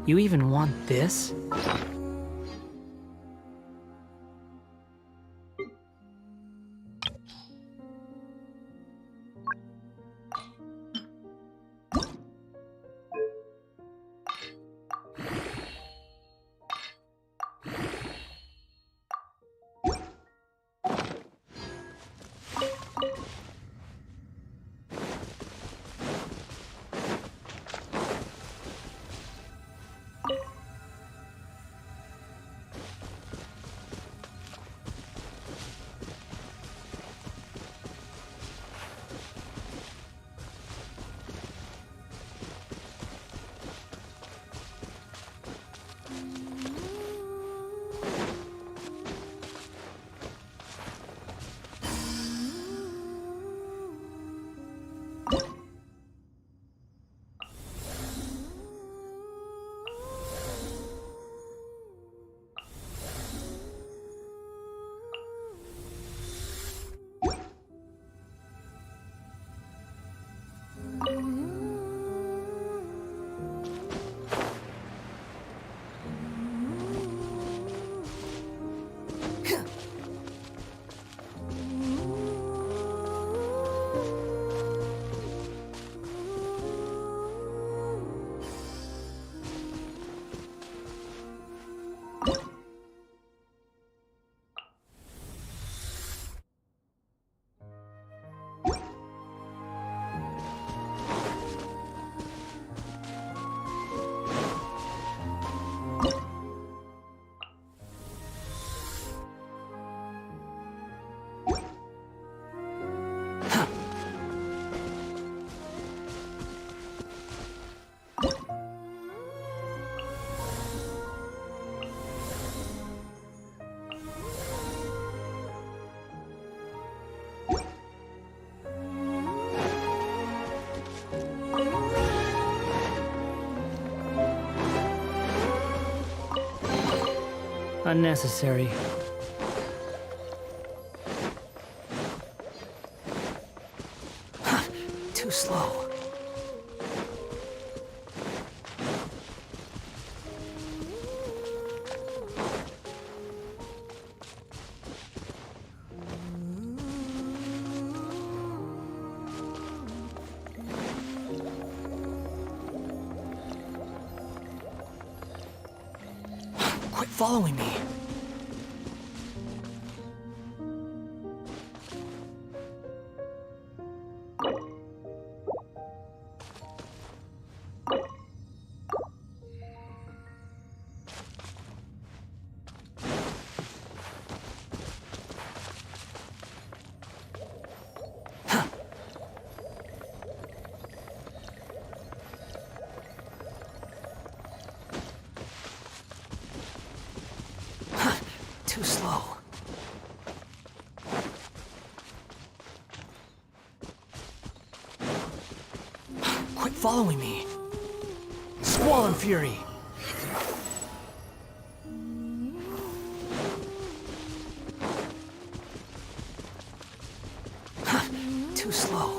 You even want this? Unnecessary. Too slow. Quit following me. Too slow. Quit following me. Squall and fury. Too slow.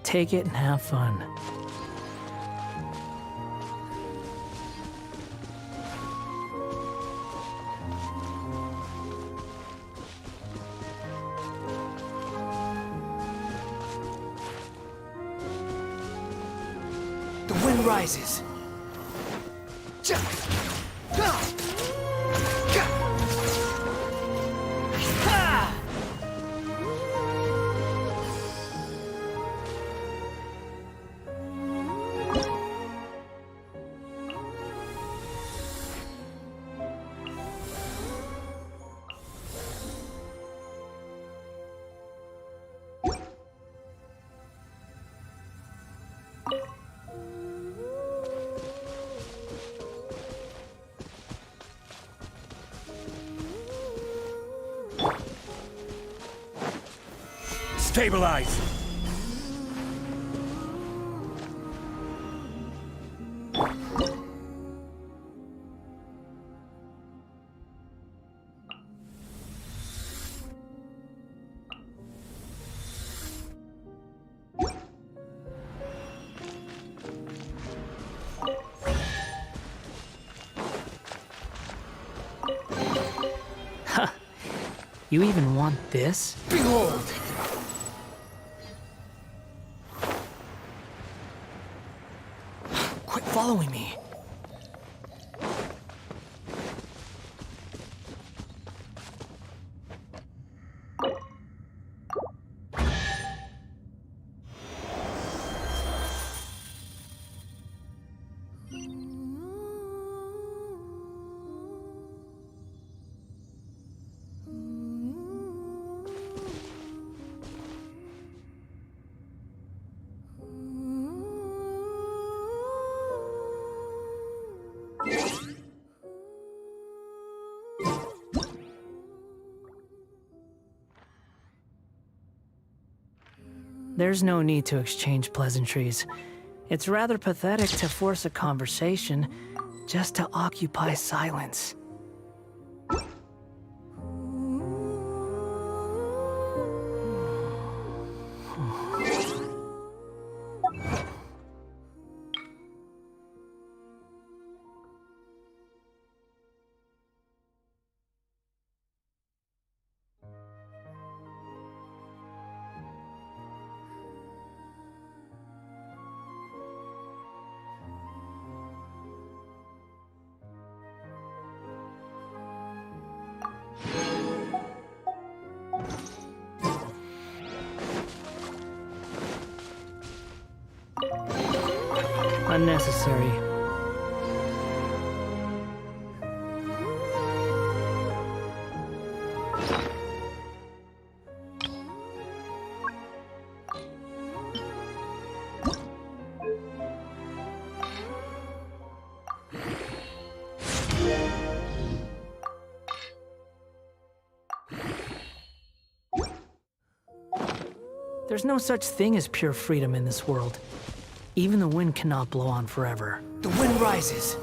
Take it and have fun. The wind rises. Stabilize! You even want this? Behold! Quit following me. There's no need to exchange pleasantries. It's rather pathetic to force a conversation just to occupy silence. Unnecessary. There's no such thing as pure freedom in this world. Even the wind cannot blow on forever. The wind rises.